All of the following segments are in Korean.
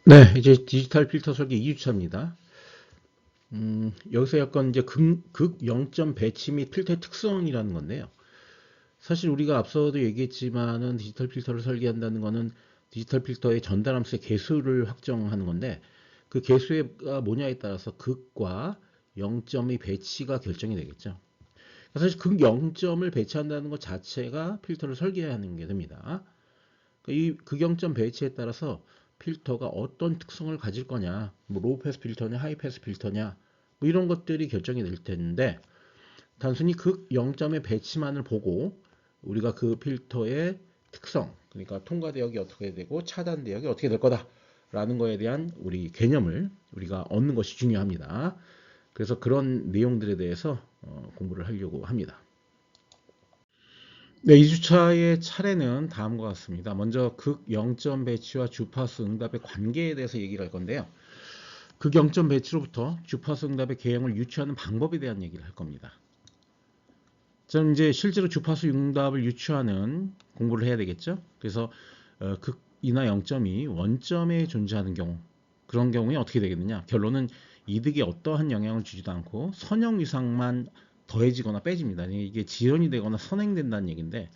네, 이제 디지털 필터 설계 2주차입니다. 여기서 약간 이제 극 0점 배치 및 필터의 특성이라는 건데요. 사실 우리가 앞서도 얘기했지만은 디지털 필터를 설계한다는 거는 디지털 필터의 전달함수의 개수를 확정하는 건데 그 개수가 뭐냐에 따라서 극과 0점의 배치가 결정이 되겠죠. 사실 극 0점을 배치한다는 것 자체가 필터를 설계하는 게 됩니다. 이 극영점 배치에 따라서 필터가 어떤 특성을 가질 거냐, 뭐 로우 패스 필터냐, 하이 패스 필터냐, 뭐 이런 것들이 결정이 될 텐데 단순히 극 0점의 배치만을 보고 우리가 그 필터의 특성, 그러니까 통과 대역이 어떻게 되고 차단 대역이 어떻게 될 거다라는 거에 대한 우리 개념을 우리가 얻는 것이 중요합니다. 그래서 그런 내용들에 대해서 공부를 하려고 합니다. 네, 2주차의 차례는 다음과 같습니다. 먼저 극 0점 배치와 주파수 응답의 관계에 대해서 얘기를 할 건데요. 극 0점 배치로부터 주파수 응답의 개형을 유추하는 방법에 대한 얘기를 할 겁니다. 저는 이제 실제로 주파수 응답을 유추하는 공부를 해야 되겠죠. 그래서 극이나 0점이 원점에 존재하는 경우, 그런 경우에 어떻게 되겠느냐. 결론은 이득에 어떠한 영향을 주지도 않고 선형 위상만 더해지거나 빼집니다. 이게 지연이 되거나 선행된다는 얘기인데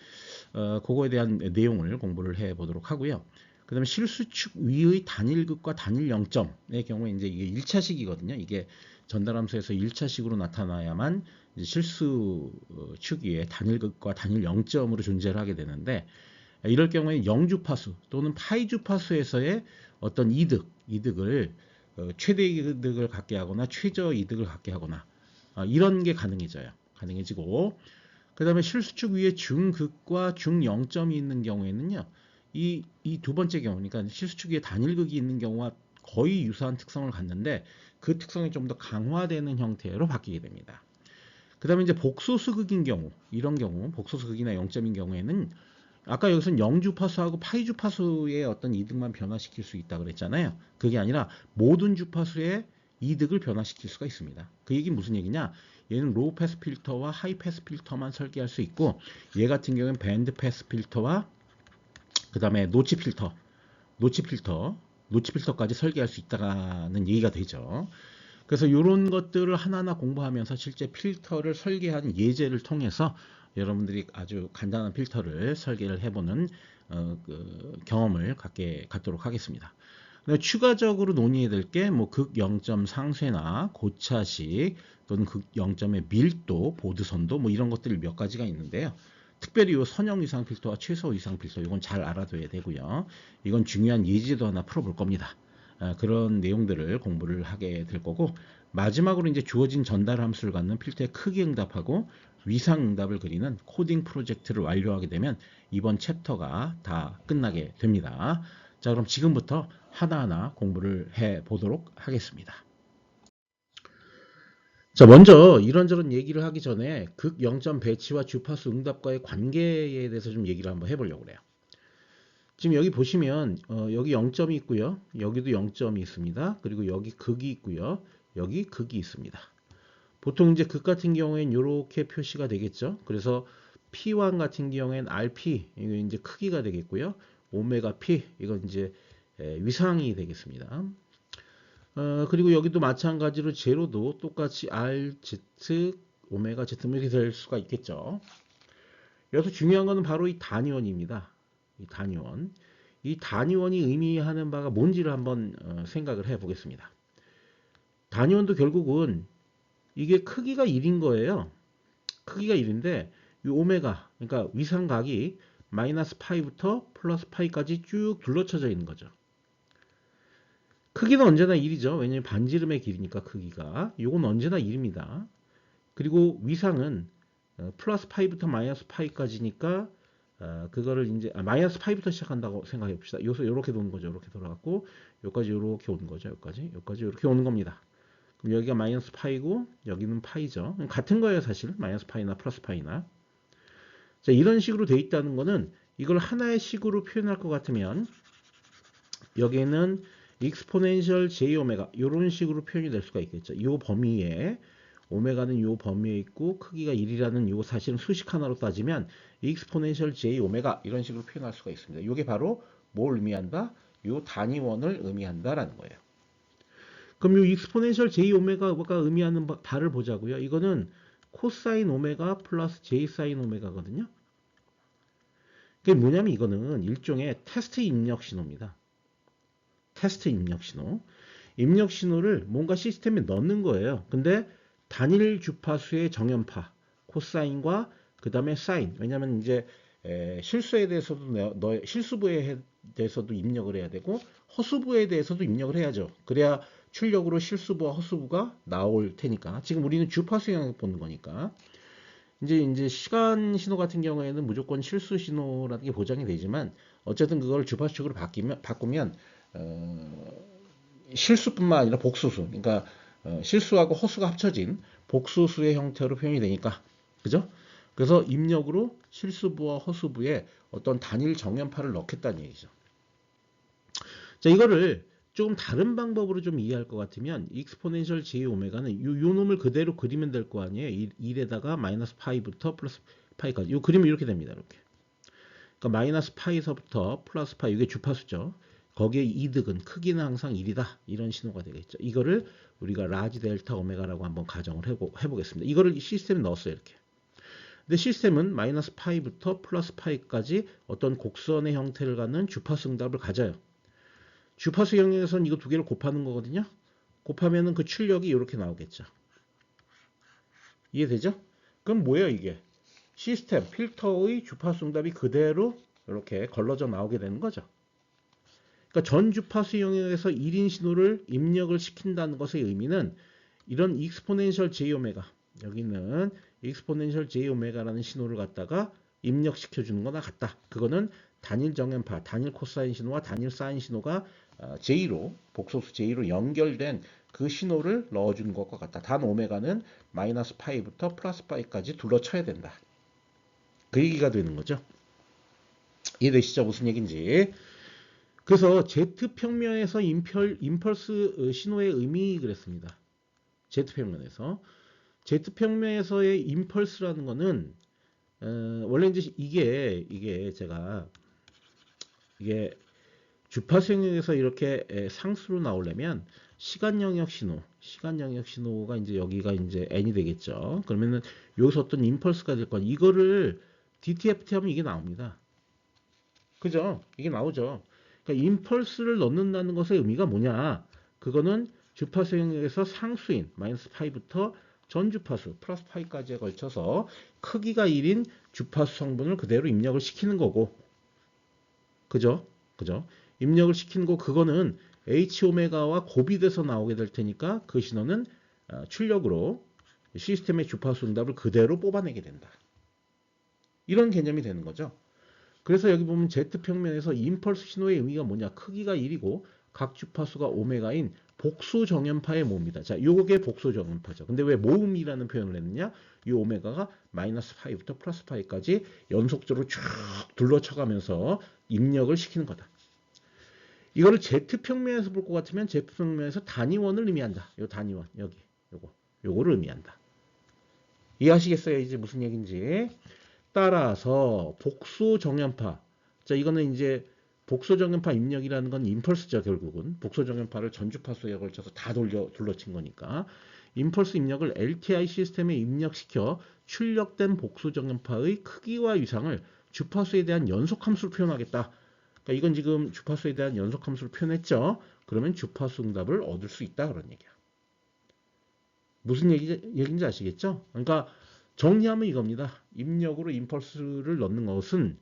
그거에 대한 내용을 공부를 해 보도록 하고요. 그 다음에 실수축 위의 단일극과 단일 0점의 경우에 이제 이게 1차식이거든요. 이게 전달함수에서 1차식으로 나타나야만 이제 실수축 위에 단일극과 단일 0점으로 존재를 하게 되는데 이럴 경우에 영주파수 또는 파이주파수에서의 어떤 이득을 최대 이득을 갖게 하거나 최저 이득을 갖게 하거나 이런 게 가능해지고 그 다음에 실수축 위에 중극과 중0점이 있는 경우에는요. 이 두 번째 경우, 그러니까 실수축 위에 단일극이 있는 경우와 거의 유사한 특성을 갖는데 그 특성이 좀 더 강화되는 형태로 바뀌게 됩니다. 그 다음에 이제 복소수극인 경우, 이런 경우, 복소수극이나 0점인 경우에는 아까 여기서는 영주파수하고 파이주파수의 어떤 이득만 변화시킬 수 있다 그랬잖아요. 그게 아니라 모든 주파수의 이득을 변화시킬 수가 있습니다. 그 얘기는 무슨 얘기냐? 얘는 로우 패스 필터와 하이 패스 필터만 설계할 수 있고 얘 같은 경우는 밴드 패스 필터와 그 다음에 노치 필터까지 설계할 수 있다는 얘기가 되죠. 그래서 이런 것들을 하나하나 공부하면서 실제 필터를 설계한 예제를 통해서 여러분들이 아주 간단한 필터를 설계를 해보는 그 경험을 갖도록 하겠습니다. 추가적으로 논의해야 될 게 뭐 극 0점 상쇄나 고차식 또는 극 0점의 밀도, 보드선도 뭐 이런 것들 몇 가지가 있는데요. 특별히 이 선형 위상 필터와 최소 위상 필터 이건 잘 알아둬야 되고요. 이건 중요한 예제도 하나 풀어볼 겁니다. 그런 내용들을 공부를 하게 될 거고 마지막으로 이제 주어진 전달 함수를 갖는 필터의 크기 응답하고 위상 응답을 그리는 코딩 프로젝트를 완료하게 되면 이번 챕터가 다 끝나게 됩니다. 자, 그럼 지금부터 하나하나 공부를 해 보도록 하겠습니다. 자, 먼저 이런저런 얘기를 하기 전에 극 0점 배치와 주파수 응답과의 관계에 대해서 좀 얘기를 한번 해보려고 그래요. 지금 여기 보시면 여기 0점이 있고요. 여기도 0점이 있습니다. 그리고 여기 극이 있고요. 여기 극이 있습니다. 보통 이제 극 같은 경우에는 이렇게 표시가 되겠죠. 그래서 P1 같은 경우에는 RP 이거 이제 크기가 되겠고요. 오메가 P 이건 이제 위상이 되겠습니다. 그리고 여기도 마찬가지로 제로도 똑같이 RZ 오메가 Z 이렇게 될 수가 있겠죠. 여기서 중요한 것은 바로 이 단위원입니다. 이 단위원. 이 단위원이 의미하는 바가 뭔지를 한번 생각을 해 보겠습니다. 단위원도 결국은 이게 크기가 1인 거예요. 크기가 1인데 이 오메가 그러니까 위상각이 마이너스 파이부터 플러스 파이까지 쭉 둘러쳐져 있는 거죠. 크기는 언제나 1이죠. 왜냐하면 반지름의 길이니까 크기가. 이건 언제나 1입니다. 그리고 위상은 플러스 파이부터 마이너스 파이까지니까 그거를 이제 마이너스 파이부터 시작한다고 생각해 봅시다. 여기서 이렇게 도는 거죠. 이렇게 돌아갔고 여기까지 이렇게 오는 거죠. 여기까지 이렇게 오는 겁니다. 그럼 여기가 마이너스 파이고 여기는 파이죠. 같은 거예요, 사실. 마이너스 파이나 플러스 파이나. 자, 이런 식으로 돼 있다는 거는 이걸 하나의 식으로 표현할 것 같으면 여기에는 exponential j 오메가 이런 식으로 표현이 될 수가 있겠죠. 이 범위에 오메가는 이 범위에 있고 크기가 1이라는 이 사실은 수식 하나로 따지면 exponential j 오메가 이런 식으로 표현할 수가 있습니다. 이게 바로 뭘 의미한다? 요 단위원을 의미한다라는 거예요. 그럼 요 익스포넨셜 j 오메가가 의미하는 바를 보자고요. 이거는 코사인 오메가 플러스 j 사인 오메가거든요. 그게 뭐냐면 이거는 일종의 테스트 입력 신호입니다. 테스트 입력 신호. 입력 신호를 뭔가 시스템에 넣는 거예요. 근데 단일 주파수의 정연파, 코사인과 그 다음에 사인. 왜냐면 이제 실수에 대해서도 실수부에 대해서도 입력을 해야 되고 허수부에 대해서도 입력을 해야죠. 그래야 출력으로 실수부와 허수부가 나올 테니까. 지금 우리는 주파수 영역 보는 거니까. 이제 시간 신호 같은 경우에는 무조건 실수 신호라는 게 보장이 되지만 어쨌든 그걸 주파수적으로 바꾸면 실수뿐만 아니라 복수수, 그러니까 실수하고 허수가 합쳐진 복수수의 형태로 표현이 되니까, 그죠? 그래서 입력으로 실수부와 허수부에 어떤 단일 정연파를 넣겠다는 얘기죠. 자, 이거를 조금 다른 방법으로 좀 이해할 것 같으면 익스포넨셜 j 오메가는 요 놈을 그대로 그리면 될 거 아니에요. 1에다가 마이너스 파이부터 플러스 파이까지. 요 그림이 이렇게 됩니다. 이렇게. 그러니까 마이너스 파이서부터 플러스 파이, 이게 주파수죠. 거기에 이득은 크기는 항상 1이다. 이런 신호가 되겠죠. 이거를 우리가 라지 델타 오메가라고 한번 가정을 해보겠습니다. 이거를 시스템에 넣었어요. 이렇게. 근데 시스템은 마이너스 파이부터 플러스 파이까지 어떤 곡선의 형태를 갖는 주파수 응답을 가져요. 주파수 영역에서는 이거 두 개를 곱하는 거거든요. 곱하면은 그 출력이 이렇게 나오겠죠. 이해되죠? 그럼 뭐예요 이게? 시스템, 필터의 주파수 응답이 그대로 이렇게 걸러져 나오게 되는 거죠. 그러니까 전 주파수 영역에서 1인 신호를 입력을 시킨다는 것의 의미는 이런 익스포넨셜 j 오메가, 여기는 익스포넨셜 j 오메가라는 신호를 갖다가 입력시켜 주는 거나 같다. 그거는 단일 정연파, 단일 코사인 신호와 단일 사인 신호가 J로, 복소수 J로 연결된 그 신호를 넣어주는 것과 같다. 단 오메가는 마이너스 파이부터 플러스 파이까지 둘러쳐야 된다. 그 얘기가 되는 거죠. 이해되시죠? 무슨 얘기인지. 그래서 Z평면에서 임펄스 신호의 의미 그랬습니다. Z평면에서. Z평면에서의 임펄스라는 거는 원래 이제 이게 제가 이게 주파수 영역에서 이렇게 상수로 나오려면 시간 영역 신호가 이제 여기가 이제 n이 되겠죠. 그러면은 여기서 어떤 임펄스가 될 건 이거를 DTFT 하면 이게 나옵니다. 그죠? 이게 나오죠. 그러니까 임펄스를 넣는다는 것의 의미가 뭐냐? 그거는 주파수 영역에서 상수인 마이너스 파이부터 전 주파수 플러스 파이까지에 걸쳐서 크기가 1인 주파수 성분을 그대로 입력을 시키는 거고, 그죠? 입력을 시키는 거, 그거는 H 오메가와 곱이돼서 나오게 될 테니까 그 신호는 출력으로 시스템의 주파수 응답을 그대로 뽑아내게 된다. 이런 개념이 되는 거죠. 그래서 여기 보면 Z평면에서 임펄스 신호의 의미가 뭐냐? 크기가 1이고 각 주파수가 오메가인 복수 정연파의 모음이다. 자, 요게 복수 정연파죠. 근데 왜 모음이라는 표현을 했느냐? 이 오메가가 마이너스 파이부터 플러스 파이까지 연속적으로 쭉 둘러쳐가면서 입력을 시키는 거다. 이거를 Z평면에서 볼 것 같으면 Z평면에서 단위원을 의미한다. 요 단위원, 여기, 요거를 의미한다. 이해하시겠어요? 이제 무슨 얘기인지. 따라서 복수 정연파. 자, 이거는 이제 복수 정연파 입력이라는 건 임펄스죠, 결국은. 복수 정연파를 전주파수에 걸쳐서 다 둘러친 거니까. 임펄스 입력을 LTI 시스템에 입력시켜 출력된 복수 정연파의 크기와 위상을 주파수에 대한 연속함수로 표현하겠다. 그러니까 이건 지금 주파수에 대한 연속함수로 표현했죠. 그러면 주파수 응답을 얻을 수 있다, 그런 얘기야. 무슨 얘기인지 아시겠죠? 그러니까 정리하면 이겁니다. 입력으로 임펄스를 넣는 것은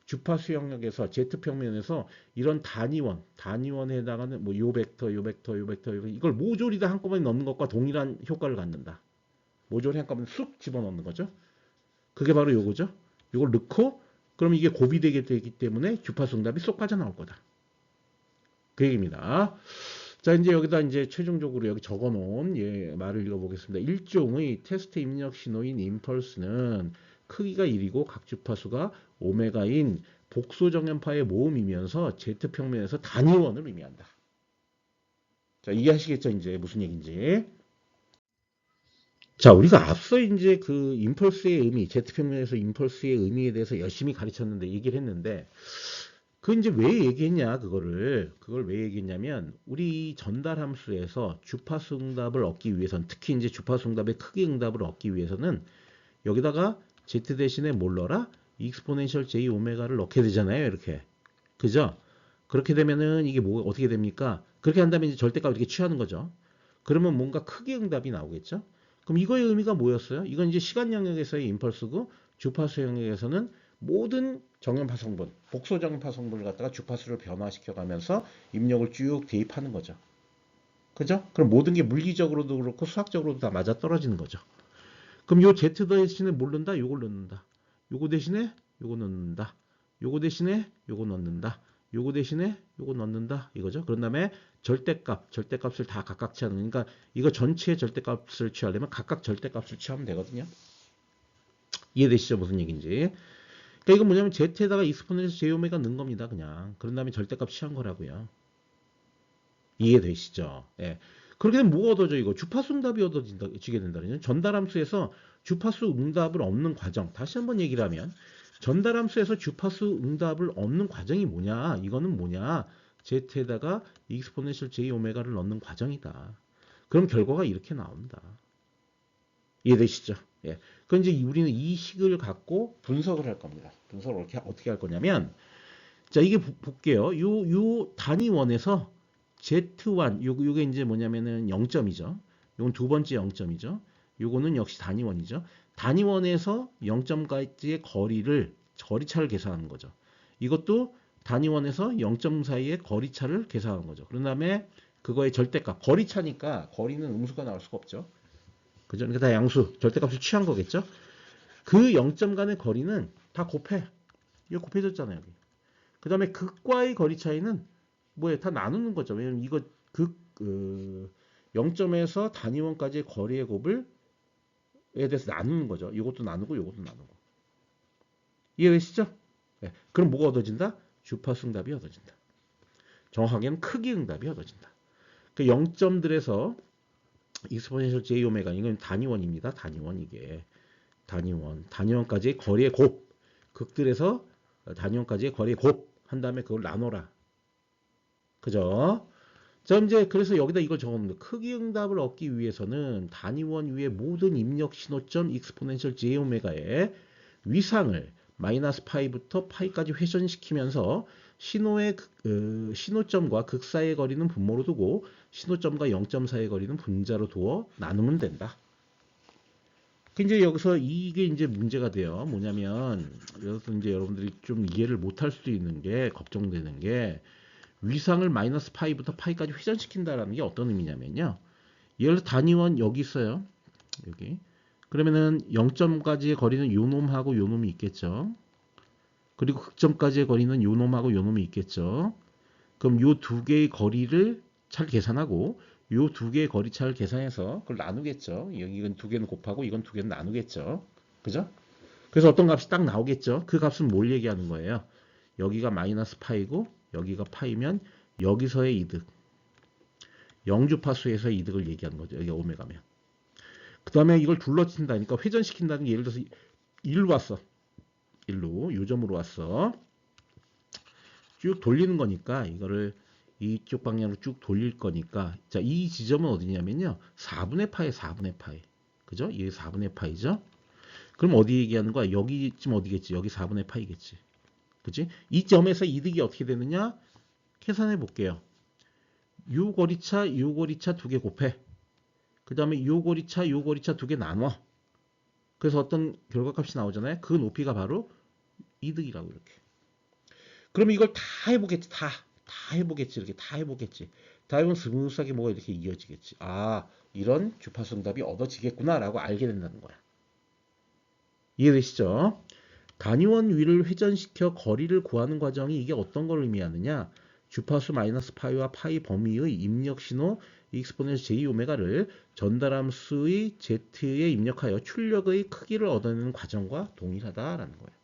주파수 영역에서 Z평면에서 이런 단위원에 해당하는 뭐 요 벡터, 이걸 모조리 다 한꺼번에 넣는 것과 동일한 효과를 갖는다. 모조리 한꺼번에 쑥 집어넣는 거죠. 그게 바로 요거죠. 이걸 넣고 그럼 이게 고비되게 되기 때문에 주파수 응답이 쏙 빠져나올 거다. 그 얘기입니다. 자, 이제 여기다 이제 최종적으로 여기 적어놓은 말을 읽어보겠습니다. 일종의 테스트 입력 신호인 임펄스는 크기가 1이고 각 주파수가 오메가인 복수 정연파의 모음이면서 Z평면에서 단위원을 의미한다. 자, 이해하시겠죠? 이제 무슨 얘기인지. 자, 우리가 앞서 이제 그 임펄스의 의미, Z평면에서 임펄스의 의미에 대해서 열심히 가르쳤는데, 얘기를 했는데, 그 이제 왜 얘기했냐 그걸 왜 얘기했냐면 우리 전달 함수에서 주파수 응답을 얻기 위해서는 특히 이제 주파수 응답의 크기 응답을 얻기 위해서는 여기다가 z 대신에 뭘 넣어라? 익스포넨셜 j 오메가를 넣게 되잖아요. 이렇게. 그죠? 그렇게 되면은 이게 뭐 어떻게 됩니까? 그렇게 한다면 이제 절대값 이렇게 취하는 거죠. 그러면 뭔가 크기 응답이 나오겠죠? 그럼 이거의 의미가 뭐였어요? 이건 이제 시간 영역에서의 임펄스고 주파수 영역에서는 모든 정연파 성분, 복소 정연파 성분을 갖다가 주파수를 변화시켜 가면서 입력을 쭉 대입하는 거죠. 그죠? 그럼 모든 게 물리적으로도 그렇고 수학적으로도 다 맞아 떨어지는 거죠. 그럼 요 Z 대신에 뭘 넣는다? 요걸 넣는다. 요거 대신에 요거 넣는다. 요거 대신에 요거 넣는다. 요거 대신에 요거 넣는다. 이거죠. 그런 다음에 절대값을 다 각각 취하는. 그러니까 이거 전체의 절대값을 취하려면 각각 절대값을 취하면 되거든요. 이해되시죠? 무슨 얘기인지. 그러니까 이건 뭐냐면 Z에다가 익스포넨셜 J오메가 넣은 겁니다. 그냥. 그런 다음에 절대값 취한 거라고요. 이해되시죠? 예. 그렇게 되면 뭐가 얻어져 이거? 주파수 응답이 얻어지게 된다는 전달함수에서 주파수 응답을 얻는 과정. 다시 한번 얘기를 하면 전달함수에서 주파수 응답을 얻는 과정이 뭐냐? 이거는 뭐냐? z에다가 익스포넨셜 j 오메가를 넣는 과정이다. 그럼 결과가 이렇게 나온다. 이해되시죠? 예. 그럼 이제 우리는 이 식을 갖고 분석을 할 겁니다. 분석을 어떻게 할 거냐면 자, 이게 볼게요. 요 단위원에서 Z1, 요게 이제 뭐냐면은 0점이죠. 요건 두 번째 0점이죠. 요거는 역시 단위원이죠. 단위원에서 0점까지의 거리차를 계산하는 거죠. 이것도 단위원에서 0점 사이의 거리차를 계산하는 거죠. 그런 다음에 그거의 절대값, 거리차니까 거리는 음수가 나올 수가 없죠. 그죠? 그러니까 다 양수, 절대값을 취한 거겠죠. 그 0점 간의 거리는 다 곱해. 이거 곱해졌잖아요, 여기. 그 다음에 극과의 거리 차이는 뭐예요? 다 나누는 거죠. 왜냐면 이거 극 0점에서 단위원까지의 거리의 곱을 에 대해서 나누는 거죠. 이것도 나누고 이것도 나누고. 이해되시죠? 네. 그럼 뭐가 얻어진다? 주파수 응답이 얻어진다. 정확하게는 크기 응답이 얻어진다. 그 0점들에서 익스포넨셜 j 오메가 이건 단위원입니다. 단위원 이게. 단위원까지의 거리의 곱. 극들에서 단위원까지의 거리의 곱 한 다음에 그걸 나눠라. 그죠? 자, 이제 그래서 여기다 이걸 적어놓는다. 크기 응답을 얻기 위해서는 단위원 위에 모든 입력 신호점 익스포넨셜 j 오메가의 위상을 마이너스 파이부터 파이까지 회전시키면서 신호점과 극 사이의 거리는 분모로 두고 신호점과 0점 사이의 거리는 분자로 두어 나누면 된다. 이제 여기서 이게 이제 문제가 돼요. 뭐냐면 여기서 이제 여러분들이 좀 이해를 못할 수도 있는 게 걱정되는 게 위상을 마이너스 파이부터 파이까지 회전시킨다라는 게 어떤 의미냐면요. 예를 들어 단위원 여기 있어요. 여기. 그러면은 0점까지의 거리는 요 놈하고 요 놈이 있겠죠. 그리고 극점까지의 거리는 요 놈하고 요 놈이 있겠죠. 그럼 요 두 개의 거리를 차를 계산하고 요 두 개의 거리차를 계산해서 그걸 나누겠죠. 이건 두 개는 곱하고 이건 두 개는 나누겠죠. 그죠? 그래서 어떤 값이 딱 나오겠죠. 그 값은 뭘 얘기하는 거예요? 여기가 마이너스 파이고 여기가 파이면 여기서의 이득. 영주파수에서의 이득을 얘기하는 거죠. 여기가 오메가면. 그 다음에 이걸 둘러친다니까 회전시킨다는 게 예를 들어서 일로 왔어. 일로 요점으로 왔어. 쭉 돌리는 거니까 이거를 이쪽 방향으로 쭉 돌릴 거니까 자, 이 지점은 어디냐면요. 4분의 파이 4분의 파이. 그죠? 이게 4분의 파이죠? 그럼 어디 얘기하는 거야? 여기쯤 어디겠지? 여기 4분의 파이겠지. 그치? 이 점에서 이득이 어떻게 되느냐? 계산해 볼게요. 요 거리차 두 개 곱해. 그 다음에 요 거리차 두 개 나눠. 그래서 어떤 결과값이 나오잖아요. 그 높이가 바로 이득이라고 이렇게. 그럼 이걸 다 해보겠지. 다 해보겠지. 이렇게 다 해보겠지. 다 해보면 스무스하게 뭐가 이렇게 이어지겠지. 아, 이런 주파수 응답이 얻어지겠구나라고 알게 된다는 거야. 이해되시죠? 단위원 위를 회전시켜 거리를 구하는 과정이 이게 어떤 걸 의미하느냐? 주파수 마이너스 파이와 파이 범위의 입력 신호 익스포넨셜 j 오메가를 전달함수의 z에 입력하여 출력의 크기를 얻어내는 과정과 동일하다라는 거예요.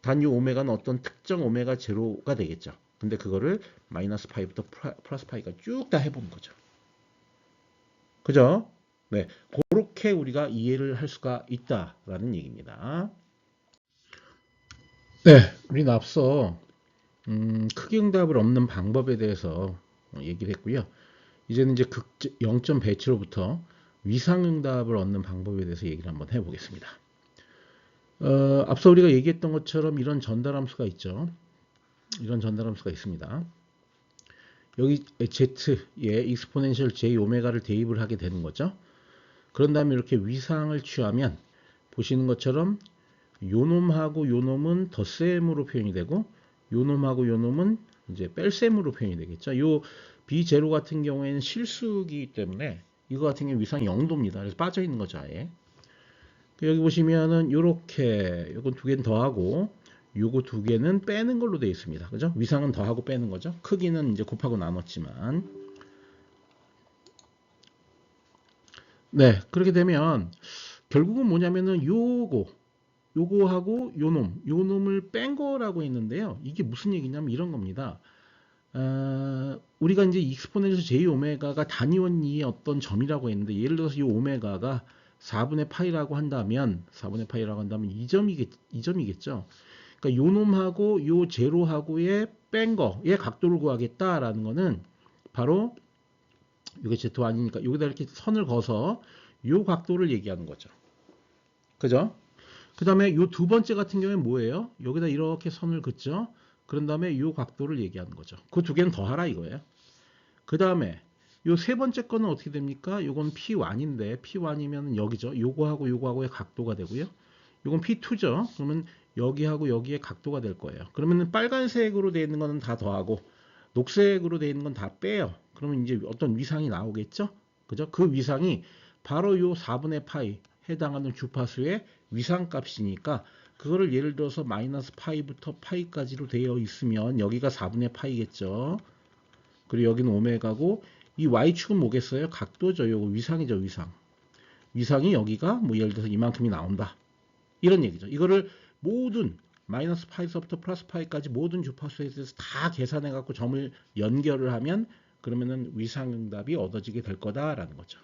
단 이 오메가는 어떤 특정 오메가 제로가 되겠죠. 근데 그거를 마이너스 파이부터 플러스 파이가 쭉 다 해보는 거죠. 그죠? 네, 그렇게 우리가 이해를 할 수가 있다라는 얘기입니다. 네, 우리는 앞서 크기 응답을 얻는 방법에 대해서 얘기를 했고요. 이제는 이제 0점 배치로부터 위상 응답을 얻는 방법에 대해서 얘기를 한번 해보겠습니다. 앞서 우리가 얘기했던 것처럼 이런 전달함수가 있죠. 이런 전달함수가 있습니다. 여기 z에 exponential j 오메가를 대입을 하게 되는 거죠. 그런 다음에 이렇게 위상을 취하면 보시는 것처럼 요놈하고 요놈은 덧셈으로 표현이 되고 요놈하고 요놈은 이제 뺄셈으로 표현이 되겠죠. 요 B0 같은 경우에는 실수이기 때문에 이거 같은 경우 위상이 0도입니다. 그래서 빠져 있는 거죠, 아예. 여기 보시면은 요렇게 요건 두 개는 더하고 요거 두 개는 빼는 걸로 되어 있습니다. 그죠? 위상은 더하고 빼는 거죠. 크기는 이제 곱하고 나눴지만. 네, 그렇게 되면 결국은 뭐냐면은 요거하고 요놈을 뺀 거라고 했는데요. 이게 무슨 얘기냐면 이런 겁니다. 우리가 이제 익스포넨셜 j 오메가가 단위원이의 어떤 점이라고 했는데 예를 들어서 이 오메가가 4분의 파이라고 한다면 2점이겠죠. 그러니까 요 놈하고 요 제로하고의 뺀 거의 각도를 구하겠다라는 거는 바로 이게 Z 아니니까 여기다 이렇게 선을 그어서 요 각도를 얘기하는 거죠. 그죠? 그 다음에 요 두 번째 같은 경우에 뭐예요? 여기다 이렇게 선을 긋죠. 그런 다음에 요 각도를 얘기하는 거죠. 그 두 개는 더하라 이거예요. 그 다음에 요 세 번째 거는 어떻게 됩니까? 요건 P1인데 P1이면 여기죠. 요거하고 요거하고의 각도가 되고요. 요건 P2죠. 그러면 여기하고 여기의 각도가 될 거예요. 그러면 빨간색으로 되어 있는 거는 다 더하고 녹색으로 되어 있는 건 다 빼요. 그러면 이제 어떤 위상이 나오겠죠? 그죠? 그 위상이 바로 요 4분의 파이 해당하는 주파수의 위상값이니까 그거를 예를 들어서 마이너스 파이부터 파이까지로 되어 있으면 여기가 4분의 파이겠죠. 그리고 여기는 오메가고 이 y축은 뭐겠어요? 각도죠. 요거 위상이죠. 위상이 여기가 뭐 예를 들어서 이만큼이 나온다. 이런 얘기죠. 이거를 모든 마이너스 파이서부터 플러스 파이까지 모든 주파수에 대해서 다 계산해 갖고 점을 연결을 하면 그러면은 위상응답이 얻어지게 될 거다라는 거죠.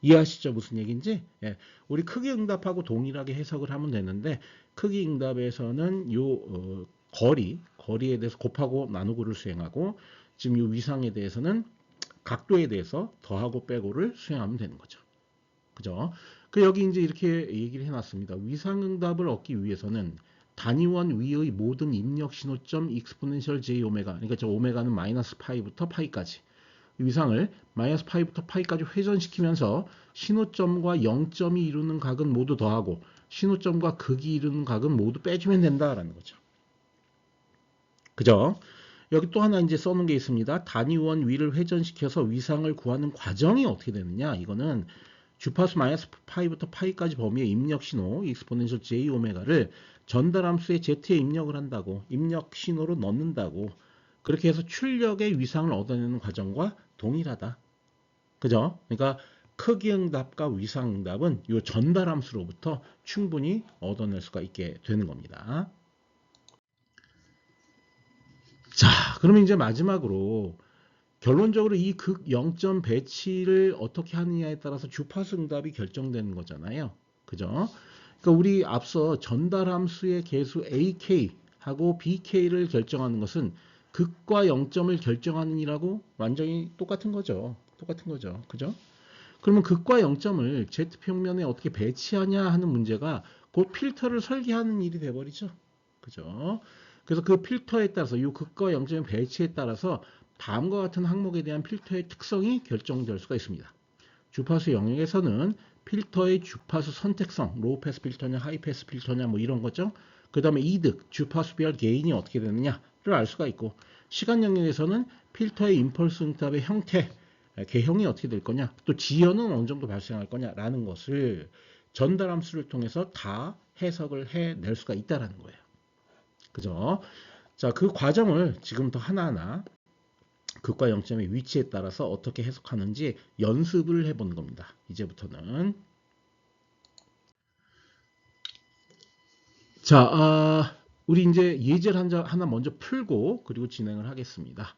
이해하시죠? 무슨 얘기인지? 예. 우리 크기 응답하고 동일하게 해석을 하면 되는데 크기 응답에서는 요 거리에 대해서 곱하고 나누고를 수행하고 지금 요 위상에 대해서는 각도에 대해서 더하고 빼고를 수행하면 되는 거죠. 그죠? 그 여기 이제 이렇게 얘기를 해놨습니다. 위상응답을 얻기 위해서는 단위원 위의 모든 입력 신호점 익스포넨셜 j 오메가, 그러니까 저 오메가는 마이너스 파이부터 파이까지 위상을 마이너스 파이부터 파이까지 회전시키면서 신호점과 0점이 이루는 각은 모두 더하고 신호점과 극이 이루는 각은 모두 빼주면 된다라는 거죠. 그죠? 여기 또 하나 이제 써놓은 게 있습니다. 단위원 위를 회전시켜서 위상을 구하는 과정이 어떻게 되느냐? 이거는 주파수 마이너스 파이부터 파이까지 범위의 입력 신호 익스포넨셜 j 오메가를 전달함수의 z에 입력을 한다고 입력 신호로 넣는다고 그렇게 해서 출력의 위상을 얻어내는 과정과 동일하다. 그죠? 그러니까 크기 응답과 위상 응답은 이 전달함수로부터 충분히 얻어낼 수가 있게 되는 겁니다. 자, 그러면 이제 마지막으로 결론적으로 이 극 0점 배치를 어떻게 하느냐에 따라서 주파수 응답이 결정되는 거잖아요. 그죠? 그러니까 우리 앞서 전달함수의 개수 AK하고 BK를 결정하는 것은 극과 0점을 결정하는 이라고 완전히 똑같은 거죠. 그죠? 그러면 극과 0점을 Z평면에 어떻게 배치하냐 하는 문제가 곧 필터를 설계하는 일이 돼버리죠. 그죠? 그래서 그 필터에 따라서 이 극과 0점의 배치에 따라서 다음과 같은 항목에 대한 필터의 특성이 결정될 수가 있습니다. 주파수 영역에서는 필터의 주파수 선택성, 로우 패스 필터냐, 하이 패스 필터냐 뭐 이런 거죠. 그 다음에 이득, 주파수별 게인이 어떻게 되느냐를 알 수가 있고 시간 영역에서는 필터의 임펄스 응답의 형태, 개형이 어떻게 될 거냐, 또 지연은 어느 정도 발생할 거냐라는 것을 전달함수를 통해서 다 해석을 해낼 수가 있다라는 거예요. 그죠? 자, 그 과정을 지금부터 하나하나 극과 0점의 위치에 따라서 어떻게 해석하는지 연습을 해보는 겁니다. 이제부터는. 자, 우리 이제 예제를 하나 먼저 풀고 그리고 진행을 하겠습니다.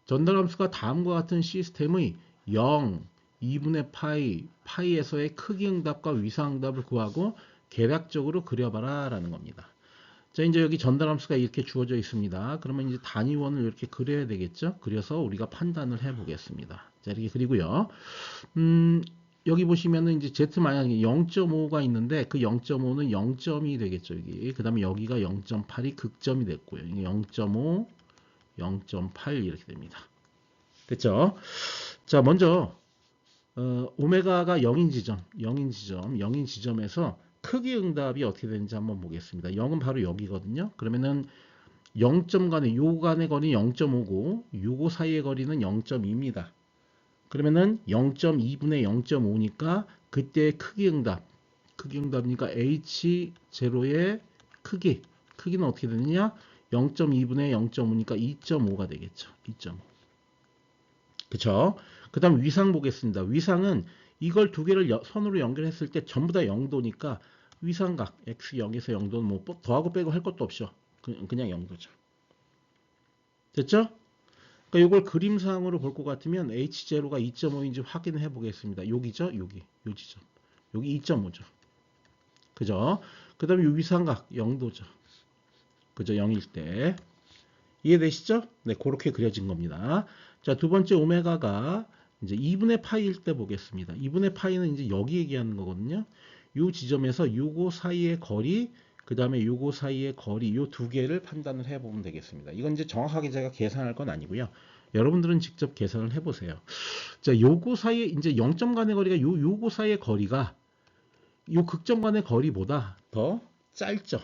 전달함수가 다음과 같은 시스템의 0, 2분의 파이, 파이에서의 크기 응답과 위상 응답을 구하고 계략적으로 그려봐라 라는 겁니다. 자, 이제 여기 전달함수가 이렇게 주어져 있습니다. 그러면 이제 단위원을 이렇게 그려야 되겠죠? 그려서 우리가 판단을 해 보겠습니다. 자, 이렇게 그리고요. 여기 보시면은 이제 Z 만약에 0.5가 있는데 그 0.5는 0점이 되겠죠, 여기. 그 다음에 여기가 0.8이 극점이 됐고요. 0.5, 0.8 이렇게 됩니다. 됐죠? 자, 먼저 오메가가 0인 지점, 0인 지점에서 크기 응답이 어떻게 되는지 한번 보겠습니다. 0은 바로 여기거든요. 그러면은 0점 간의 요 간의 거리는 0.5고 요거 사이의 거리는 0.2입니다. 그러면은 0.2분의 0.5니까 그때의 크기 응답이니까 H0의 크기는 어떻게 되느냐? 0.2분의 0.5니까 2.5가 되겠죠. 2.5. 그쵸? 그 다음 위상 보겠습니다. 위상은 이걸 두 개를 선으로 연결했을 때 전부 다 0도니까 위상각 x0에서 0도는 뭐 더하고 빼고 할 것도 없죠. 그냥 0도죠. 됐죠? 그러니까 이걸 그림상으로 볼 것 같으면 H0가 2.5인지 확인해 보겠습니다. 여기죠? 여기. 요 지점. 여기 2.5죠. 그죠? 그 다음에 이 위상각 0도죠. 그죠? 0일 때. 이해되시죠? 네, 그렇게 그려진 겁니다. 자, 두 번째 오메가가 이제 2분의 파이일 때 보겠습니다. 2분의 파이는 이제 여기 얘기하는 거거든요. 이 지점에서 요거 사이의 거리, 그 다음에 요거 사이의 거리, 요 두 개를 판단을 해보면 되겠습니다. 이건 이제 정확하게 제가 계산할 건 아니고요. 여러분들은 직접 계산을 해보세요. 자, 요거 사이에 이제 0점 간의 거리가 요거 사이의 거리가 요 극점 간의 거리보다 더 짧죠.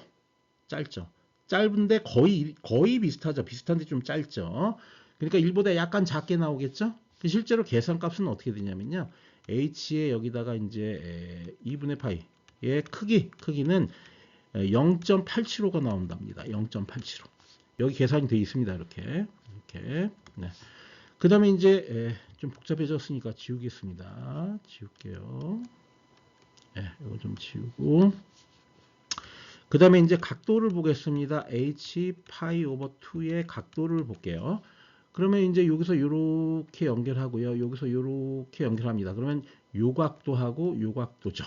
짧은데 거의 비슷하죠. 비슷한데 좀 짧죠. 그러니까 1보다 약간 작게 나오겠죠. 실제로 계산값은 어떻게 되냐면요. h의 여기다가 이제 2분의 파이의 크기는 0.875가 나온답니다. 0.875. 여기 계산이 되어 있습니다. 이렇게. 네. 그 다음에 이제 좀 복잡해졌으니까 지우겠습니다. 지울게요. 네, 이거 좀 지우고. 그 다음에 이제 각도를 보겠습니다. h 파이 오버 2의 각도를 볼게요. 그러면 이제 여기서 이렇게 연결하고요. 여기서 이렇게 연결합니다. 그러면 요 각도하고 요 각도죠.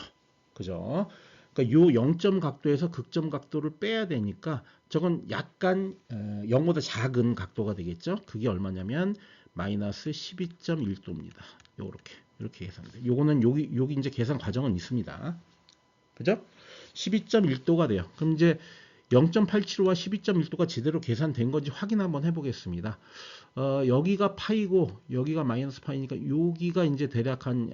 그죠? 그러니까 요 0점 각도에서 극점 각도를 빼야 되니까 저건 약간 0보다 작은 각도가 되겠죠. 그게 얼마냐면 마이너스 12.1도입니다. 이렇게 계산돼요. 요거는 여기 이제 계산 과정은 있습니다. 그죠? 12.1도가 돼요. 그럼 이제 0.875와 12.1도가 제대로 계산된 건지 확인 한번 해보겠습니다. 여기가 파이고 여기가 마이너스 파이니까 여기가 이제 대략 한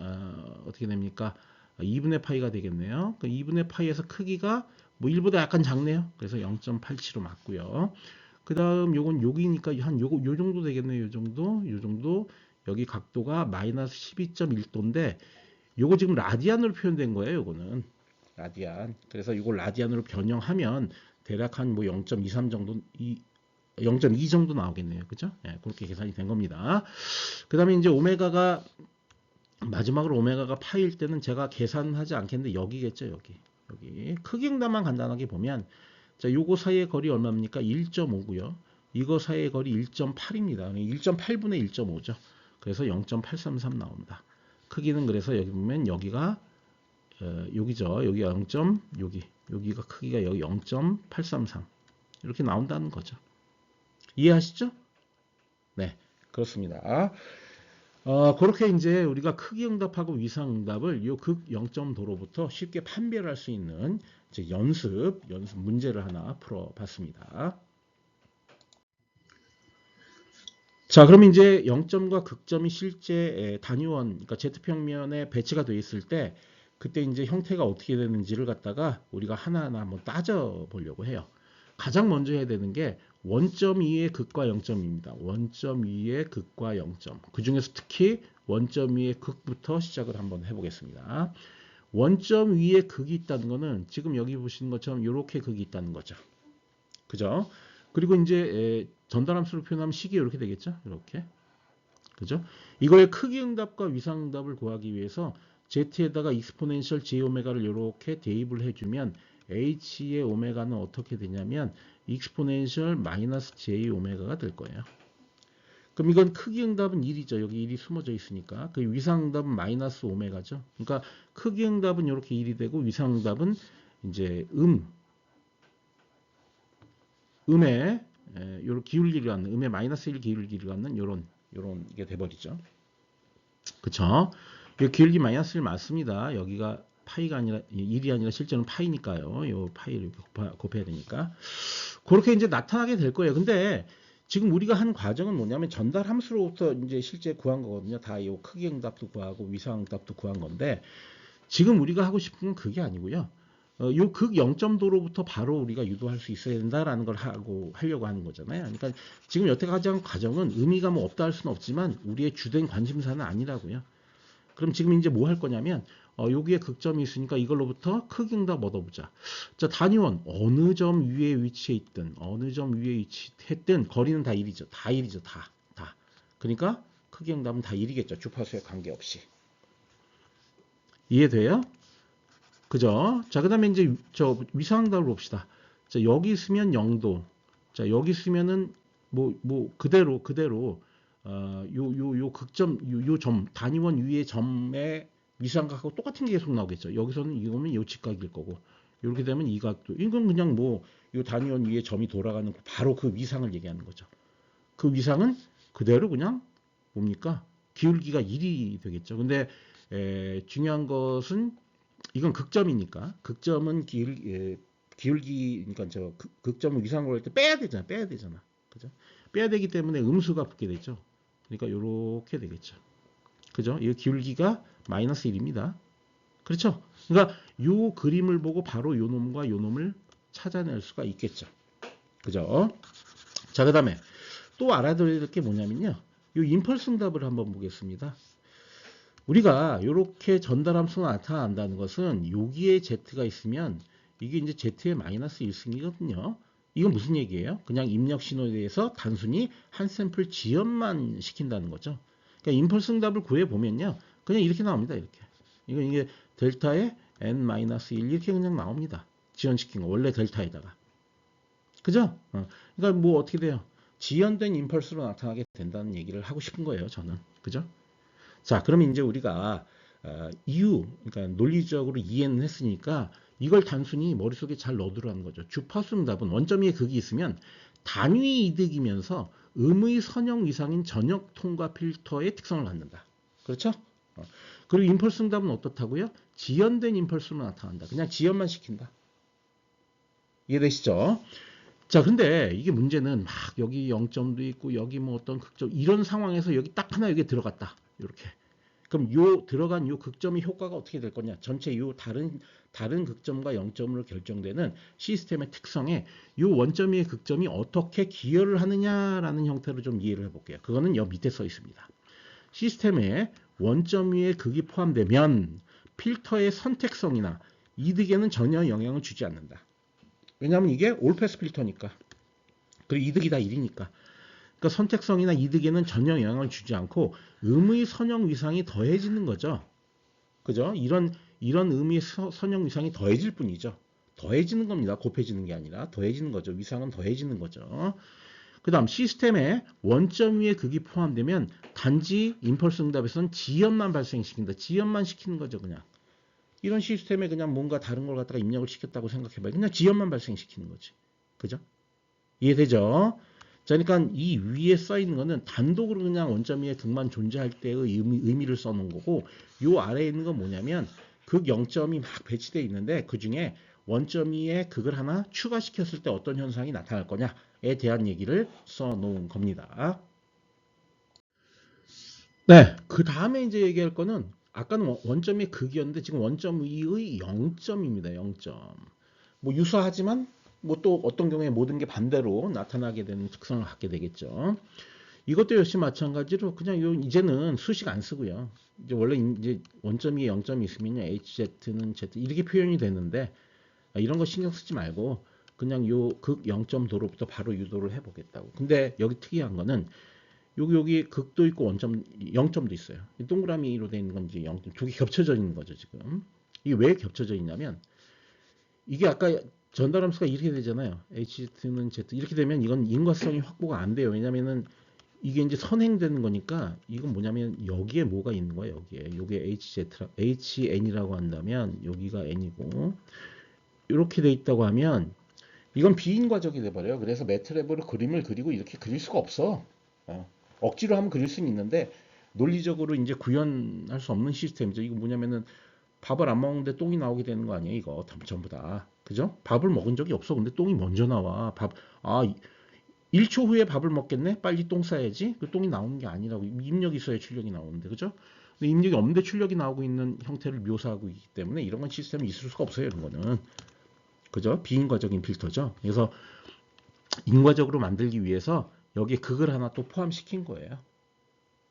어떻게 됩니까? 2분의 파이가 되겠네요. 그 2분의 파이에서 크기가 뭐 1보다 약간 작네요. 그래서 0.87로 맞고요. 그 다음 요건 여기니까 한 요 정도 되겠네요. 요 정도. 여기 각도가 마이너스 12.1도인데 요거 지금 라디안으로 표현된 거예요. 요거는 라디안. 그래서 이걸 라디안으로 변형하면 대략 한 뭐 0.23 정도 0.2 정도 나오겠네요. 그죠? 네, 그렇게 계산이 된 겁니다. 그 다음에 이제 오메가가 마지막으로 오메가가 파일 때는 제가 계산하지 않겠는데 여기겠죠. 여기 크기 응답만 간단하게 보면 자, 요거 사이의 거리 얼마입니까? 1.5고요. 이거 사이의 거리 1.8입니다. 1.8분의 1.5죠. 그래서 0.833 나온다. 크기는 그래서 여기 보면 여기가 여기죠. 여기가 0. 여기가 크기가 여기 0.833 이렇게 나온다는 거죠. 이해하시죠? 네, 그렇습니다. 그렇게 이제 우리가 크기 응답하고 위상 응답을 요 극 0점도로부터 쉽게 판별할 수 있는 이제 연습 문제를 하나 풀어봤습니다. 자, 그럼 이제 0점과 극점이 실제 단위원, 그러니까 Z평면에 배치가 되어 있을 때 그때 이제 형태가 어떻게 되는지를 갖다가 우리가 하나하나 한번 따져 보려고 해요. 가장 먼저 해야 되는 게 원점 위의 극과 0점입니다. 원점 위의 극과 0점. 그 중에서 특히 원점 위의 극부터 시작을 한번 해보겠습니다. 원점 위에 극이 있다는 거는 지금 여기 보시는 것처럼 이렇게 극이 있다는 거죠. 그죠? 그리고 이제 전달함수로 표현하면 식이 이렇게 되겠죠? 이렇게. 그죠? 이거의 크기 응답과 위상 응답을 구하기 위해서 z에다가 익스포넨셜 j 오메가를 이렇게 대입을 해주면 h의 오메가는 어떻게 되냐면 익스포넨셜 마이너스 j 오메가가 될 거예요. 그럼 이건 크기 응답은 1이죠. 여기 1이 숨어져 있으니까. 그 위상 응답은 마이너스 오메가죠. 그러니까 크기 응답은 이렇게 1이 되고 위상 응답은 이제 음의 요런 기울기를 갖는 음의 마이너스 1 기울기를 갖는 요런 게 돼버리죠. 그쵸? 이 기울기 마이너스 1 맞습니다. 여기가 파이가 아니라 1이 아니라 실제는 파이니까요. 요 파이를 곱해야 되니까. 그렇게 이제 나타나게 될 거예요. 근데 지금 우리가 한 과정은 뭐냐면 전달 함수로부터 이제 실제 구한 거거든요. 다 요 크기 응답도 구하고 위상 응답도 구한 건데 지금 우리가 하고 싶은 건 그게 아니고요. 요 극 0점도로부터 바로 우리가 유도할 수 있어야 된다라는 걸 하려고 하는 거잖아요. 그러니까 지금 여태까지 한 과정은 의미가 뭐 없다 할 수는 없지만 우리의 주된 관심사는 아니라고요. 그럼 지금 이제 뭐 할 거냐면 여기에 극점이 있으니까 이걸로부터 크기응답 얻어보자. 자, 단위원 어느 점 위에 위치해 있든 어느 점 위에 위치했든 거리는 다 1이죠. 다 1이죠. 다. 그러니까 크기응답은 다 1이겠죠. 주파수에 관계없이. 이해돼요? 그죠? 자, 그 다음에 이제 저 위상응답을 봅시다. 자, 여기 있으면 0도. 자, 여기 있으면은 그대로 요 극점 요 점 단위원 위의 점의 위상각하고 똑같은 게 계속 나오겠죠. 여기서는 이거면 요 직각일 거고 이렇게 되면 이 각도 이건 그냥 요 단위원 위에 점이 돌아가는 바로 그 위상을 얘기하는 거죠. 그 위상은 그대로 그냥 뭡니까? 기울기가 1이 되겠죠. 근데 중요한 것은 이건 극점이니까 극점은 기울기 그러니까 저 극점을 위상으로 할 때 빼야 되잖아. 그죠? 빼야 되기 때문에 음수가 붙게 되죠. 그러니까 이렇게 되겠죠. 그죠? 이 기울기가 마이너스 1입니다. 그렇죠? 그러니까 요 그림을 보고 바로 요 놈과 요 놈을 찾아낼 수가 있겠죠. 그죠? 자, 그다음에 또 알아둬야 될 게 뭐냐면요. 요 임펄스 응답을 한번 보겠습니다. 우리가 이렇게 전달함수가 나타난다는 것은 여기에 Z가 있으면 이게 이제 Z의 마이너스 1승이거든요. 이건 무슨 얘기예요? 그냥 입력 신호에 대해서 단순히 한 샘플 지연만 시킨다는 거죠. 그러니까 임펄스 응답을 구해 보면요. 그냥 이렇게 나옵니다. 이렇게. 이게 델타에 n-1 이렇게 그냥 나옵니다. 지연시킨 거. 원래 델타에다가. 그죠? 그러니까 뭐 어떻게 돼요? 지연된 임펄스로 나타나게 된다는 얘기를 하고 싶은 거예요. 저는. 그죠? 자, 그러면 이제 우리가 그러니까 논리적으로 이해는 했으니까 이걸 단순히 머릿속에 잘 넣어두라는 거죠. 주파수 응답은 원점 위에 극이 있으면 단위 이득이면서 음의 선형 위상인 전역 통과 필터의 특성을 갖는다. 그렇죠? 그리고 임펄스 응답은 어떻다고요? 지연된 임펄스로 나타난다. 그냥 지연만 시킨다. 이해되시죠? 자, 근데 이게 문제는 막 여기 0점도 있고 여기 뭐 어떤 극점 이런 상황에서 여기 딱 하나 여기 들어갔다. 이렇게. 그럼 요 들어간 요 극점의 효과가 어떻게 될 거냐? 전체 요 다른 극점과 0점으로 결정되는 시스템의 특성에 요 원점 위의 극점이 어떻게 기여를 하느냐라는 형태로 좀 이해를 해볼게요. 그거는 여 밑에 써 있습니다. 시스템에 원점 위의 극이 포함되면 필터의 선택성이나 이득에는 전혀 영향을 주지 않는다. 왜냐하면 이게 올패스 필터니까. 그리고 이득이 다 1이니까. 그러니까 선택성이나 이득에는 전혀 영향을 주지 않고 음의 선형 위상이 더해지는 거죠. 그죠? 이런 음의 선형 위상이 더해질 뿐이죠. 더해지는 겁니다. 곱해지는 게 아니라 더해지는 거죠. 위상은 더해지는 거죠. 그 다음 시스템에 원점 위에 극이 포함되면 단지 임펄스 응답에서는 지연만 발생시킨다. 지연만 시키는 거죠. 그냥. 이런 시스템에 그냥 뭔가 다른 걸 갖다가 입력을 시켰다고 생각해봐요. 그냥 지연만 발생시키는 거지. 그죠? 이해되죠? 자, 그러니까 이 위에 써 있는 거는 단독으로 그냥 원점 위에 극만 존재할 때의 의미를 써놓은 거고, 요 아래에 있는 건 뭐냐면 극 0점이 막 배치되어 있는데 그 중에 원점 위에 극을 하나 추가시켰을 때 어떤 현상이 나타날 거냐에 대한 얘기를 써놓은 겁니다. 네, 그 다음에 이제 얘기할 거는 아까는 원점이 극이었는데 지금 원점 위의 0점입니다. 0점. 뭐 유사하지만 뭐 또 어떤 경우에 모든 게 반대로 나타나게 되는 특성을 갖게 되겠죠. 이것도 역시 마찬가지로 그냥 이제는 수식 안 쓰고요. 이제 원래 이제 원점 위에 0점이 있으면요. HZ는 Z 이렇게 표현이 되는데 이런 거 신경 쓰지 말고 그냥 요 극 0점도로부터 바로 유도를 해보겠다고. 근데 여기 특이한 거는 여기 극도 있고 원점 0점도 있어요. 동그라미로 되어 있는 건 이제 0점 두 개 겹쳐져 있는 거죠, 지금. 이게 왜 겹쳐져 있냐면 이게 아까 전달함수가 이렇게 되잖아요. HZ는 Z 이렇게 되면 이건 인과성이 확보가 안 돼요. 왜냐면은 이게 이제 선행되는 거니까 이건 뭐냐면 여기에 뭐가 있는 거예요. 여기에 HN이라고 한다면 여기가 N이고 이렇게 돼 있다고 하면 이건 비인과적이 돼버려요. 그래서 매트랩으로 그림을 그리고 이렇게 그릴 수가 없어. 억지로 하면 그릴 수는 있는데 논리적으로 이제 구현할 수 없는 시스템이죠. 이거 뭐냐면은 밥을 안 먹는데 똥이 나오게 되는 거 아니에요? 이거 전부 다. 그죠? 밥을 먹은 적이 없어. 근데 똥이 먼저 나와. 1초 후에 밥을 먹겠네? 빨리 똥 싸야지. 그 똥이 나오는 게 아니라고. 입력이 있어야 출력이 나오는데. 그죠? 근데 입력이 없는데 출력이 나오고 있는 형태를 묘사하고 있기 때문에 이런 건 시스템이 있을 수가 없어요. 이런 거는. 그죠? 비인과적인 필터죠. 그래서 인과적으로 만들기 위해서 여기에 극을 하나 또 포함시킨 거예요.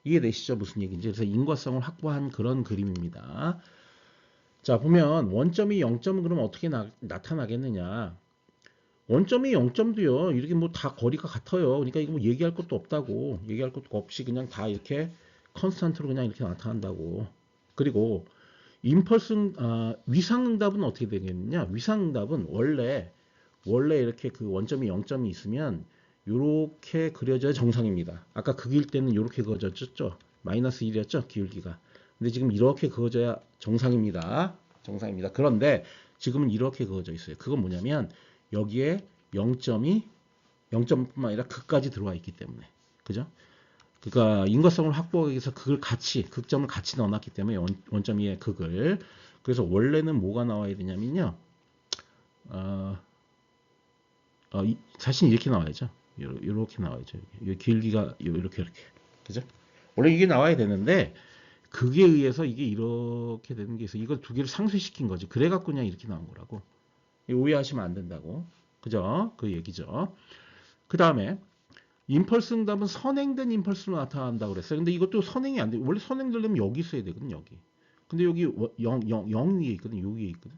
이해되시죠? 무슨 얘기인지. 그래서 인과성을 확보한 그런 그림입니다. 자, 보면 원점이 0점은 그럼 어떻게 나타나겠느냐. 원점이 0점도요. 이렇게 뭐 다 거리가 같아요. 그러니까 이거 뭐 얘기할 것도 없다고. 얘기할 것도 없이 그냥 다 이렇게 컨스탄트로 그냥 이렇게 나타난다고. 그리고 위상응답은 어떻게 되겠느냐? 위상응답은 원래 이렇게 그 원점이 0점이 있으면 이렇게 그려져야 정상입니다. 아까 극일 때는 이렇게 그어졌죠? 마이너스 1이었죠? 기울기가. 근데 지금 이렇게 그어져야 정상입니다. 정상입니다. 그런데 지금은 이렇게 그어져 있어요. 그건 뭐냐면 여기에 0점뿐만 아니라 극까지 들어와 있기 때문에. 그죠? 그러니까 인과성을 확보하기 위해서 극점을 같이 넣어놨기 때문에 원점 위에 극을. 그래서 원래는 뭐가 나와야 되냐면요. 사실 이렇게 나와야죠. 이렇게 나와야죠. 길기가 이렇게. 그죠? 원래 이게 나와야 되는데 극에 의해서 이게 이렇게 되는 게 있어. 이걸 두 개를 상쇄시킨 거지. 그래갖고 그냥 이렇게 나온 거라고. 오해하시면 안 된다고. 그죠? 그 얘기죠. 그 다음에 임펄스 응답은 선행된 임펄스로 나타난다고 그랬어요. 근데 이것도 선행이 안 돼. 원래 선행되려면 여기 있어야 되거든, 여기. 근데 여기 0 위에 있거든, 여기 위에 있거든.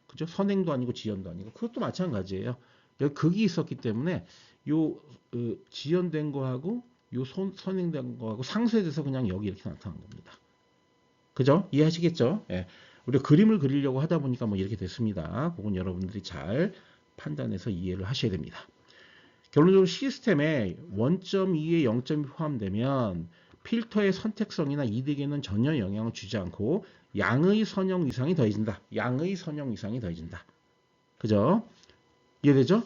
그죠? 선행도 아니고 지연도 아니고. 그것도 마찬가지예요. 여기 극이 있었기 때문에 요 지연된 거하고 요 선행된 거하고 상쇄돼서 그냥 여기 이렇게 나타난 겁니다. 그죠? 이해하시겠죠? 예. 우리가 그림을 그리려고 하다 보니까 뭐 이렇게 됐습니다. 그건 여러분들이 잘 판단해서 이해를 하셔야 됩니다. 결론적으로 시스템에 원점 2에 0점이 포함되면 필터의 선택성이나 이득에는 전혀 영향을 주지 않고 양의 선형 위상이 더해진다. 양의 선형 위상이 더해진다. 그죠? 이해되죠?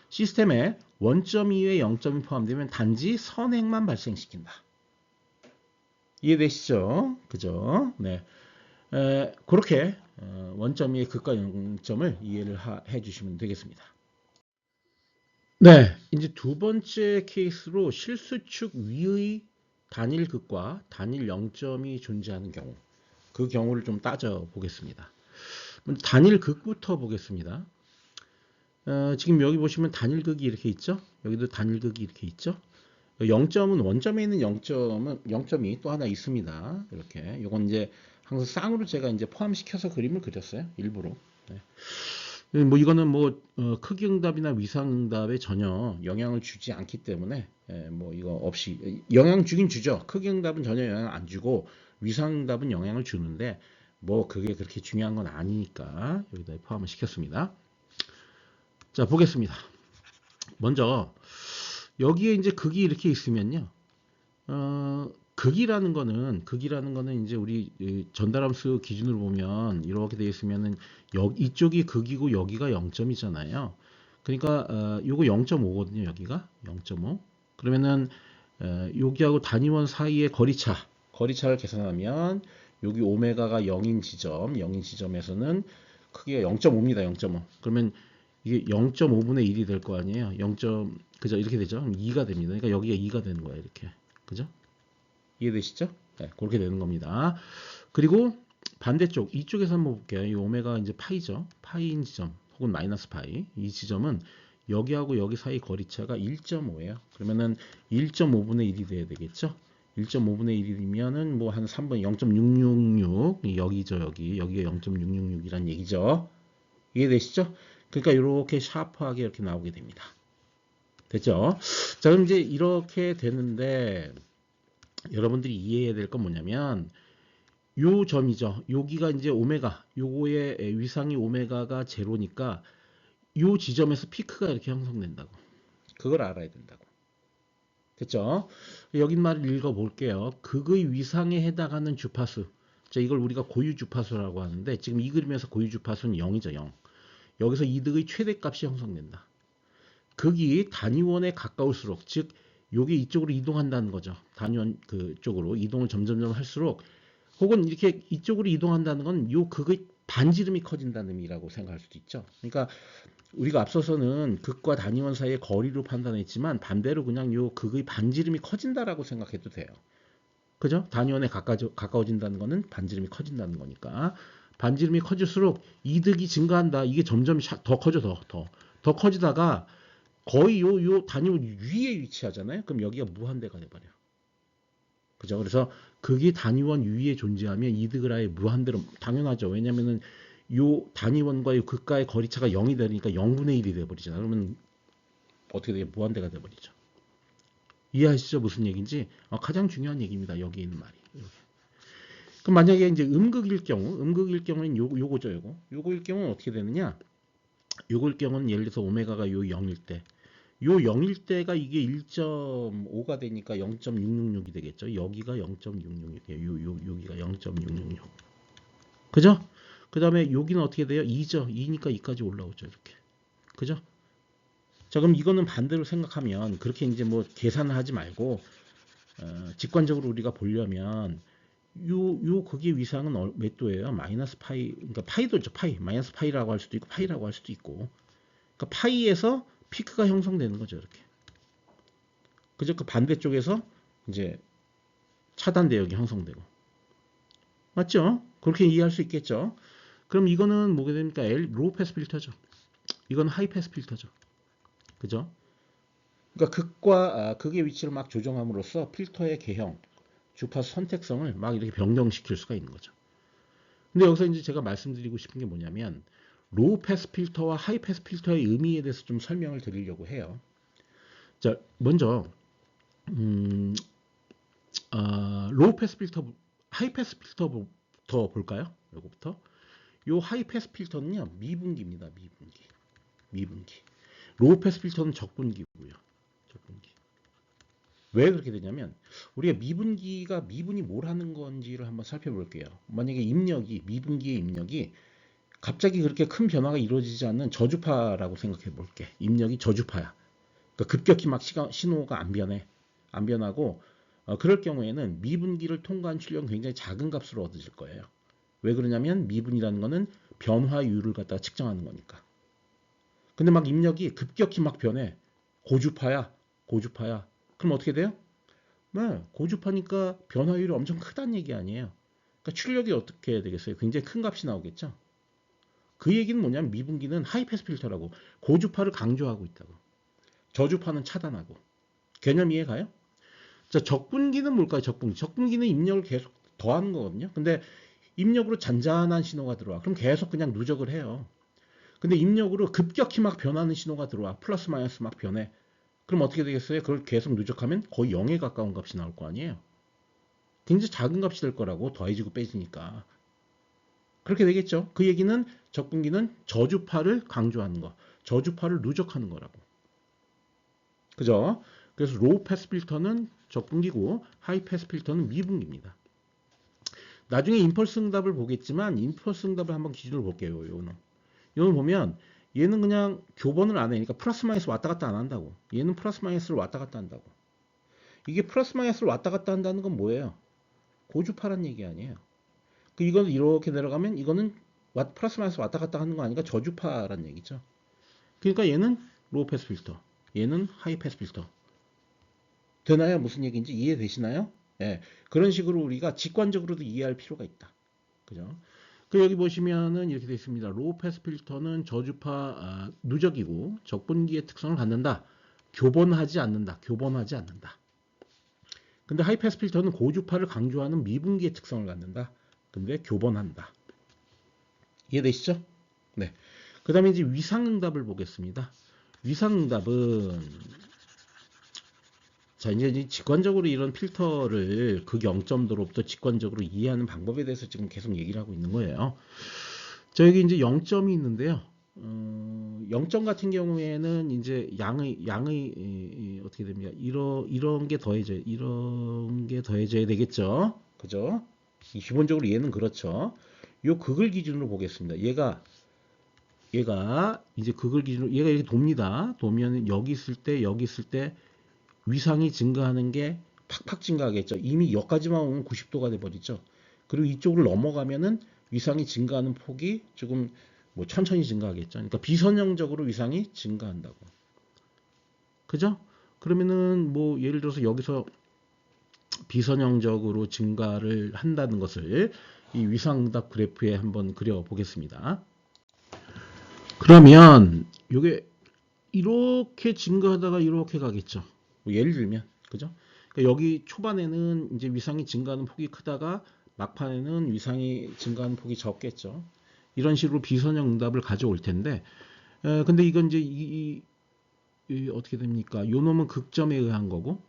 시스템에 원점 2에 0점이 포함되면 단지 선행만 발생시킨다. 이해되시죠? 그죠? 네. 그렇게 원점 2의 극과 0점을 이해를 해 주시면 되겠습니다. 네, 이제 두 번째 케이스로 실수축 위의 단일 극과 단일 0점이 존재하는 경우, 그 경우를 좀 따져 보겠습니다. 단일 극부터 보겠습니다. 지금 여기 보시면 단일 극이 이렇게 있죠? 여기도 단일 극이 이렇게 있죠? 0점은 원점에 있는 0점이 또 하나 있습니다. 이렇게. 이건 이제 항상 쌍으로 제가 이제 포함시켜서 그림을 그렸어요. 일부러. 네. 뭐 이거는 뭐 크기 응답이나 위상 응답에 전혀 영향을 주지 않기 때문에 뭐 이거 없이 영향 주긴 주죠. 크기 응답은 전혀 영향 안 주고 위상 응답은 영향을 주는데 뭐 그게 그렇게 중요한 건 아니니까 여기다 포함을 시켰습니다. 자, 보겠습니다. 먼저 여기에 이제 극이 이렇게 있으면요. 극이라는 거는 이제 우리 전달함수 기준으로 보면 이렇게 되어 있으면은 이쪽이 극이고 여기가 0점이잖아요. 그러니까 요거 0.5거든요. 여기가 0.5. 그러면은 여기하고 단위원 사이의 거리차를 계산하면 여기 오메가가 0인 지점에서는 크기가 0.5입니다. 0.5. 그러면 이게 0.5분의 1이 될 거 아니에요. 0. 그죠? 이렇게 되죠. 2가 됩니다. 그러니까 여기가 2가 되는 거예요. 이렇게. 그죠? 이해되시죠? 네, 그렇게 되는 겁니다. 그리고 반대쪽, 이쪽에서 한번 볼게요. 이 오메가 이제 파이죠. 파이인 지점, 혹은 마이너스 파이. 이 지점은 여기하고 여기 사이 거리차가 1.5예요. 그러면은 1.5분의 1이 돼야 되겠죠? 1.5분의 1이면은 뭐 한 3분 0.666 여기죠. 여기가 0.666이란 얘기죠. 이해되시죠? 그러니까 이렇게 샤프하게 이렇게 나오게 됩니다. 됐죠? 자, 그럼 이제 이렇게 되는데 여러분들이 이해해야 될 건 뭐냐면 요 점이죠. 여기가 이제 오메가, 요거의 위상이 오메가가 제로니까 요 지점에서 피크가 이렇게 형성된다고. 그걸 알아야 된다고. 됐죠? 여기 말을 읽어볼게요. 극의 위상에 해당하는 주파수. 자, 이걸 우리가 고유 주파수라고 하는데 지금 이 그림에서 고유 주파수는 0이죠. 0. 여기서 이득의 최대값이 형성된다. 극이 단위원에 가까울수록, 즉 요게 이쪽으로 이동한다는 거죠. 단위원 그쪽으로 이동을 점점점 할수록, 혹은 이렇게 이쪽으로 이동한다는 건 요 극의 반지름이 커진다는 의미라고 생각할 수도 있죠. 그러니까 우리가 앞서서는 극과 단위원 사이의 거리로 판단했지만 반대로 그냥 요 극의 반지름이 커진다라고 생각해도 돼요. 그죠? 단위원에 가까워진다는 거는 반지름이 커진다는 거니까. 반지름이 커질수록 이득이 증가한다. 이게 점점 더 커져, 더 커지다가 거의 요 단위원 위에 위치하잖아요. 그럼 여기가 무한대가 돼버려요. 그죠? 그래서 극이 단위원 위에 존재하면 이득을 아예 무한대로, 당연하죠. 왜냐면은 요 단위원과 요 극과의 거리차가 0이 되니까 0분의 1이 돼버리잖아요. 그러면 어떻게 돼요? 무한대가 돼버리죠. 이해하시죠? 무슨 얘기인지? 가장 중요한 얘기입니다. 여기 있는 말이. 그럼 만약에 이제 음극일 경우는 요거죠, 요거일 경우는 어떻게 되느냐? 요거일 경우는 예를 들어서 오메가가 요 0일 때, 요 0일 때가 이게 1.5가 되니까 0.666이 되겠죠. 여기가 0.666이에요. 여기가 0.666. 그죠? 그 다음에 여기는 어떻게 돼요? 2죠. 2니까 2까지 올라오죠. 이렇게. 그죠? 자, 그럼 이거는 반대로 생각하면, 그렇게 이제 뭐 계산을 하지 말고, 직관적으로 우리가 보려면, 극의 위상은 몇 도예요? 마이너스 파이, 그러니까 파이도죠. 마이너스 파이라고 할 수도 있고, 파이라고 할 수도 있고. 그러니까 파이에서 피크가 형성되는 거죠. 이렇게. 그죠? 그 반대쪽에서 이제 차단 대역이 형성되고. 맞죠? 그렇게 이해할 수 있겠죠? 그럼 이거는 뭐게 됩니까? 로우 패스 필터죠. 이건 하이 패스 필터죠. 그죠? 그러니까 극의 위치를 막 조정함으로써 필터의 개형, 주파수 선택성을 막 이렇게 변경시킬 수가 있는 거죠. 근데 여기서 이제 제가 말씀드리고 싶은 게 뭐냐면, 로우 패스 필터와 하이 패스 필터의 의미에 대해서 좀 설명을 드리려고 해요. 자, 먼저 로우 패스 필터, 하이 패스 필터부터 볼까요? 요거부터. 요 하이 패스 필터는요, 미분기입니다. 미분기. 로우 패스 필터는 적분기고요. 적분기. 왜 그렇게 되냐면, 우리가 미분이 뭘 하는 건지를 한번 살펴볼게요. 만약에 미분기의 입력이 갑자기 그렇게 큰 변화가 이루어지지 않는 저주파라고 생각해 볼게. 입력이 저주파야. 그러니까 급격히 막 신호가 안 변하고, 그럴 경우에는 미분기를 통과한 출력은 굉장히 작은 값으로 얻어질 거예요. 왜 그러냐면 미분이라는 거는 변화율을 갖다가 측정하는 거니까. 근데 막 입력이 급격히 막 변해. 고주파야. 그럼 어떻게 돼요? 네, 고주파니까 변화율이 엄청 크다는 얘기 아니에요. 그러니까 출력이 어떻게 해야 되겠어요? 굉장히 큰 값이 나오겠죠. 그 얘기는 뭐냐면 미분기는 하이패스 필터라고, 고주파를 강조하고 있다고. 저주파는 차단하고. 개념 이해가요? 자, 적분기는 뭘까요? 적분기는 입력을 계속 더하는 거거든요. 근데 입력으로 잔잔한 신호가 들어와. 그럼 계속 그냥 누적을 해요. 근데 입력으로 급격히 막 변하는 신호가 들어와. 플러스 마이너스 막 변해. 그럼 어떻게 되겠어요? 그걸 계속 누적하면 거의 0에 가까운 값이 나올 거 아니에요. 굉장히 작은 값이 될 거라고, 더해지고 빼지니까. 그렇게 되겠죠. 그 얘기는 적분기는 저주파를 강조하는 거, 저주파를 누적하는 거라고. 그죠? 그래서 로우 패스 필터는 적분기고 하이 패스 필터는 미분기입니다. 나중에 임펄스 응답을 보겠지만, 임펄스 응답을 한번 기준으로 볼게요. 요는 보면 얘는 그냥 교번을 안 해. 그러니까 플러스 마이너스 왔다 갔다 안 한다고. 얘는 플러스 마이너스를 왔다 갔다 한다고. 이게 플러스 마이너스를 왔다 갔다 한다는 건 뭐예요? 고주파란 얘기 아니에요. 이거는 이렇게 내려가면 이거는 플러스 마이너스 왔다 갔다 하는 거 아니까 저주파란 얘기죠. 그러니까 얘는 로우 패스 필터, 얘는 하이 패스 필터. 되나요? 무슨 얘기인지 이해되시나요? 예. 그런 식으로 우리가 직관적으로도 이해할 필요가 있다. 그죠? 여기 보시면은 이렇게 되어 있습니다. 로우 패스 필터는 저주파 누적이고 적분기의 특성을 갖는다. 교번하지 않는다. 근데 하이 패스 필터는 고주파를 강조하는 미분기의 특성을 갖는다. 근데 교번한다. 이해되시죠? 네. 그 다음에 이제 위상응답을 보겠습니다. 위상응답은, 자, 이제 직관적으로 이런 필터를 극 0점도로부터 직관적으로 이해하는 방법에 대해서 지금 계속 얘기를 하고 있는 거예요. 자, 여기 이제 0점이 있는데요. 0점 같은 경우에는 이제 양의 어떻게 됩니까? 이런 게 더해져야 되겠죠. 그죠? 기본적으로 얘는 그렇죠. 요 극을 기준으로 보겠습니다. 얘가 얘가 이제 그걸 기준으로 얘가 이렇게 돕니다. 도면 여기 있을 때 여기 있을 때 위상이 증가하는 게 팍팍 증가하겠죠. 이미 여기까지만 오면 90도가 돼 버리죠. 그리고 이쪽으로 넘어가면은 위상이 증가하는 폭이 조금 뭐 천천히 증가하겠죠. 그러니까 비선형적으로 위상이 증가한다고. 그죠? 그러면은 뭐 예를 들어서 여기서 비선형적으로 증가를 한다는 것을 이 위상응답 그래프에 한번 그려 보겠습니다. 그러면 이게 이렇게 증가하다가 이렇게 가겠죠. 뭐 예를 들면 그죠? 그러니까 여기 초반에는 이제 위상이 증가하는 폭이 크다가 막판에는 위상이 증가하는 폭이 적겠죠. 이런 식으로 비선형 응답을 가져올 텐데, 근데 이건 이제 이 어떻게 됩니까? 요 놈은 극점에 의한 거고,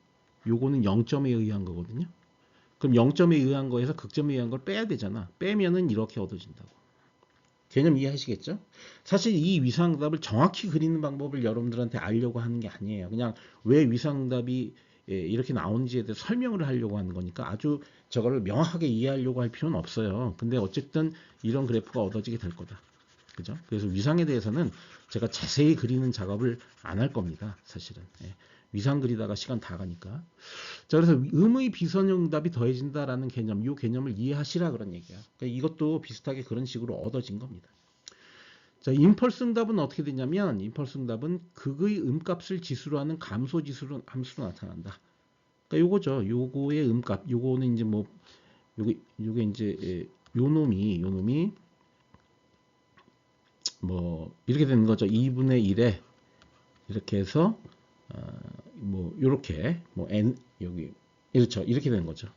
요거는 0점에 의한 거거든요. 그럼 0점에 의한 거에서 극점에 의한 걸 빼야 되잖아. 빼면은 이렇게 얻어진다고. 개념 이해하시겠죠? 사실 이 위상응답을 정확히 그리는 방법을 여러분들한테 알려고 하는 게 아니에요. 그냥 왜 위상응답이 이렇게 나오는지에 대해서 설명을 하려고 하는 거니까 아주 저거를 명확하게 이해하려고 할 필요는 없어요. 근데 어쨌든 이런 그래프가 얻어지게 될 거다. 그죠? 그래서 위상에 대해서는 제가 자세히 그리는 작업을 안 할 겁니다. 사실은. 위상 그리다가 시간 다 가니까. 자, 그래서 음의 비선형 응답이 더해진다라는 개념, 이 개념을 이해하시라 그런 얘기야. 그러니까 이것도 비슷하게 그런 식으로 얻어진 겁니다. 자, 임펄스 응답은 어떻게 되냐면, 임펄스 응답은 극의 음값을 지수로 하는 감소 지수로 함수로 나타난다. 그러니까 요거죠. 요거의 음값, 요거는 이제 뭐, 요게 이제 요 놈이 뭐 이렇게 되는 거죠. 2분의 1에 이렇게 해서 뭐 요렇게 뭐 n 여기 이렇죠. 이렇게 되는 거죠.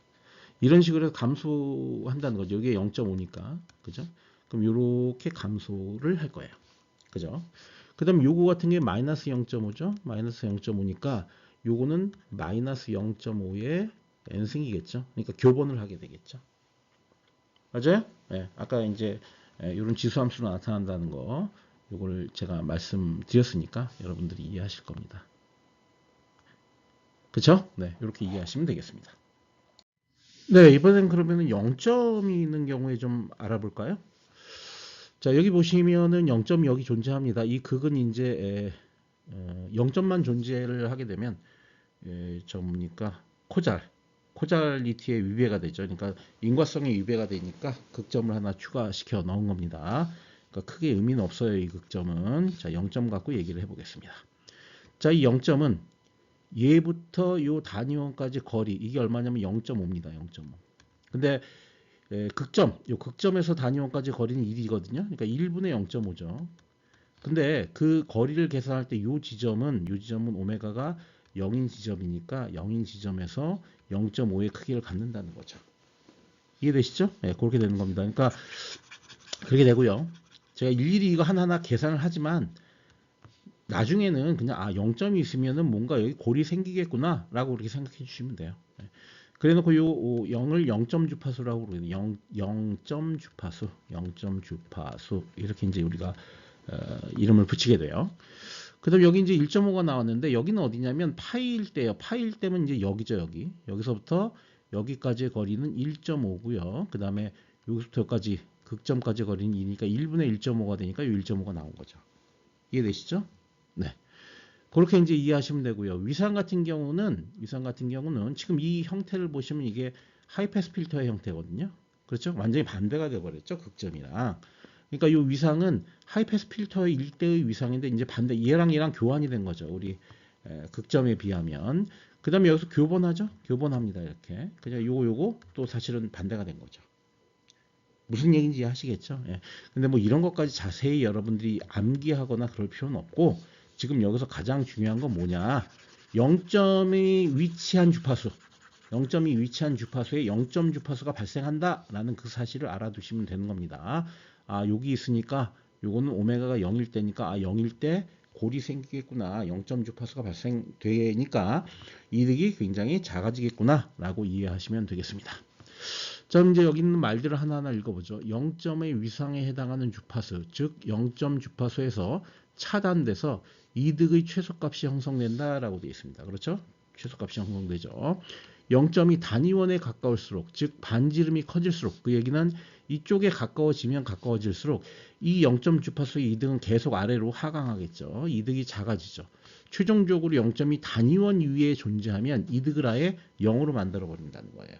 이런 식으로 감소한다는 거죠. 여기에 0.5니까. 그죠? 그럼 요렇게 감소를 할 거예요. 그죠? 그 다음 요거 같은 게 마이너스 0.5죠. 마이너스 0.5니까 요거는 마이너스 0.5에 n승이겠죠. 그러니까 교본을 하게 되겠죠. 맞아요? 네, 아까 이제 이런 지수함수로 나타난다는 거 요거를 제가 말씀드렸으니까 여러분들이 이해하실 겁니다. 그쵸? 네, 이렇게 이해하시면 되겠습니다. 네, 이번엔 그러면은 0점이 있는 경우에 좀 알아볼까요? 자, 여기 보시면은 0점이 여기 존재합니다. 이 극은 이제 0점만 존재를 하게 되면 저 뭡니까? 코잘리티의 위배가 되죠. 그러니까 인과성의 위배가 되니까 극점을 하나 추가시켜 넣은 겁니다. 그러니까 크게 의미는 없어요. 이 극점은. 자, 0점 갖고 얘기를 해보겠습니다. 자, 이 0점은 얘부터 요 단위원까지 거리 이게 얼마냐면 0.5입니다. 0.5. 근데 요 극점에서 단위원까지 거리는 1이거든요. 그러니까 1분의 0.5죠. 근데 그 거리를 계산할 때 요 지점은 오메가가 0인 지점이니까 0인 지점에서 0.5의 크기를 갖는다는 거죠. 이해되시죠? 네, 그렇게 되는 겁니다. 그러니까 그렇게 되고요. 제가 일일이 이거 하나하나 계산을 하지만 나중에는 그냥 0점이 있으면은 뭔가 여기 골이 생기겠구나 라고 그렇게 생각해 주시면 돼요. 네. 그래놓고 요 0을 0점 주파수라고 그러거든요. 0점 주파수, 0점 주파수 이렇게 이제 우리가 이름을 붙이게 돼요. 그 다음 여기 이제 1.5가 나왔는데 여기는 어디냐면 파이일 때요. 파이일 때면 이제 여기죠. 여기서부터 여기까지의 거리는 1.5고요. 그 다음에 여기서부터 여기까지 극점까지 거리는 2니까 1분의 1.5가 되니까 요 1.5가 나온 거죠. 이해되시죠? 네. 그렇게 이제 이해하시면 되고요. 위상 같은 경우는 지금 이 형태를 보시면 이게 하이패스 필터의 형태거든요. 그렇죠? 완전히 반대가 되어버렸죠. 극점이랑. 그러니까 이 위상은 하이패스 필터의 일대의 위상인데 이제 반대 얘랑 교환이 된 거죠. 우리 극점에 비하면. 그 다음에 여기서 교본하죠. 교본합니다. 이렇게. 그냥 요거 또 사실은 반대가 된 거죠. 무슨 얘기인지 이해하시겠죠? 예. 근데 뭐 이런 것까지 자세히 여러분들이 암기하거나 그럴 필요는 없고 지금 여기서 가장 중요한 건 뭐냐? 0점이 위치한 주파수. 0점이 위치한 주파수에 0점 주파수가 발생한다라는 그 사실을 알아두시면 되는 겁니다. 여기 있으니까 요거는 오메가가 0일 때니까 0일 때 골이 생기겠구나. 0점 주파수가 발생되니까 이득이 굉장히 작아지겠구나 라고 이해하시면 되겠습니다. 자, 그럼 이제 여기 있는 말들을 하나하나 읽어보죠. 0점의 위상에 해당하는 주파수, 즉 0점 주파수에서 차단돼서 이득의 최소값이 형성된다라고 되어 있습니다. 그렇죠? 최소값이 형성되죠. 0점이 단위원에 가까울수록, 즉 반지름이 커질수록, 그 얘기는 이쪽에 가까워지면 가까워질수록 이 0점 주파수의 이득은 계속 아래로 하강하겠죠. 이득이 작아지죠. 최종적으로 0점이 단위원 위에 존재하면 이득을 아예 0으로 만들어 버린다는 거예요.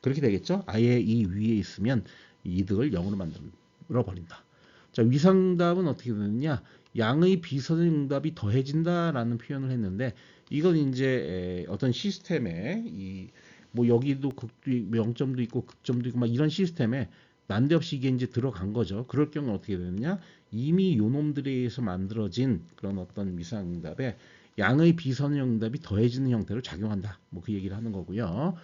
그렇게 되겠죠? 아예 이 위에 있으면 이득을 0으로 만들어 버린다. 자, 위상응답은 어떻게 되느냐? 양의 비선응답이 더해진다라는 표현을 했는데, 이건 이제 어떤 시스템에 뭐 여기도 극도 0점도 있고 극점도 있고 막 이런 시스템에 난데없이 이게 이제 들어간 거죠. 그럴 경우 어떻게 되느냐? 이미 요놈들에 의해서 만들어진 그런 어떤 위상응답에 양의 비선응답이 더해지는 형태로 작용한다. 뭐 그 얘기를 하는 거고요.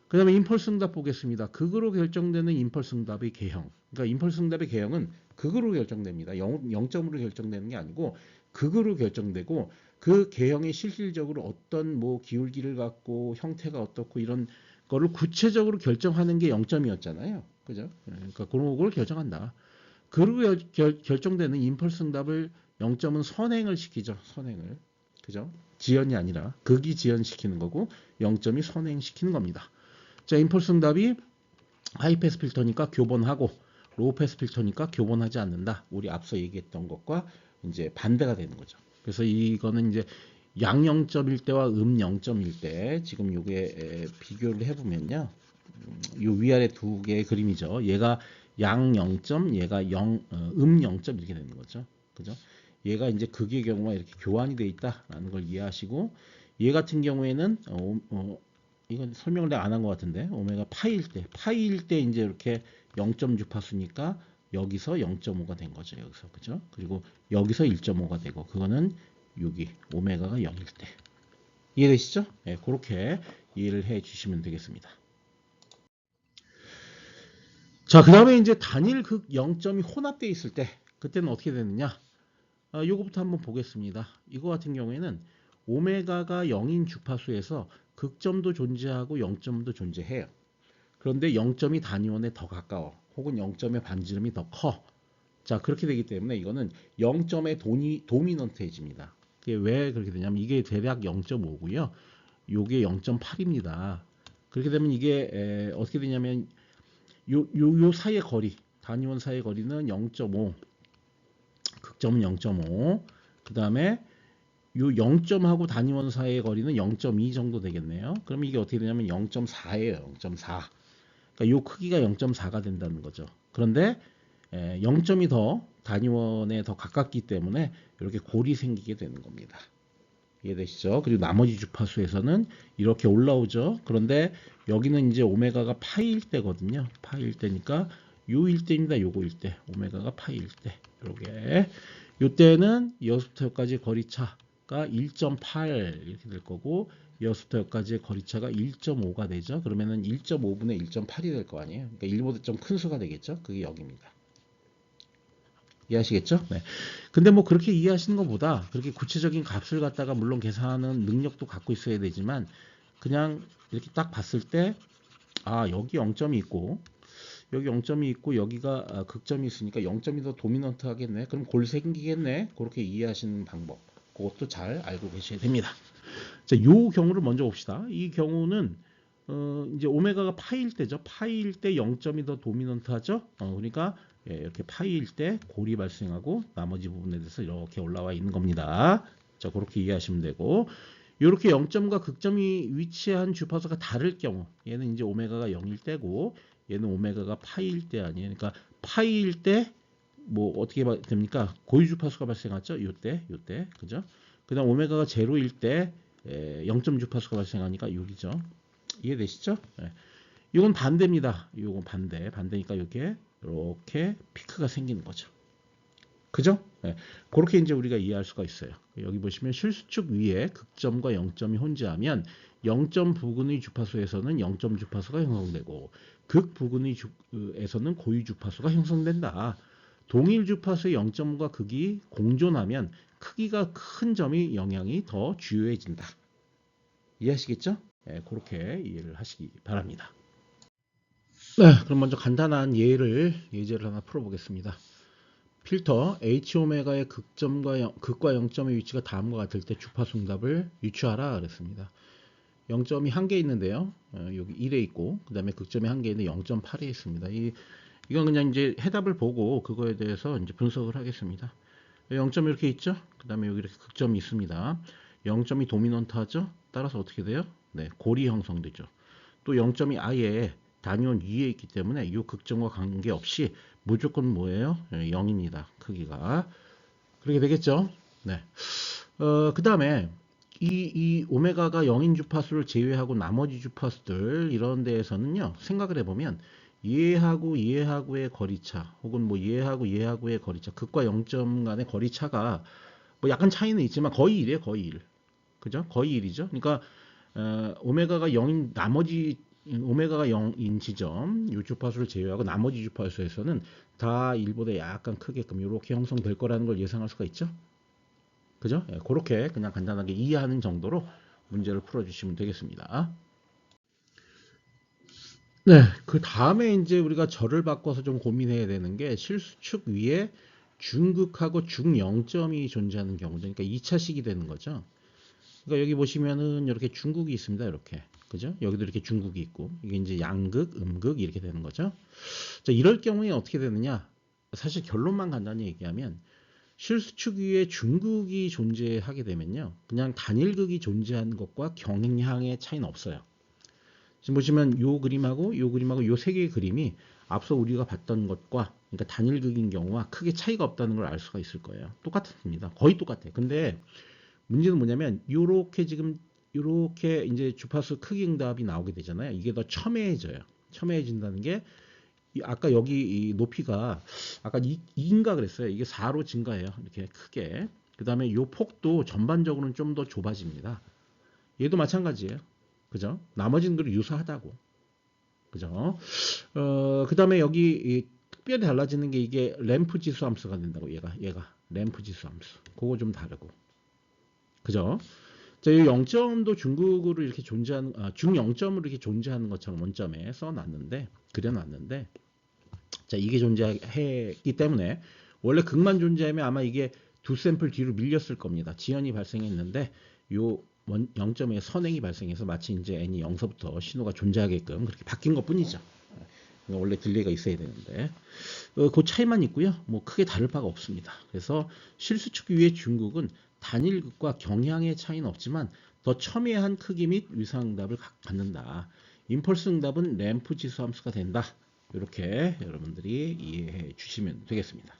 그 다음에 임펄스 응답 보겠습니다. 극으로 결정되는 임펄스 응답의 개형. 그러니까 임펄스 응답의 개형은 극으로 결정됩니다. 0점으로 결정되는 게 아니고 극으로 결정되고, 그 개형이 실질적으로 어떤 뭐 기울기를 갖고 형태가 어떻고 이런 거를 구체적으로 결정하는 게 0점이었잖아요. 그죠? 그러니까 그런 걸 결정한다. 극으로 결정되는 임펄스 응답을 0점은 선행을 시키죠. 선행을. 그죠? 지연이 아니라 극이 지연시키는 거고 0점이 선행시키는 겁니다. 자, 임펄스 응답이 하이패스 필터니까 교본하고 로우패스 필터니까 교본하지 않는다. 우리 앞서 얘기했던 것과 이제 반대가 되는 거죠. 그래서 이거는 이제 양 0점일 때와 0점일 때 지금 요게 비교를 해보면요. 요 위아래 두 개의 그림이죠. 얘가 양 0점, 얘가 0점 이렇게 되는 거죠. 그죠? 얘가 이제 극의 경우가 이렇게 교환이 되어 있다라는 걸 이해하시고, 얘 같은 경우에는 이건 설명을 내가 안 한 것 같은데, 오메가 파이일 때 이제 이렇게 0점 주파수니까 여기서 0.5가 된 거죠. 여기서. 그죠? 그리고 여기서 1.5가 되고, 그거는 여기 오메가가 0일 때. 이해되시죠? 네, 그렇게 이해를 해 주시면 되겠습니다. 자, 그 다음에 이제 단일 극 0점이 혼합되어 있을 때, 그때는 어떻게 되느냐? 요거부터 한번 보겠습니다. 이거 같은 경우에는 오메가가 0인 주파수에서 극점도 존재하고 0점도 존재해요. 그런데 0점이 단위원에 더 가까워. 혹은 0점의 반지름이 더 커. 자, 그렇게 되기 때문에 이거는 0점의 도미넌트해집니다. 그게 왜 그렇게 되냐면 이게 대략 0.5고요. 요게 0.8입니다. 그렇게 되면 이게 어떻게 되냐면 요 사이의 거리, 단위원 사이의 거리는 0.5, 극점은 0.5, 그 다음에 요 0점하고 단위원 사이의 거리는 0.2 정도 되겠네요. 그러면 이게 어떻게 되냐면 0.4예요. 0.4. 그러니까 요 크기가 0.4가 된다는 거죠. 그런데 0점이 더 단위원에 더 가깝기 때문에 이렇게 골이 생기게 되는 겁니다. 이해되시죠? 그리고 나머지 주파수에서는 이렇게 올라오죠. 그런데 여기는 이제 오메가가 파이일 때거든요. 파이일 때니까 요일 때입니다. 요거일 때. 오메가가 파이일 때. 요게. 요때는 여기서부터 여기까지 거리차가 1.8 이렇게 될 거고, 여기서부터 여기까지의 거리차가 1.5가 되죠. 그러면은 1.5분의 1.8이 될 거 아니에요. 그러니까 1보다 좀 큰 수가 되겠죠. 그게 여기입니다. 이해하시겠죠? 네. 근데 뭐 그렇게 이해하시는 것보다 그렇게 구체적인 값을 갖다가 물론 계산하는 능력도 갖고 있어야 되지만, 그냥 이렇게 딱 봤을 때, 아, 여기 0점이 있고, 여기 0점이 있고, 여기가 극점이 있으니까 0점이 더 도미넌트 하겠네. 그럼 골 생기겠네. 그렇게 이해하시는 방법. 그것도 잘 알고 계셔야 됩니다. 자, 요 경우를 먼저 봅시다. 이 경우는 이제 오메가가 파이일 때죠. 파이일 때 0점이 더 도미넌트 하죠. 그러니까 이렇게 파이일 때 골이 발생하고 나머지 부분에 대해서 이렇게 올라와 있는 겁니다. 자, 그렇게 이해하시면 되고, 이렇게 0점과 극점이 위치한 주파수가 다를 경우, 얘는 이제 오메가가 0일 때고 얘는 오메가가 파이일 때 아니에요. 그러니까 파이일 때 뭐 어떻게 됩니까? 고유 주파수가 발생하죠. 요때 그죠? 그다음 오메가가 제로일 때 0점 주파수가 발생하니까 여기죠. 이해되시죠? 네. 이건 반대입니다. 이건 반대니까 이렇게 피크가 생기는 거죠. 그죠? 네. 그렇게 이제 우리가 이해할 수가 있어요. 여기 보시면 실수축 위에 극점과 0점이 혼재하면 0점 부근의 주파수에서는 0점 주파수가 형성되고 극 부근의 에서는 고유 주파수가 형성된다. 동일 주파수의 0점과 극이 공존하면 크기가 큰 점의 영향이 더 주요해진다. 이해하시겠죠? 네, 그렇게 이해를 하시기 바랍니다. 네, 그럼 먼저 간단한 예제를 하나 풀어보겠습니다. 필터 H오메가의 극과 0점의 위치가 다음과 같을 때 주파수 응답을 유추하라 그랬습니다. 0점이 한 개 있는데요. 여기 1에 있고, 그 다음에 극점이 한 개 있는데 0.8에 있습니다. 이건 그냥 이제 해답을 보고 그거에 대해서 이제 분석을 하겠습니다. 0점 이렇게 있죠? 그 다음에 여기 이렇게 극점이 있습니다. 0점이 도미넌트하죠? 따라서 어떻게 돼요? 네, 골이 형성되죠. 또 0점이 아예 단위원 위에 있기 때문에 이 극점과 관계없이 무조건 뭐예요? 0입니다. 크기가. 그렇게 되겠죠? 네. 그 다음에 이 오메가가 0인 주파수를 제외하고 나머지 주파수들 이런 데에서는요, 생각을 해보면 얘하고의 거리차 혹은 뭐 얘하고의 거리차, 극과 0점 간의 거리차가 뭐 약간 차이는 있지만 거의 1이에요. 거의 1. 그죠? 거의 1이죠. 그러니까 오메가가 0인 나머지 오메가가 0인 지점 이 주파수를 제외하고 나머지 주파수에서는 다 1보다 약간 크게끔 이렇게 형성될 거라는 걸 예상할 수가 있죠. 그죠? 예, 그렇게 그냥 간단하게 이해하는 정도로 문제를 풀어주시면 되겠습니다. 네, 그 다음에 이제 우리가 절을 바꿔서 좀 고민해야 되는 게 실수축 위에 중극하고 중영점이 존재하는 경우죠. 그러니까 2차식이 되는 거죠. 그러니까 여기 보시면은 이렇게 중극이 있습니다. 이렇게. 그죠? 여기도 이렇게 중극이 있고, 이게 이제 양극, 음극 이렇게 되는 거죠. 자, 이럴 경우에 어떻게 되느냐? 사실 결론만 간단히 얘기하면 실수축 위에 중극이 존재하게 되면요, 그냥 단일극이 존재하는 것과 경향의 차이는 없어요. 지금 보시면 요 그림하고 요 그림하고 요 세 개의 그림이 앞서 우리가 봤던 것과, 그러니까 단일극인 경우와 크게 차이가 없다는 걸 알 수가 있을 거예요. 똑같습니다. 거의 똑같아요. 근데 문제는 뭐냐면 요렇게 지금 요렇게 이제 주파수 크기 응답이 나오게 되잖아요. 이게 더 첨예해져요. 첨예해진다는 게 아까 여기 이 높이가 아까 2인가 그랬어요. 이게 4로 증가해요. 이렇게 크게. 그 다음에 요 폭도 전반적으로는 좀 더 좁아집니다. 얘도 마찬가지예요. 그죠? 나머지는 그리 유사하다고. 그죠? 그 다음에 여기 특별히 달라지는 게 이게 램프 지수 함수가 된다고. 얘가 램프 지수 함수. 그거 좀 다르고. 그죠? 자, 이 0점도 중국으로 이렇게 존재하는, 중 0점으로 이렇게 존재하는 것처럼 원점에 써놨는데, 그려놨는데, 자, 이게 존재했기 때문에 원래 극만 존재하면 아마 이게 두 샘플 뒤로 밀렸을 겁니다. 지연이 발생했는데 요 0점의 선행이 발생해서 마치 이제 n이 0서부터 신호가 존재하게끔 그렇게 바뀐 것 뿐이죠. 원래 딜레이가 있어야 되는데 그 차이만 있고요. 뭐 크게 다를 바가 없습니다. 그래서 실수축 위의 중국은 단일극과 경향의 차이는 없지만 더 첨예한 크기 및 위상응답을 갖는다. 임펄스 응답은 램프 지수 함수가 된다. 이렇게 여러분들이 이해해 주시면 되겠습니다.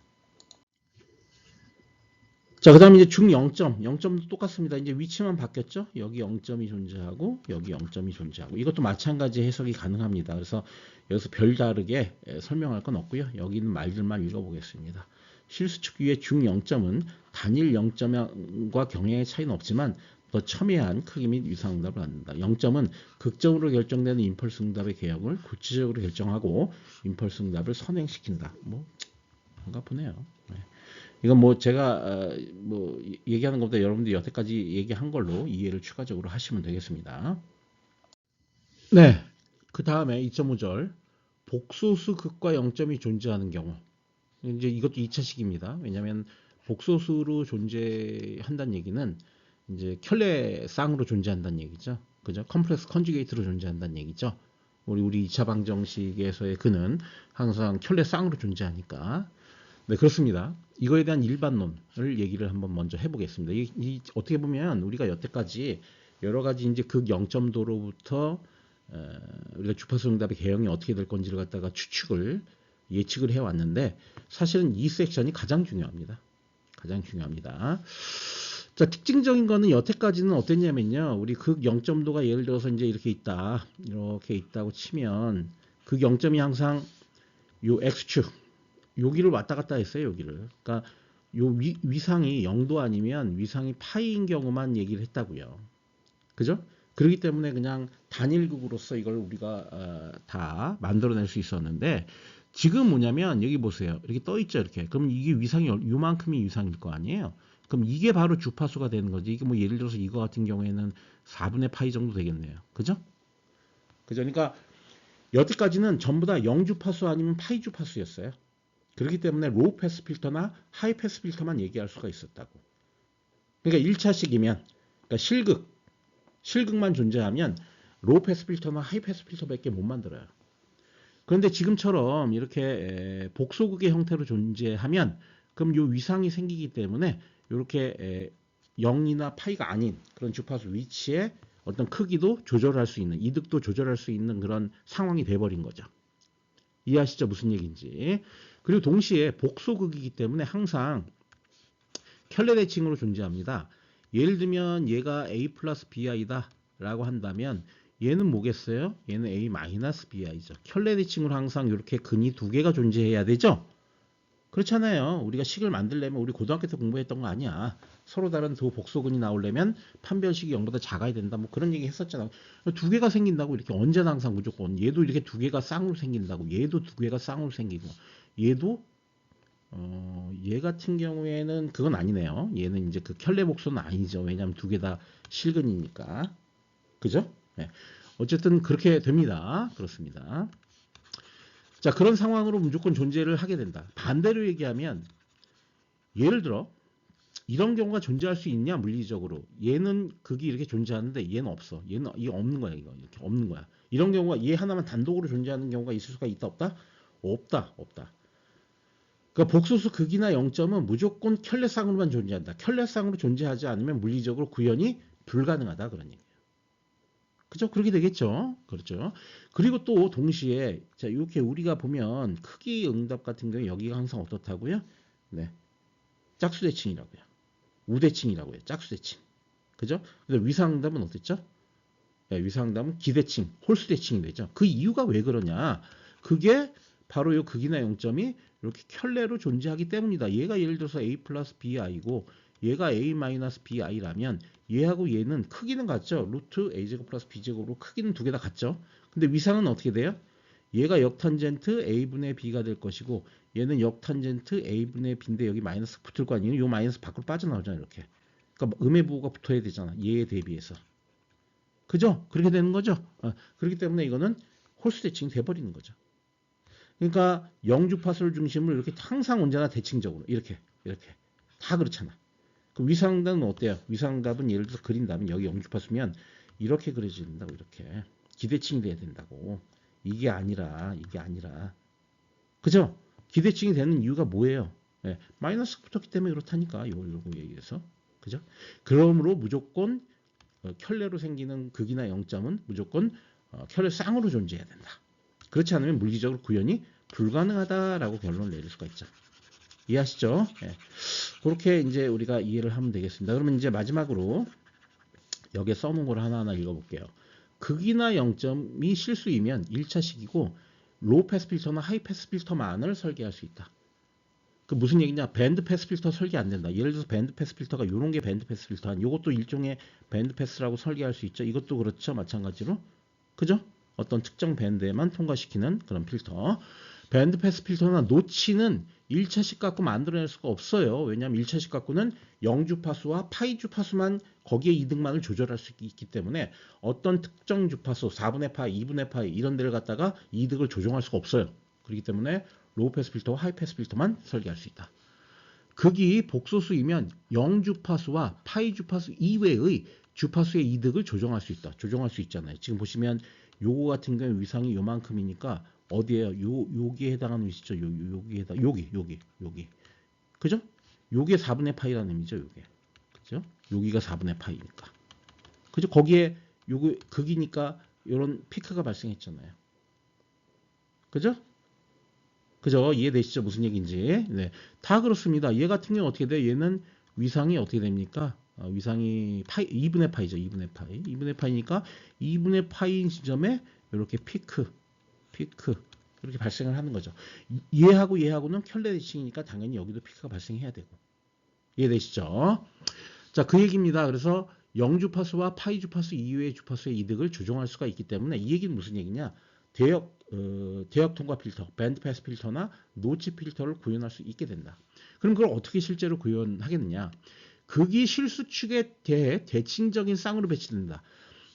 자, 그 다음에 이제 중 0점. 0점도 똑같습니다. 이제 위치만 바뀌었죠? 여기 0점이 존재하고, 여기 0점이 존재하고. 이것도 마찬가지 해석이 가능합니다. 그래서 여기서 별다르게 설명할 건 없고요. 여기 있는 말들만 읽어보겠습니다. 실수축 위의 중 0점은 단일 0점과 경향의 차이는 없지만 더 첨예한 크기 및 위상응답을 갖는다. 0점은 극적으로 결정되는 임펄스 응답의 개혁을 구체적으로 결정하고 임펄스 응답을 선행시킨다. 뭐 뭔가 보네요. 네. 이건 뭐 제가 뭐 얘기하는 것보다 여러분들이 여태까지 얘기한 걸로 이해를 추가적으로 하시면 되겠습니다. 네. 그 다음에 2.5절 복소수 극과 0점이 존재하는 경우. 이제 이것도 2차식입니다. 왜냐하면 복소수로 존재한다는 얘기는 이제 켤레 쌍으로 존재한다는 얘기죠. 그죠? 컴플렉스 컨주게이트로 존재한다는 얘기죠. 우리 2차 방정식에서의 그는 항상 켤레 쌍으로 존재하니까. 네, 그렇습니다. 이거에 대한 일반론을 얘기를 한번 먼저 해보겠습니다. 어떻게 보면 우리가 여태까지 여러 가지 이제 극 0점도로부터 우리가 주파수 응답의 개형이 어떻게 될 건지를 갖다가 예측을 해왔는데 사실은 이 섹션이 가장 중요합니다. 가장 중요합니다. 자, 특징적인 거는 여태까지는 어땠냐면요. 우리 극 0점도가 예를 들어서 이제 이렇게 있다. 이렇게 있다고 치면 극 0점이 항상 요 X축, 여기를 왔다 갔다 했어요. 여기를. 그러니까 요 위상이 0도 아니면 위상이 파이인 경우만 얘기를 했다고요. 그죠? 그렇기 때문에 그냥 단일극으로서 이걸 우리가 다 만들어낼 수 있었는데 지금 뭐냐면 여기 보세요. 이렇게 떠 있죠. 이렇게. 그럼 이게 위상이 요만큼이 위상일 거 아니에요. 그럼 이게 바로 주파수가 되는 거지. 이게 뭐 예를 들어서 이거 같은 경우에는 4분의 파이 정도 되겠네요. 그죠? 그죠? 그러니까 여태까지는 전부 다 0주파수 아니면 파이 주파수였어요. 그렇기 때문에 로우 패스 필터나 하이 패스 필터만 얘기할 수가 있었다고. 그러니까 1차식이면 그러니까 실극만 존재하면 로우 패스 필터나 하이 패스 필터밖에 못 만들어요. 그런데 지금처럼 이렇게 복소극의 형태로 존재하면 그럼 요 위상이 생기기 때문에 이렇게 0이나 파이가 아닌 그런 주파수 위치에 어떤 크기도 조절할 수 있는, 이득도 조절할 수 있는 그런 상황이 돼버린 거죠. 이해하시죠? 무슨 얘기인지. 그리고 동시에 복소극이기 때문에 항상 켤레 대칭으로 존재합니다. 예를 들면 얘가 A 플러스 BI다 라고 한다면 얘는 뭐겠어요? 얘는 A 마이너스 BI죠. 켤레 대칭으로 항상 이렇게 근이 두 개가 존재해야 되죠? 그렇잖아요. 우리가 식을 만들려면 우리 고등학교 때 공부했던 거 아니야. 서로 다른 두 복소근이 나오려면 판별식이 0보다 작아야 된다. 뭐 그런 얘기 했었잖아. 두 개가 생긴다고 이렇게 언제나 항상 무조건 얘도 이렇게 두 개가 쌍으로 생긴다고 얘도 두 개가 쌍으로 생기고 얘도 얘 같은 경우에는 그건 아니네요. 얘는 이제 그 켤레 복소는 아니죠. 왜냐하면 두 개 다 실근이니까. 그죠? 네. 어쨌든 그렇게 됩니다. 그렇습니다. 자, 그런 상황으로 무조건 존재를 하게 된다. 반대로 얘기하면 예를 들어 이런 경우가 존재할 수 있냐 물리적으로 얘는 극이 이렇게 존재하는데 얘는 없어. 얘는 이게 없는 거야. 이거 이렇게 없는 거야. 이런 경우가 얘 하나만 단독으로 존재하는 경우가 있을 수가 있다 없다? 없다. 없다. 그러니까 복소수 극이나 0점은 무조건 켤레쌍으로만 존재한다. 켤레쌍으로 존재하지 않으면 물리적으로 구현이 불가능하다 그런 얘기예요. 그죠? 그렇게 되겠죠. 그렇죠. 그리고 또 동시에 자 이렇게 우리가 보면 크기 응답 같은 경우에 여기가 항상 어떻다고요? 네, 짝수대칭이라고요. 우대칭이라고요. 짝수대칭. 그죠? 그래서 위상응답은 어땠죠? 네, 위상응답은 기대칭, 홀수대칭이 되죠. 그 이유가 왜 그러냐? 그게 바로 이 극이나 0점이 이렇게 켤레로 존재하기 때문이다. 얘가 예를 들어서 A 플러스 BI고 얘가 A 마이너스 BI라면 얘하고 얘는 크기는 같죠. 루트 A제곱 플러스 B제곱으로 크기는 두 개 다 같죠. 근데 위상은 어떻게 돼요? 얘가 역탄젠트 A분의 B가 될 것이고 얘는 역탄젠트 A분의 B인데 여기 마이너스 붙을 거 아니에요? 요 마이너스 밖으로 빠져나오잖아요. 이렇게. 그러니까 음의 부호가 붙어야 되잖아. 얘에 대비해서. 그죠? 그렇게 되는 거죠. 그렇기 때문에 이거는 홀수 대칭이 돼버리는 거죠. 그러니까 영주파수를 중심으로 이렇게 항상 언제나 대칭적으로 이렇게 다 그렇잖아. 그 위상응답은 어때요? 위상응답은 예를 들어서 그린다면 여기 영주파수면 이렇게 그려져야 된다고. 이렇게 기대칭이 돼야 된다고. 이게 아니라 그죠? 기대칭이 되는 이유가 뭐예요? 네, 마이너스 붙었기 때문에 그렇다니까. 요거 얘기해서 그죠? 그러므로 무조건 켤레로 생기는 극이나 0점은 무조건 켤레 쌍으로 존재해야 된다. 그렇지 않으면 물리적으로 구현이 불가능하다라고 결론을 내릴 수가 있죠. 이해하시죠? 네. 그렇게 이제 우리가 이해를 하면 되겠습니다. 그러면 이제 마지막으로 여기에 써놓은 걸 하나하나 읽어볼게요. 극이나 0점이 실수이면 1차식이고 로우 패스 필터나 하이 패스 필터만을 설계할 수 있다. 그 무슨 얘기냐? 밴드 패스 필터 설계 안 된다. 예를 들어서 밴드 패스 필터가 이런 게 밴드 패스 필터. 이것도 일종의 밴드 패스라고 설계할 수 있죠. 이것도 그렇죠. 마찬가지로. 그죠? 어떤 특정 밴드에만 통과시키는 그런 필터. 밴드 패스 필터나 노치는 1차식 갖고 만들어낼 수가 없어요. 왜냐하면 1차식 갖고는 0주파수와 파이 주파수만 거기에 이득만을 조절할 수 있기 때문에 어떤 특정 주파수 4분의 파이, 2분의 파이 이런 데를 갖다가 이득을 조정할 수가 없어요. 그렇기 때문에 로우 패스 필터와 하이 패스 필터만 설계할 수 있다. 극이 복소수이면 0주파수와 파이 주파수 이외의 주파수의 이득을 조정할 수 있다. 조정할 수 있잖아요. 지금 보시면 요거 같은 경우에 위상이 요만큼이니까 어디에요? 여기에 해당하는 위치죠. 여기에 해당, 여기. 그죠? 요게 4분의 파이라는 의미죠. 요게. 그죠? 여기가 4분의 파이니까. 그죠? 거기에 요거 극이니까 요런 피크가 발생했잖아요. 그죠? 그죠? 이해되시죠? 무슨 얘기인지. 네. 다 그렇습니다. 얘 같은 경우는 어떻게 돼요? 얘는 위상이 어떻게 됩니까? 위상이 2분의 파이죠. 2분의 파이. 2분의 파이니까 2분의 파이인 지점에 이렇게 피크 이렇게 발생을 하는 거죠. 얘하고는 켤레 대칭이니까 당연히 여기도 피크가 발생해야 되고. 이해되시죠? 자, 그 얘기입니다. 그래서 0주파수와 파이 주파수 이외의 주파수의 이득을 조정할 수가 있기 때문에 이 얘기는 무슨 얘기냐? 대역 통과 필터, 밴드 패스 필터나 노치 필터를 구현할 수 있게 된다. 그럼 그걸 어떻게 실제로 구현하겠느냐? 극이 실수축에 대해 대칭적인 쌍으로 배치된다.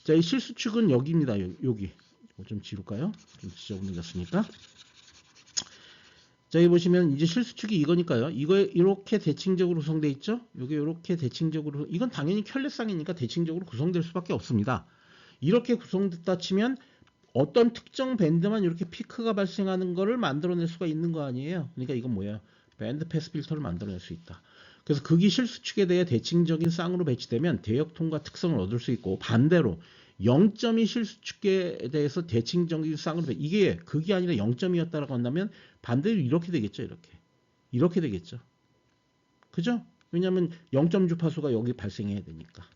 자, 이 실수축은 여기입니다. 여기. 좀 지울까요? 좀 지저분해졌으니까. 자, 여기 보시면 이제 실수축이 이거니까요. 이거 이렇게 대칭적으로 구성되어 있죠? 이게 이렇게 대칭적으로, 이건 당연히 켤레쌍이니까 대칭적으로 구성될 수밖에 없습니다. 이렇게 구성됐다 치면 어떤 특정 밴드만 이렇게 피크가 발생하는 거를 만들어낼 수가 있는 거 아니에요? 그러니까 이건 뭐야? 밴드 패스 필터를 만들어낼 수 있다. 그래서 극이 실수축에 대해 대칭적인 쌍으로 배치되면 대역 통과 특성을 얻을 수 있고, 반대로 0점이 실수축에 대해서 대칭적인 쌍으로 이게 극이 아니라 0점이었다라고 한다면 반대로 이렇게 되겠죠. 이렇게 되겠죠. 그죠? 왜냐하면 0점 주파수가 여기 발생해야 되니까.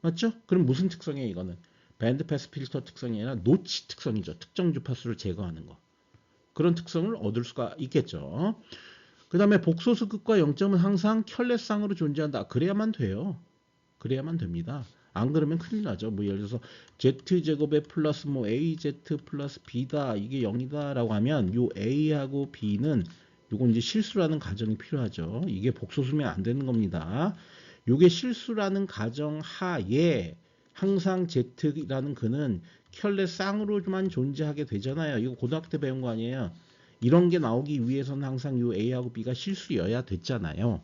맞죠? 그럼 무슨 특성이에요, 이거는? 밴드 패스 필터 특성이 아니라 노치 특성이죠. 특정 주파수를 제거하는 거. 그런 특성을 얻을 수가 있겠죠. 그 다음에 복소수 극과 0점은 항상 켤레쌍으로 존재한다. 그래야만 돼요. 그래야만 됩니다. 안 그러면 큰일 나죠. 뭐 예를 들어서 z제곱에 플러스 뭐 az 플러스 b다. 이게 0이다 라고 하면 요 a하고 b는 요건 이제 실수라는 가정이 필요하죠. 이게 복소수면 안 되는 겁니다. 요게 실수라는 가정 하에 항상 z라는 근은 켤레 쌍으로만 존재하게 되잖아요. 이거 고등학교 때 배운 거 아니에요. 이런 게 나오기 위해서는 항상 요 a하고 b가 실수여야 됐잖아요.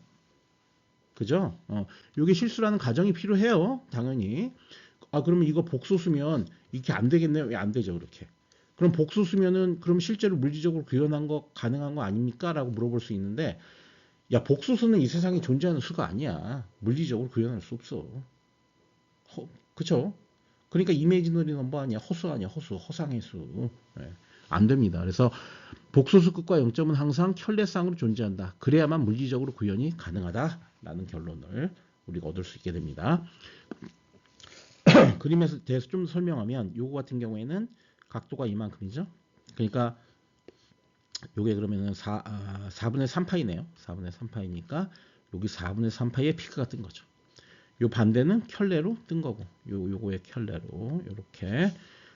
그죠? 요게 실수라는 가정이 필요해요. 당연히. 아, 그러면 이거 복소수면 이렇게 안 되겠네요. 왜 안 되죠, 그렇게. 그럼 복소수면은 그럼 실제로 물리적으로 구현한 거 가능한 거 아닙니까? 라고 물어볼 수 있는데, 야, 복소수는 이 세상에 존재하는 수가 아니야. 물리적으로 구현할 수 없어. 그쵸? 그러니까 이미지너리 넘버 아니야. 허수 아니야. 허상의 수. 네. 안 됩니다. 그래서 복소수 끝과 0점은 항상 켤레쌍으로 존재한다. 그래야만 물리적으로 구현이 가능하다라는 결론을 우리가 얻을 수 있게 됩니다. 그림에 대해서 좀 설명하면 요거 같은 경우에는 각도가 이만큼이죠. 그러니까 요게 그러면은 4분의 3파이네요. 4분의 3파이니까 여기 4분의 3파이의 피크가 뜬 거죠. 요 반대는 켤레로 뜬 거고, 요거의 켤레로 이렇게.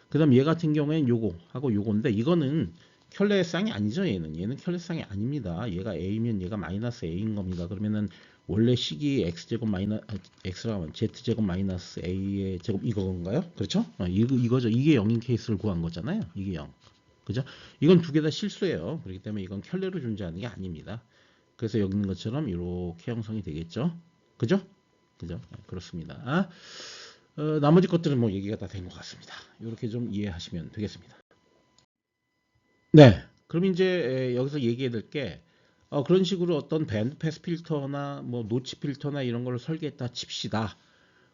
그다음 얘 같은 경우에는 요거하고 요건데, 이거는 켤레 쌍이 아니죠. 얘는 켤레 쌍이 아닙니다. 얘가 a면 얘가 마이너스 a인 겁니다. 그러면은 원래 식이 x제곱 마이너스 x라면 z제곱 마이너스 a의 제곱 이거인가요? 그렇죠? 이거죠. 이게 0인 케이스를 구한 거잖아요. 이게 0. 그죠? 이건 두 개 다 실수예요. 그렇기 때문에 이건 켤레로 존재하는 게 아닙니다. 그래서 여기 있는 것처럼 이렇게 형성이 되겠죠. 그죠? 그죠? 그렇습니다. 나머지 것들은 뭐 얘기가 다 된 것 같습니다. 이렇게 좀 이해하시면 되겠습니다. 네. 그럼 이제 여기서 얘기해야 될 게, 그런 식으로 어떤 밴드 패스 필터나 뭐 노치 필터나 이런 걸 설계했다 칩시다.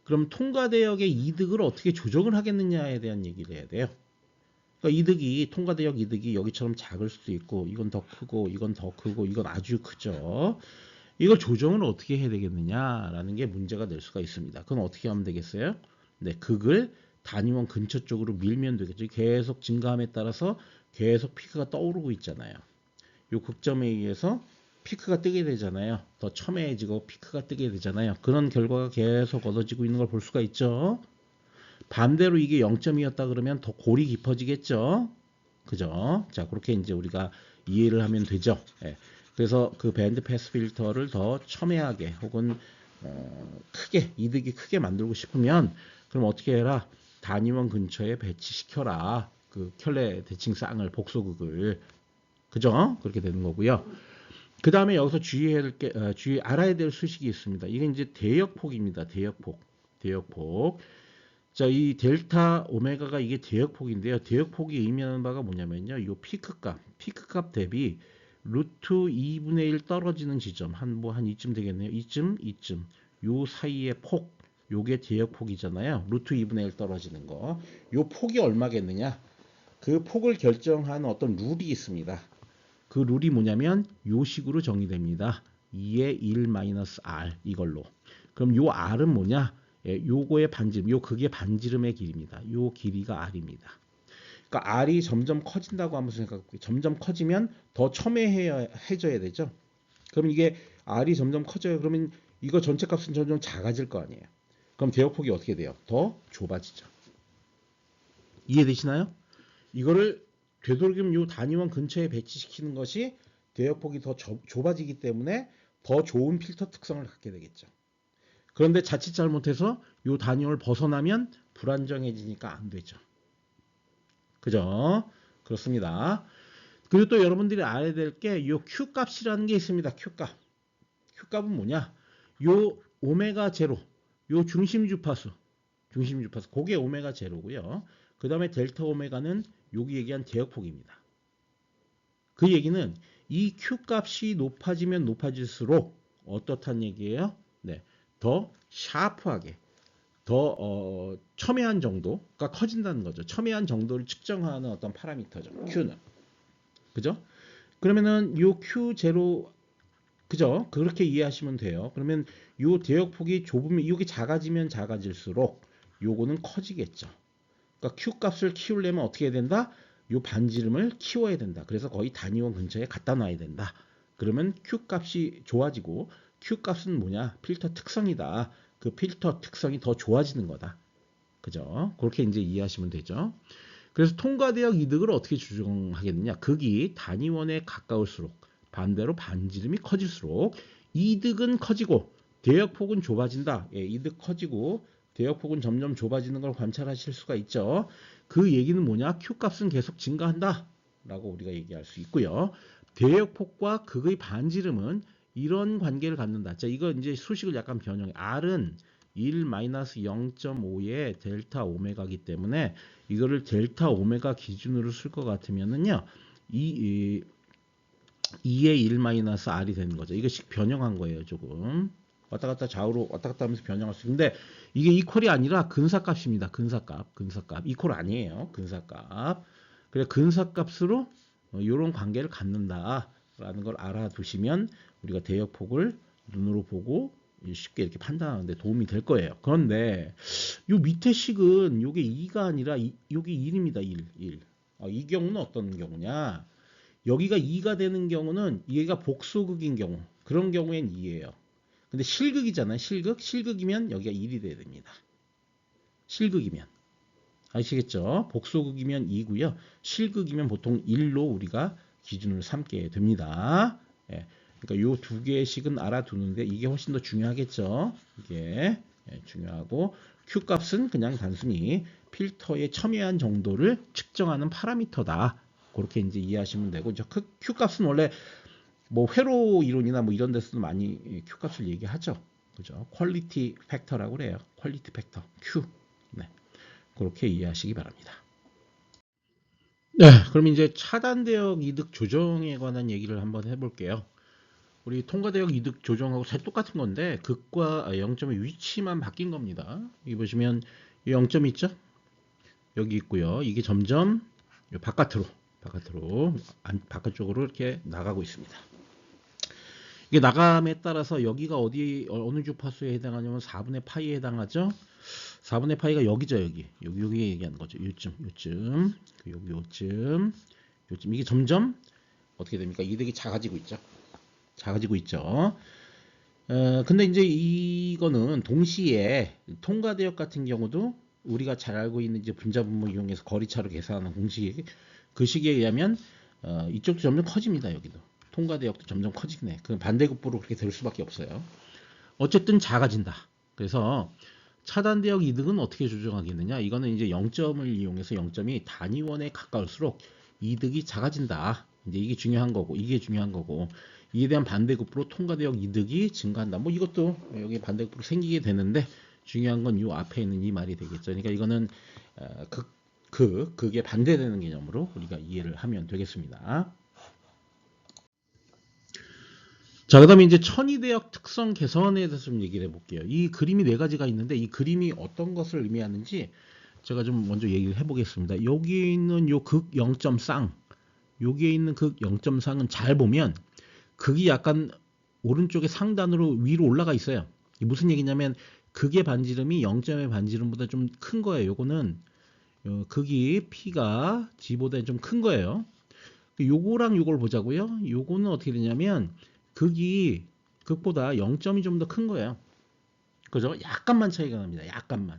그럼 통과 대역의 이득을 어떻게 조정을 하겠느냐에 대한 얘기를 해야 돼요. 그러니까 이득이, 통과 대역 이득이 여기처럼 작을 수도 있고, 이건 더 크고, 이건 더 크고, 이건 아주 크죠. 이걸 조정을 어떻게 해야 되겠느냐라는 게 문제가 될 수가 있습니다. 그건 어떻게 하면 되겠어요? 네, 극을 단위원 근처 쪽으로 밀면 되겠죠. 계속 증가함에 따라서 계속 피크가 떠오르고 있잖아요. 이 극점에 의해서 피크가 뜨게 되잖아요. 더 첨예해지고 피크가 뜨게 되잖아요. 그런 결과가 계속 얻어지고 있는 걸 볼 수가 있죠. 반대로 이게 0점이었다 그러면 더 골이 깊어지겠죠. 그죠? 자, 그렇게 이제 우리가 이해를 하면 되죠. 예. 그래서 그 밴드 패스 필터를 더 첨예하게 혹은 크게, 이득이 크게 만들고 싶으면 그럼 어떻게 해라? 단위원 근처에 배치시켜라. 그 켤레 대칭 쌍을, 복소극을. 그죠? 그렇게 되는 거고요. 그 다음에 여기서 알아야 될 수식이 있습니다. 이게 이제 대역폭입니다. 대역폭. 자, 이 델타 오메가가 이게 대역폭인데요. 대역폭이 의미하는 바가 뭐냐면요. 이 피크값 대비 루트 2분의 1 떨어지는 지점, 한 이쯤 되겠네요. 이쯤. 요 사이의 폭, 요게 대역폭이잖아요. 루트 2분의 1 떨어지는 거. 요 폭이 얼마겠느냐? 그 폭을 결정하는 어떤 룰이 있습니다. 그 룰이 뭐냐면 요 식으로 정의됩니다. 2의 1-r 이걸로. 그럼 요 r은 뭐냐? 요거의 반지름, 요 극의 반지름의 길입니다. 요 길이가 r입니다. 그러니까 r이 점점 커진다고 한번 생각해볼게요. 점점 커지면 더 첨예해져야 되죠. 그럼 이게 r이 점점 커져요. 그러면 이거 전체 값은 점점 작아질 거 아니에요. 그럼 대역폭이 어떻게 돼요? 더 좁아지죠. 이해되시나요? 이거를 되도록이면 요 단위원 근처에 배치시키는 것이 대역폭이 더 좁아지기 때문에 더 좋은 필터 특성을 갖게 되겠죠. 그런데 자칫 잘못해서 요 단위원을 벗어나면 불안정해지니까 안 되죠. 그죠? 그렇습니다. 그리고 또 여러분들이 알아야 될 게 요 Q 값이라는 게 있습니다. Q 값. Q 값은 뭐냐? 요 오메가 제로, 요 중심 주파수, 그게 오메가 제로고요. 그 다음에 델타 오메가는 여기 얘기한 대역폭입니다. 그 얘기는 이 Q 값이 높아지면 높아질수록 어떻단 얘기예요? 네, 더 샤프하게, 더 첨예한 정도가 커진다는 거죠. 첨예한 정도를 측정하는 어떤 파라미터죠. Q는. 그죠? 그러면은 요 Q0, 그죠? 그렇게 이해하시면 돼요. 그러면 요 대역폭이 좁으면, 이게 작아지면 작아질수록 요거는 커지겠죠. 그러니까 Q 값을 키우려면 어떻게 해야 된다? 요 반지름을 키워야 된다. 그래서 거의 단위원 근처에 갖다 놔야 된다. 그러면 Q 값이 좋아지고, Q 값은 뭐냐? 필터 특성이다. 그 필터 특성이 더 좋아지는 거다. 그죠? 그렇게 이제 이해하시면 되죠. 그래서 통과대역 이득을 어떻게 조정하겠느냐? 극이 단위원에 가까울수록, 반대로 반지름이 커질수록 이득은 커지고 대역폭은 좁아진다. 예, 이득 커지고 대역폭은 점점 좁아지는 걸 관찰하실 수가 있죠. 그 얘기는 뭐냐? Q값은 계속 증가한다 라고 우리가 얘기할 수 있고요. 대역폭과 극의 반지름은 이런 관계를 갖는다. 자, 이거 이제 수식을 약간 변형해. R은 1-0.5의 델타 오메가이기 때문에 이거를 델타 오메가 기준으로 쓸 것 같으면은요, 2의 1-R이 되는 거죠. 이거씩 변형한 거예요, 조금. 왔다 갔다 좌우로 왔다 갔다 하면서 변형할 수 있는데, 이게 이퀄이 아니라 근사값입니다. 근사값. 이퀄 아니에요. 근사값. 그래, 근사값으로 이런 관계를 갖는다라는 걸 알아두시면 우리가 대역폭을 눈으로 보고 쉽게 이렇게 판단하는데 도움이 될 거예요. 그런데 요 밑에 식은 요게 2가 아니라 요게 1입니다. 1. 이 경우는 어떤 경우냐? 여기가 2가 되는 경우는 얘가 복소극인 경우. 그런 경우엔 2예요. 근데 실극이잖아요. 실극이면 여기가 1이 돼야 됩니다. 실극이면. 아시겠죠? 복소극이면 2고요. 실극이면 보통 1로 우리가 기준을 삼게 됩니다. 예. 그러니까 요 두 개의 식은 알아두는데 이게 훨씬 더 중요하겠죠. 이게 중요하고, Q 값은 그냥 단순히 필터의 첨예한 정도를 측정하는 파라미터다. 그렇게 이제 이해하시면 되고, Q 값은 원래 뭐 회로 이론이나 뭐 이런 데서도 많이 Q 값을 얘기하죠. 그죠? 퀄리티 팩터라고 그래요. 퀄리티 팩터 Q. 네. 그렇게 이해하시기 바랍니다. 네, 그럼 이제 차단대역 이득 조정에 관한 얘기를 한번 해볼게요. 우리 통과대역 이득 조정하고 잘 똑같은 건데 극과 0점의 위치만 바뀐 겁니다. 여기 보시면 0점 있죠? 여기 있고요. 이게 점점 바깥으로 바깥쪽으로 이렇게 나가고 있습니다. 이게 나감에 따라서 여기가 어느 주파수에 해당하냐면 4분의 파이에 해당하죠. 4분의 파이가 여기죠. 여기 얘기하는 거죠. 요쯤 요쯤 이게 점점 어떻게 됩니까? 이득이 작아지고 있죠. 근데 이제 이거는 동시에 통과대역 같은 경우도 우리가 잘 알고 있는 이제 분자분모 이용해서 거리차로 계산하는 공식, 그 식에 의하면 이쪽도 점점 커집니다. 여기도 통과대역도 점점 커지네. 그 반대급부로 그렇게 될 수밖에 없어요. 어쨌든 작아진다. 그래서 차단대역 이득은 어떻게 조정하겠느냐? 이거는 이제 0점을 이용해서 0점이 단위원에 가까울수록 이득이 작아진다. 이제 이게 중요한 거고, 이에 대한 반대급부로 통과대역 이득이 증가한다. 뭐 이것도 여기 반대급부로 생기게 되는데 중요한 건 이 앞에 있는 이 말이 되겠죠. 그러니까 이거는 그게 반대되는 개념으로 우리가 이해를 하면 되겠습니다. 자, 그 다음에 이제 천이대역 특성 개선에 대해서 좀 얘기를 해볼게요. 이 그림이 네 가지가 있는데 이 그림이 어떤 것을 의미하는지 제가 좀 먼저 얘기를 해보겠습니다. 여기 있는 요 극 0.쌍, 여기에 있는 극 0.쌍은 잘 보면 극이 약간 오른쪽에 상단으로 위로 올라가 있어요. 이게 무슨 얘기냐면 극의 반지름이 0점의 반지름보다 좀 큰 거예요. 요거는 극이 P가 G보다 좀 큰 거예요. 요거랑 요걸 보자고요. 요거는 어떻게 되냐면 극보다 0점이 좀 더 큰 거예요. 그죠? 약간만 차이가 납니다. 약간만.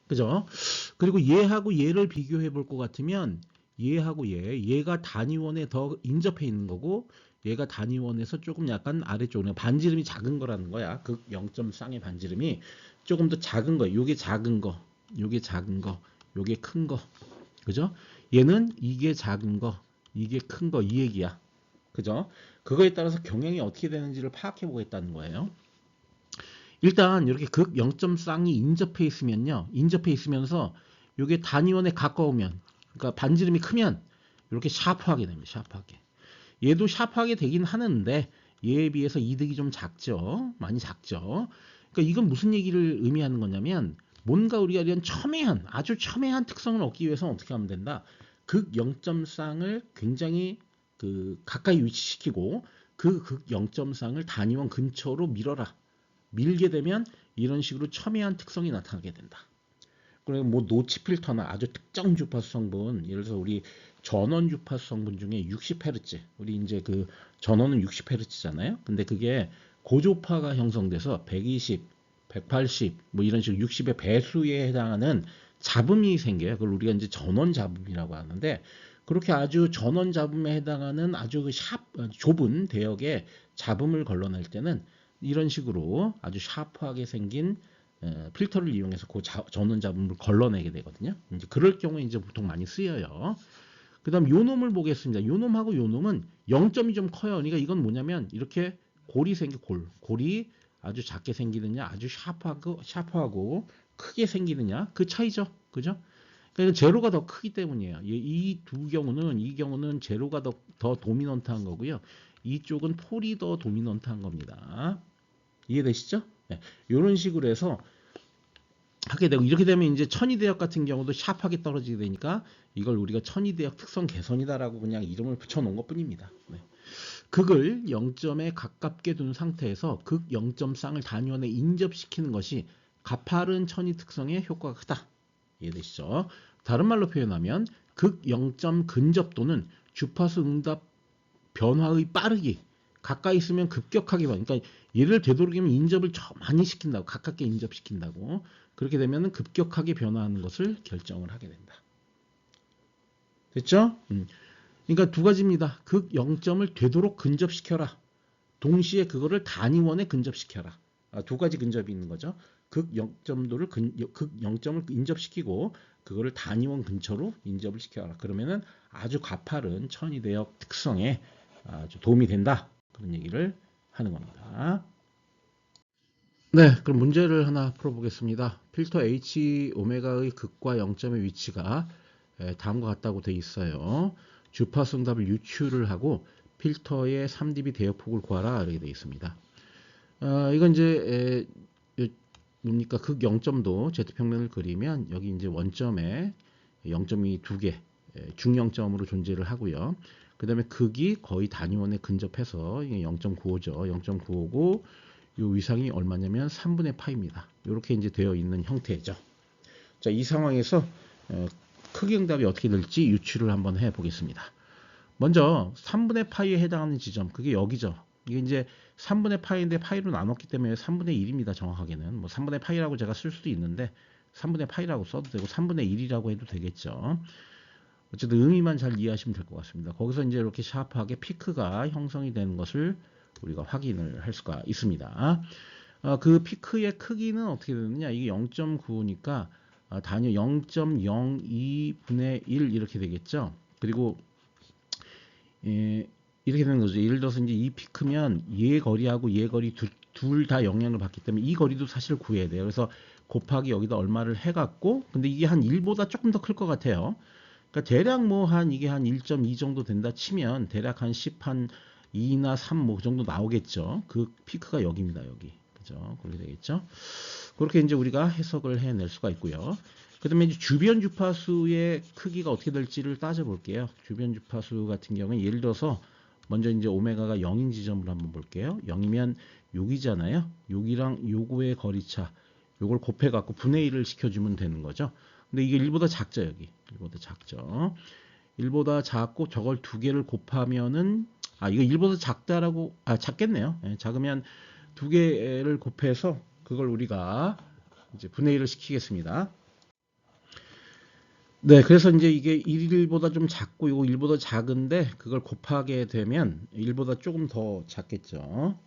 그죠? 그리고 얘하고 얘를 비교해 볼 것 같으면 얘하고 얘가 단위원에 더 인접해 있는 거고 얘가 단위원에서 조금 약간 아래쪽으로 반지름이 작은 거라는 거야. 극 0.쌍의 반지름이 조금 더 작은 거예요. 요게 작은 거, 요게 큰 거. 그죠? 얘는 이게 작은 거, 이게 큰 거 이 얘기야. 그죠? 그거에 따라서 경향이 어떻게 되는지를 파악해 보겠다는 거예요. 일단 이렇게 극 0.쌍이 인접해 있으면요. 인접해 있으면서 이게 단위원에 가까우면, 그러니까 반지름이 크면 이렇게 샤프하게 됩니다. 샤프하게. 얘도 샤프하게 되긴 하는데 얘에 비해서 이득이 좀 작죠. 많이 작죠. 그러니까 이건 무슨 얘기를 의미하는 거냐면, 뭔가 우리가 이런 첨예한, 아주 첨예한 특성을 얻기 위해서는 어떻게 하면 된다. 극 0.쌍을 굉장히 가까이 위치시키고 그 극 0.쌍을 단위원 근처로 밀어라. 밀게 되면 이런 식으로 첨예한 특성이 나타나게 된다. 그리고 뭐 노치 필터나 아주 특정 주파수 성분, 예를 들어서 우리 전원 주파수 성분 중에 60Hz, 우리 이제 그 전원은 60Hz잖아요. 근데 그게 고조파가 형성돼서 120, 180, 뭐 이런 식으로 60의 배수에 해당하는 잡음이 생겨요. 그걸 우리가 이제 전원 잡음이라고 하는데, 그렇게 아주 전원 잡음에 해당하는 아주 그 좁은 대역에 잡음을 걸러낼 때는 이런 식으로 아주 샤프하게 생긴 필터를 이용해서 그 전원 잡음을 걸러내게 되거든요. 이제 그럴 경우에 이제 보통 많이 쓰여요. 그다음 요 놈을 보겠습니다. 요 놈하고 요 놈은 0점이 좀 커요. 그러니까 이건 뭐냐면 이렇게 골이 생겨, 골이 아주 작게 생기느냐, 아주 샤프하고 크게 생기느냐, 그 차이죠. 그죠? 그러니까 제로가 더 크기 때문이에요. 이 두 경우는, 이 경우는 제로가 더 도미넌트한 거고요. 이쪽은 폴이 더 도미넌트한 겁니다. 이해되시죠? 네. 이런 식으로 해서 하게 되고, 이렇게 되면 이제 천이대역 같은 경우도 샤프하게 떨어지게 되니까 이걸 우리가 천이대역 특성 개선이다라고 그냥 이름을 붙여놓은 것뿐입니다. 네. 극을 0점에 가깝게 둔 상태에서 극 0점쌍을 단위원에 인접시키는 것이 가파른 천이 특성의 효과가 크다. 이해되시죠? 다른 말로 표현하면 극 0점 근접도는 주파수 응답 변화의 빠르기, 가까이 있으면 급격하게 변화. 그러니까 얘를 되도록이면 인접을 많이 시킨다고, 가깝게 인접시킨다고. 그렇게 되면 급격하게 변화하는 것을 결정을 하게 된다. 됐죠? 그러니까 두 가지입니다. 극 0점을 되도록 근접시켜라. 동시에 그거를 단위원에 근접시켜라. 두 가지 근접이 있는 거죠. 극 0점을 인접시키고 그거를 단위원 근처로 인접을 시켜라. 그러면은 아주 가파른 천이대역 특성에 아주 도움이 된다. 그런 얘기를 하는 겁니다. 네, 그럼 문제를 하나 풀어보겠습니다. 필터 H 오메가의 극과 0점의 위치가 다음과 같다고 돼 있어요. 주파수 응답을 유추를 하고 필터의 3dB 대역폭을 구하라 이렇게 돼 있습니다. 이건 이제 뭡니까? 극 0점도 Z평면을 그리면 여기 이제 원점에 0점이 두 개 중영점으로 존재를 하고요. 그 다음에 극이 거의 단위원에 근접해서 이게 0.95죠. 0.95고 요 위상이 얼마냐면 3분의 파입니다. 이렇게 이제 되어 있는 형태죠. 자, 이 상황에서 크기 응답이 어떻게 될지 유추를 한번 해 보겠습니다. 먼저 3분의 파이에 해당하는 지점, 그게 여기죠. 이게 이제 3분의 파이인데 파이로 나눴기 때문에 3분의 1입니다. 정확하게는 뭐 3분의 파이라고 제가 쓸 수도 있는데 3분의 파이라고 써도 되고 3분의 1이라고 해도 되겠죠. 어쨌든 의미만 잘 이해하시면 될 것 같습니다. 거기서 이제 이렇게 샤프하게 피크가 형성이 되는 것을 우리가 확인을 할 수가 있습니다. 그 피크의 크기는 어떻게 되느냐? 이게 0.95니까 단위 0.02분의 1 이렇게 되겠죠. 그리고 이렇게 되는 거죠. 예를 들어서 이제 이 피크면 얘 거리하고 얘 거리 둘 다 영향을 받기 때문에 이 거리도 사실 구해야 돼요. 그래서 곱하기 여기다 얼마를 해갖고, 근데 이게 한 1보다 조금 더 클 것 같아요. 그러니까 대략 뭐 한 이게 한 1.2 정도 된다 치면 대략 한 10, 한 2나 3 뭐 그 정도 나오겠죠. 그 피크가 여기입니다. 여기. 그죠? 그렇게 되겠죠. 그렇게 이제 우리가 해석을 해낼 수가 있고요. 그 다음에 이제 주변 주파수의 크기가 어떻게 될지를 따져볼게요. 주변 주파수 같은 경우는 예를 들어서 먼저 이제 오메가가 0인 지점으로 한번 볼게요. 0이면 여기잖아요. 여기랑 요거의 거리차, 요걸 곱해갖고 분의 1을 시켜주면 되는 거죠. 근데 이게 1보다 작죠, 여기. 1보다 작죠. 1보다 작고 저걸 두 개를 곱하면은, 이거 1보다 작다라고, 작겠네요. 작으면 두 개를 곱해서 그걸 우리가 이제 분의 1을 시키겠습니다. 네, 그래서 이제 이게 1보다 좀 작고 이거 1보다 작은데 그걸 곱하게 되면 1보다 조금 더 작겠죠.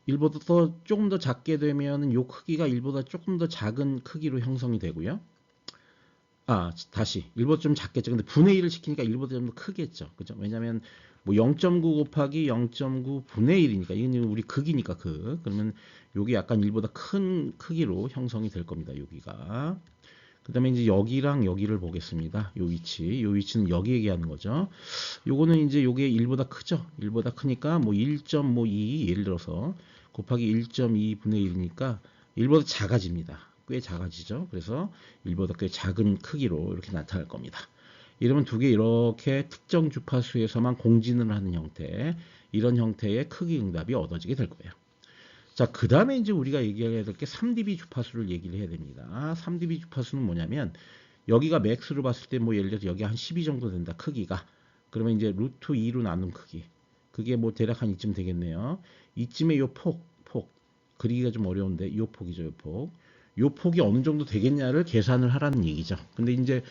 1보다 조금 더 작게 되면 이 크기가 1보다 조금 더 작은 크기로 형성이 되고요. 다시 1보다 좀 작겠죠. 근데 분의 1을 시키니까 1보다 좀 더 크겠죠. 그죠? 왜냐면 뭐 0.9 곱하기 0.9 분의 1이니까 이건 우리 극이니까 극. 그러면 요게 약간 1보다 큰 크기로 형성이 될 겁니다. 여기가. 그다음에 이제 여기랑 여기를 보겠습니다. 요 위치. 요 위치는 여기 얘기하는 거죠. 요거는 이제 요게 1보다 크죠. 1보다 크니까 뭐 1.2 예를 들어서 곱하기 1.2 분의 1이니까 1보다 작아집니다. 꽤 작아지죠. 그래서 1보다 꽤 작은 크기로 이렇게 나타날 겁니다. 이러면 두 개 이렇게 특정 주파수에서만 공진을 하는 형태, 이런 형태의 크기 응답이 얻어지게 될 거예요. 자, 그 다음에 이제 우리가 얘기해야 될 게 3dB 주파수를 얘기를 해야 됩니다. 3dB 주파수는 뭐냐면 여기가 맥스로 봤을 때 뭐 예를 들어서 여기 한 12 정도 된다. 크기가. 그러면 이제 루트 2로 나눈 크기. 그게 뭐 대략 한 이쯤 되겠네요. 이쯤에 요 폭. 그리기가 좀 어려운데 요 폭이죠, 요 폭. 요 폭이 어느 정도 되겠냐를 계산을 하라는 얘기죠. 근데 이제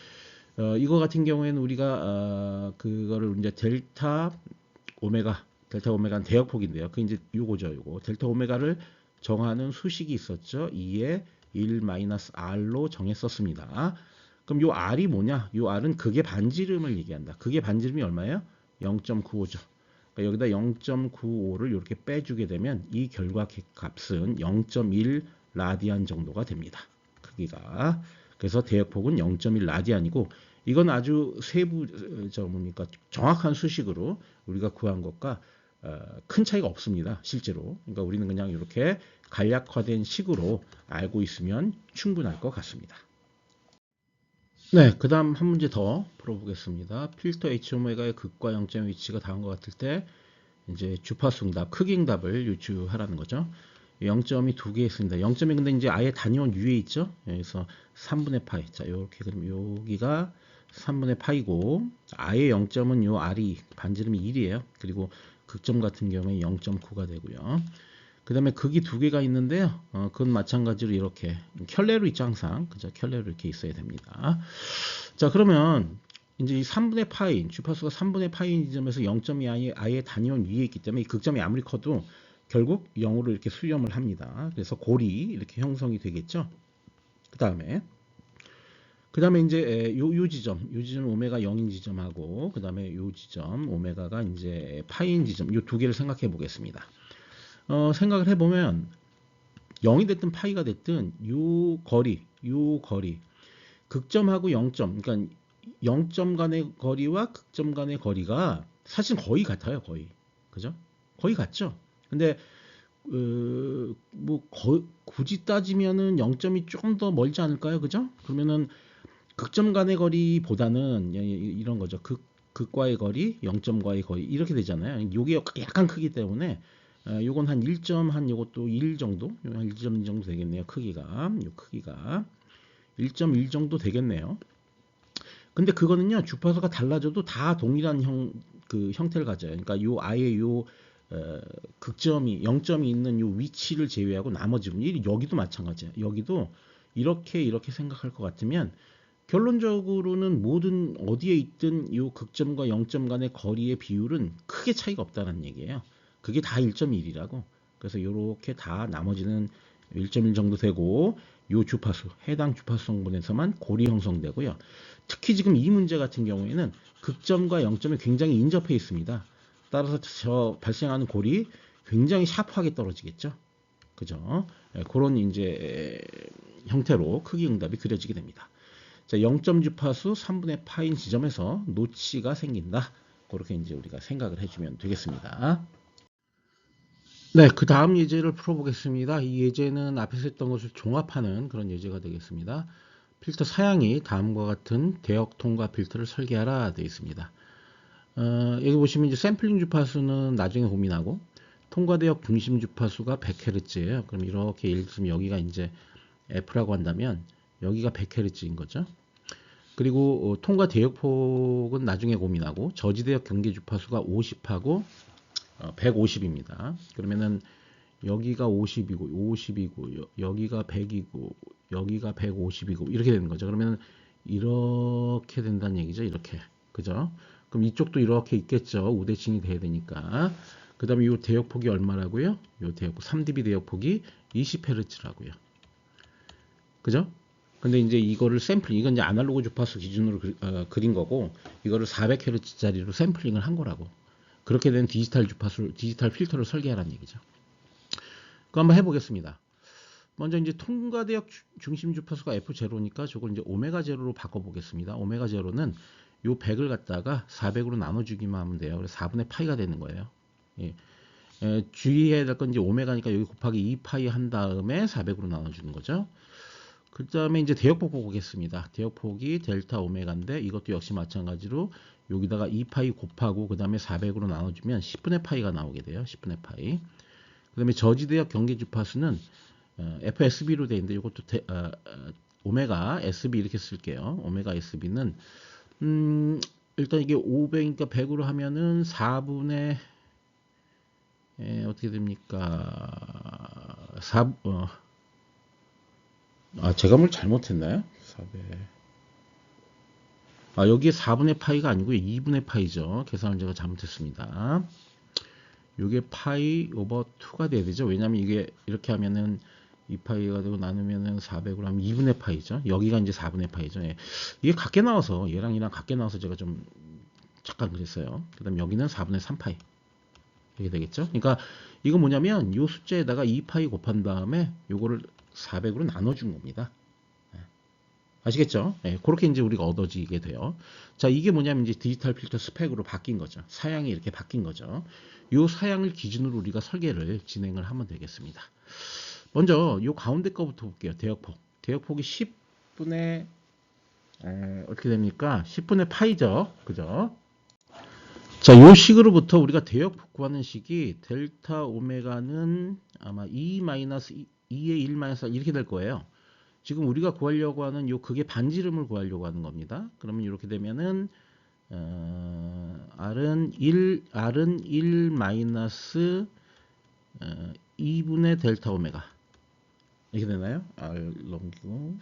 이거 같은 경우에는 우리가 그거를 이제 델타 오메가는 대역폭인데요. 그 이제 요거죠, 요거. 델타 오메가를 정하는 수식이 있었죠. 2에 1-r로 정했었습니다. 그럼 요 r이 뭐냐? 요 r은 극의 반지름을 얘기한다. 극의 반지름이 얼마예요? 0.95죠. 그러니까 여기다 0.95를 이렇게 빼주게 되면 이 결과 값은 0.1 라디안 정도가 됩니다. 크기가. 그래서 대역폭은 0.1 라디안이고 이건 아주 뭡니까? 정확한 수식으로 우리가 구한 것과 큰 차이가 없습니다. 실제로. 그러니까 우리는 그냥 이렇게 간략화된 식으로 알고 있으면 충분할 것 같습니다. 네, 그 다음 한 문제 더 풀어보겠습니다. 필터 H오메가의 극과 0점의 위치가 다음과 같을 때 이제 주파수 응답, 크기 응답을 유추하라는 거죠. 0점이 두 개 있습니다. 0점이 근데 이제 아예 단위원 위에 있죠. 그래서 3분의 파이. 자, 이렇게 그럼 여기가 3분의 파이고 아예 0점은 요 R이 반지름이 1이에요. 그리고 극점 같은 경우에 0.9가 되고요. 그 다음에 극이 두 개가 있는데요. 그건 마찬가지로 이렇게 켤레로 있죠, 항상. 그죠? 켤레로 이렇게 있어야 됩니다. 자, 그러면 이제 이 3분의 파이, 주파수가 3분의 파이 지점에서 0점이 아예 단위원 위에 있기 때문에 이 극점이 아무리 커도 결국 0으로 이렇게 수렴을 합니다. 그래서 골이 이렇게 형성이 되겠죠. 그 다음에 이제 요 지점 오메가 0인 지점하고 그 다음에 요 지점 오메가가 이제 파이인 지점 요 두 개를 생각해 보겠습니다. 생각을 해보면 0이 됐든 파이가 됐든 요 거리 극점하고 0점 그러니까 0점 간의 거리와 극점 간의 거리가 사실 거의 같아요. 거의. 그죠? 거의 같죠? 근데 굳이 따지면은 0점이 조금 더 멀지 않을까요? 그죠? 그러면은 극점 간의 거리보다는 이런 거죠. 극과의 거리, 0점과의 거리 이렇게 되잖아요. 요게 약간 크기 때문에 요건 한 1점 한 요것도 1 정도, 한 1점 정도 되겠네요. 크기가 요 크기가 1.1 정도 되겠네요. 근데 그거는요 주파수가 달라져도 다 동일한 형태를 가져요. 그러니까 요 아예 요 극점이 0점이 있는 요 위치를 제외하고 나머지 부분 여기도 마찬가지예요. 여기도 이렇게 생각할 것 같으면 결론적으로는 모든 어디에 있든 요 극점과 0점 간의 거리의 비율은 크게 차이가 없다는 얘기예요. 그게 다 1.1이라고. 그래서 요렇게 다 나머지는 1.1 정도 되고 요 주파수, 해당 주파수 성분에서만 골이 형성되고요. 특히 지금 이 문제 같은 경우에는 극점과 0점이 굉장히 인접해 있습니다. 따라서 저 발생하는 골이 굉장히 샤프하게 떨어지겠죠. 그죠? 그런 이제 형태로 크기 응답이 그려지게 됩니다. 자, 0점 주파수 3분의 파인 지점에서 노치가 생긴다. 그렇게 이제 우리가 생각을 해주면 되겠습니다. 네, 그 다음 예제를 풀어보겠습니다. 이 예제는 앞에서 했던 것을 종합하는 그런 예제가 되겠습니다. 필터 사양이 다음과 같은 대역 통과 필터를 설계하라 되어 있습니다. 여기 보시면 이제 샘플링 주파수는 나중에 고민하고 통과 대역 중심 주파수가 100Hz예요. 그럼 이렇게 예를 들면 여기가 이제 F라고 한다면 여기가 100Hz인 거죠. 그리고 통과 대역폭은 나중에 고민하고 저지대역 경계 주파수가 50하고 150입니다. 그러면은 여기가 50이고 여기가 100이고 여기가 150이고 이렇게 되는 거죠. 그러면 이렇게 된다는 얘기죠. 이렇게. 그죠? 그럼 이쪽도 이렇게 있겠죠. 우대칭이 돼야 되니까. 그 다음에 이 대역폭이 얼마라고요? 이 대역폭 3dB 대역폭이 20Hz라고요. 그죠? 근데 이제 이거를 샘플링, 이건 이제 아날로그 주파수 기준으로 그린 거고, 이거를 400Hz짜리로 샘플링을 한 거라고. 그렇게 된 디지털 주파수, 디지털 필터를 설계하라는 얘기죠. 그거 한번 해보겠습니다. 먼저 이제 통과대역 중심 주파수가 F0니까 저걸 이제 오메가 제로로 바꿔보겠습니다. 오메가 제로는 요 100을 갖다가 400으로 나눠주기만 하면 돼요. 그래서 4분의 파이가 되는 거예요. 예. 주의해야 될 건 이제 오메가니까 여기 곱하기 2파이 한 다음에 400으로 나눠주는 거죠. 그 다음에 이제 대역폭 보겠습니다. 대역폭이 델타 오메가인데 이것도 역시 마찬가지로 여기다가 2파이 곱하고 그 다음에 400으로 나눠주면 10분의 파이가 나오게 돼요. 10분의 파이. 그 다음에 저지대역 경계 주파수는 FSB로 되어 있는데 이것도 오메가 SB 이렇게 쓸게요. 오메가 SB는 일단 이게 500이니까 100으로 하면은 4분의 어떻게 됩니까? 제가 뭘 잘못했나요? 400. 여기에 4분의 파이가 아니고 2분의 파이죠. 계산을 제가 잘못했습니다. 요게 파이 오버 2가 돼야 되죠. 왜냐면 이게 이렇게 하면은 2파이가 되고 나누면은 400으로 하면 2분의 파이죠. 여기가 이제 4분의 파이죠. 예. 이게 같게 나와서 얘랑 같게 나와서 제가 좀 잠깐 그랬어요. 그 다음 여기는 4분의 3파이 이렇게 되겠죠. 그러니까 이거 뭐냐면 요 숫자에다가 2파이 곱한 다음에 요거를 400으로 나눠준 겁니다. 아시겠죠? 예, 그렇게 이제 우리가 얻어지게 돼요. 자, 이게 뭐냐면 이제 디지털 필터 스펙으로 바뀐 거죠. 사양이 이렇게 바뀐 거죠. 요 사양을 기준으로 우리가 설계를 진행을 하면 되겠습니다. 먼저 요 가운데 거부터 볼게요. 대역폭. 대역폭이 10분의 어떻게 됩니까? 10분의 파이죠. 그죠? 자, 요 식으로부터 우리가 대역폭 구하는 식이 델타 오메가는 아마 2-2의 1-1 이렇게 될 거예요. 지금 우리가 구하려고 하는 요 극의 반지름을 구하려고 하는 겁니다. 그러면 이렇게 되면은 R은 1 마이너스 2분의 델타 오메가 이렇게 되나요? R 넘기고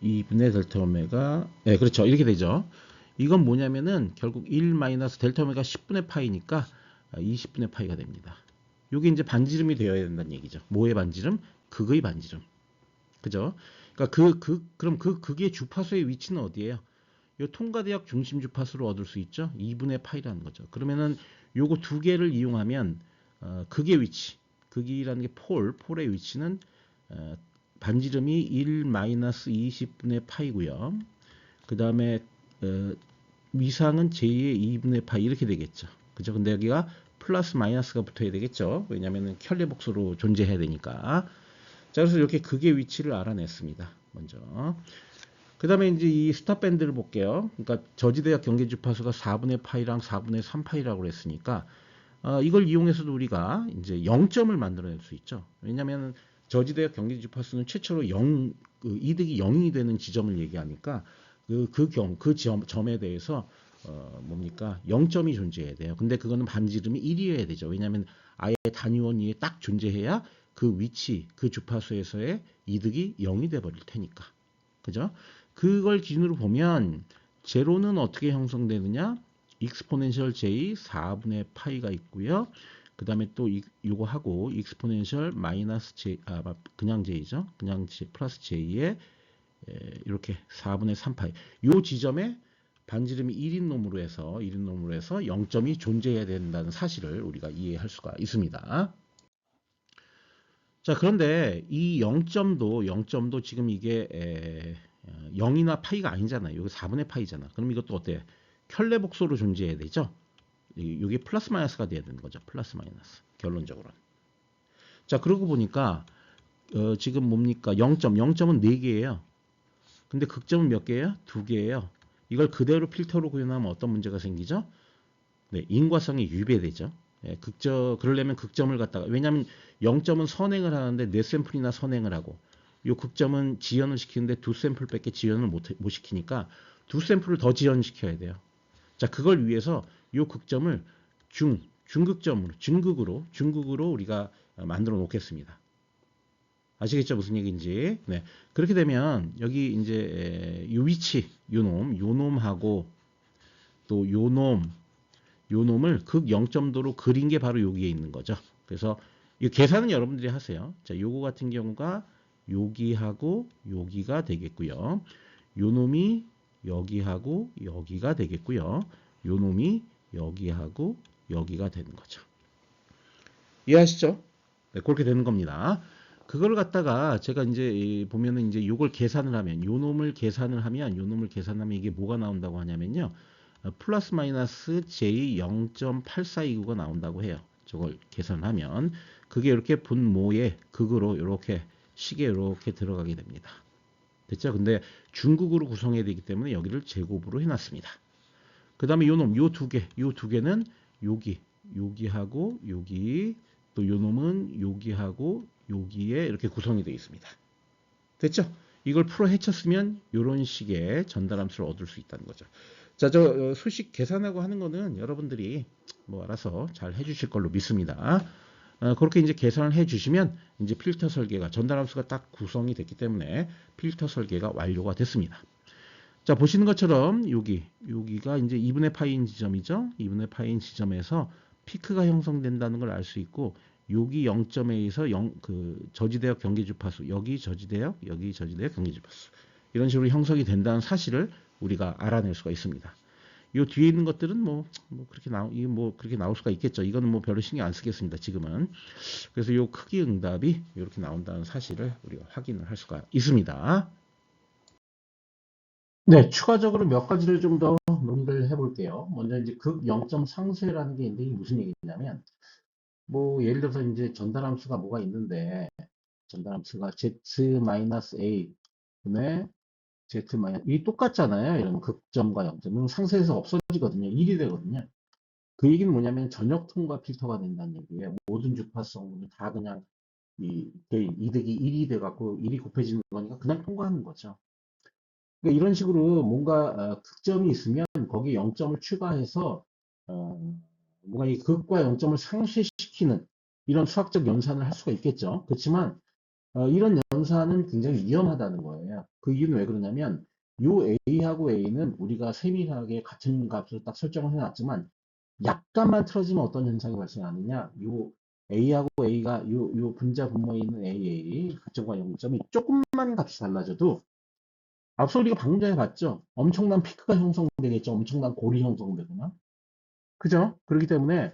2분의 델타 오메가 네, 그렇죠. 이렇게 되죠. 이건 뭐냐면은 결국 1 마이너스 델타 오메가 10분의 파이니까 20분의 파이가 됩니다. 요게 이제 반지름이 되어야 된다는 얘기죠. 뭐의 반지름? 극의 반지름. 그죠? 그러니까 그럼 그 극의 주파수의 위치는 어디예요? 요 통과대역 중심 주파수로 얻을 수 있죠. 2분의 파이라는 거죠. 그러면은 요거 두 개를 이용하면 극의 위치, 극이라는 게 폴의 위치는 반지름이 1 마이너스 20분의 파이고요. 그 다음에 위상은 j 의 2분의 파이 이렇게 되겠죠. 그죠? 근데 여기가 플러스 마이너스가 붙어야 되겠죠. 왜냐면은 켤레 복수로 존재해야 되니까. 자, 그래서 이렇게 극의 위치를 알아냈습니다. 먼저. 그 다음에 이제 이 스탑 밴드를 볼게요. 그러니까 저지대역 경계 주파수가 4분의 파이랑 4분의 3파이라고 그랬으니까, 이걸 이용해서도 우리가 이제 0점을 만들어낼 수 있죠. 왜냐면 저지대역 경계 주파수는 최초로 이득이 0이 되는 지점을 얘기하니까, 그 점에 대해서, 뭡니까? 0점이 존재해야 돼요. 근데 그거는 반지름이 1이어야 되죠. 왜냐면 아예 단위원 위에 딱 존재해야 그 위치, 그 주파수에서의 이득이 0이 돼버릴 테니까. 그죠? 그걸 기준으로 보면 제로는 어떻게 형성되느냐? 익스포넨셜 j 4분의 파이가 있고요. 그 다음에 또 이거 하고 익스포넨셜 마이너스 j 그냥 j죠. 그냥 j 플러스 j에 이렇게 4분의 3파이. 요 지점에 반지름이 1인 놈으로 해서 0점이 존재해야 된다는 사실을 우리가 이해할 수가 있습니다. 자, 그런데 이 0점도 지금 이게 0이나 파이가 아니잖아요. 여기 4분의 파이잖아. 그럼 이것도 어때? 켤레 복소로 존재해야 되죠. 이게 플러스 마이너스가 돼야 되는 거죠. 플러스 마이너스. 결론적으로는. 자, 그러고 보니까 지금 뭡니까? 0점은 4개예요. 근데 극점은 몇 개예요? 2개예요. 이걸 그대로 필터로 구현하면 어떤 문제가 생기죠? 네, 인과성이 유배되죠. 네, 그러려면 극점을 갖다가, 왜냐하면 0점은 선행을 하는데 4샘플이나 선행을 하고, 요 극점은 지연을 시키는데 2샘플밖에 지연을 못 시키니까 2샘플을 더 지연시켜야 돼요. 자, 그걸 위해서 요 극점을 중극으로 우리가 만들어 놓겠습니다. 아시겠죠? 무슨 얘기인지. 네. 그렇게 되면 여기 이제 요 위치, 요 놈하고 또 요 놈을 극 0점도로 그린 게 바로 여기에 있는 거죠. 그래서 이 계산은 여러분들이 하세요. 자, 요거 같은 경우가 여기하고 여기가 되겠고요. 요 놈이 여기하고 여기가 되겠고요. 요 놈이 여기하고 여기가 되는 거죠. 이해하시죠? 네, 그렇게 되는 겁니다. 그걸 갖다가 제가 이제 보면은 이제 요걸 계산을 하면 요 놈을 계산을 하면 요 놈을 계산하면 이게 뭐가 나온다고 하냐면요. 플러스 마이너스 J 0.8429가 나온다고 해요. 저걸 계산하면 그게 이렇게 분모의 극으로 이렇게 식에 이렇게 들어가게 됩니다. 됐죠? 근데 중국으로 구성해야 되기 때문에 여기를 제곱으로 해놨습니다. 그 다음에 요 놈, 요 두 개는 여기하고 여기, 또 요 놈은 여기하고 여기에 이렇게 구성이 되어 있습니다. 됐죠? 이걸 풀어 헤쳤으면 이런 식의 전달함수를 얻을 수 있다는 거죠. 자, 저 수식 계산하고 하는 거는 여러분들이 뭐 알아서 잘 해주실 걸로 믿습니다. 그렇게 이제 계산을 해주시면 이제 필터 설계가 전달함수가 딱 구성이 됐기 때문에 필터 설계가 완료가 됐습니다. 자, 보시는 것처럼 여기가 이제 2분의 파이인 지점이죠. 2분의 파이인 지점에서 피크가 형성된다는 걸 알 수 있고 여기 0.A에서 저지대역 경계주파수, 여기 저지대역 경계주파수 이런 식으로 형성이 된다는 사실을 우리가 알아낼 수가 있습니다. 이 뒤에 있는 것들은 그렇게 나올 수가 있겠죠. 이거는 뭐 별로 신경 안 쓰겠습니다. 지금은. 그래서 이 크기 응답이 이렇게 나온다는 사실을 우리가 확인을 할 수가 있습니다. 네, 추가적으로 몇 가지를 좀 더 논의를 해볼게요. 먼저 이제 극 0점 상쇄라는 게 있는데 이게 무슨 얘기냐면, 뭐 예를 들어서 이제 전달함수가 뭐가 있는데, 전달함수가 z-a 분의 z 이 똑같잖아요. 이런 극점과 0점. 상쇄해서 없어지거든요. 1이 되거든요. 그 얘기는 뭐냐면 전역 통과 필터가 된다는 얘기예요. 모든 주파성은 다 그냥 이 2 더하기 1이 돼갖고 1이 곱해지는 거니까 그냥 통과하는 거죠. 그러니까 이런 식으로 뭔가 극점이 있으면 거기에 0점을 추가해서 뭔가 이 극과 0점을 상쇄시키는 이런 수학적 연산을 할 수가 있겠죠. 그렇지만 이런 연산은 굉장히 위험하다는 거예요. 그 이유는 왜 그러냐면 요 A하고 A는 우리가 세밀하게 같은 값으로 딱 설정을 해놨지만 약간만 틀어지면 어떤 현상이 발생하느냐, 요 A하고 A가 요 분자 분모에 있는 AA 극점과 0점이 조금만 값이 달라져도 앞서 우리가 방금 전에 봤죠. 엄청난 피크가 형성되겠죠. 엄청난 골이 형성되거나. 그죠? 그렇기 때문에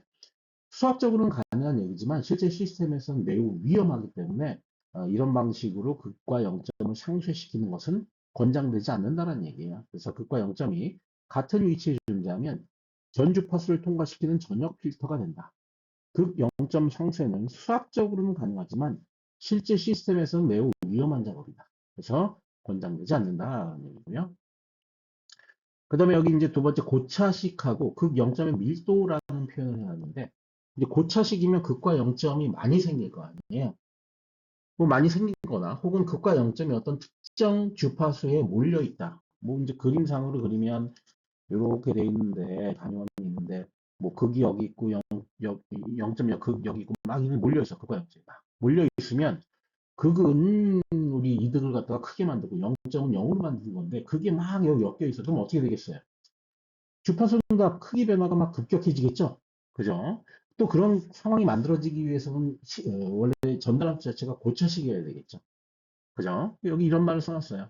수학적으로는 가능한 얘기지만 실제 시스템에서는 매우 위험하기 때문에 이런 방식으로 극과 0점을 상쇄시키는 것은 권장되지 않는다는 얘기예요. 그래서 극과 0점이 같은 위치에 존재하면 전 주파수를 통과시키는 전역 필터가 된다. 극 0점 상쇄는 수학적으로는 가능하지만 실제 시스템에서는 매우 위험한 작업이다. 그래서 권장되지 않는다는 얘기고요. 그 다음에 여기 이제 두 번째 고차식하고 극 0점의 밀도라는 표현을 해놨는데, 이제 고차식이면 극과 0점이 많이 생길 거 아니에요. 뭐 많이 생긴 거나 혹은 극과 0점이 어떤 특정 주파수에 몰려 있다. 뭐 이제 그림상으로 그리면 이렇게 돼 있는데, 단위원이 있는데, 뭐 극이 여기 있고 0.0 극 여기 있고 막 이렇게 몰려 있어. 극과 0점이 막 몰려 있으면 극은 우리 이득을 갖다가 크게 만들고 0점은 0으로 만드는 건데 그게 막 여기 엮여 있어. 그럼 어떻게 되겠어요? 주파수가 크기 변화가 막 급격해지겠죠? 그죠? 또 그런 상황이 만들어지기 위해서는 원래 전달함수 자체가 고차식이어야 되겠죠? 그죠? 여기 이런 말을 써놨어요.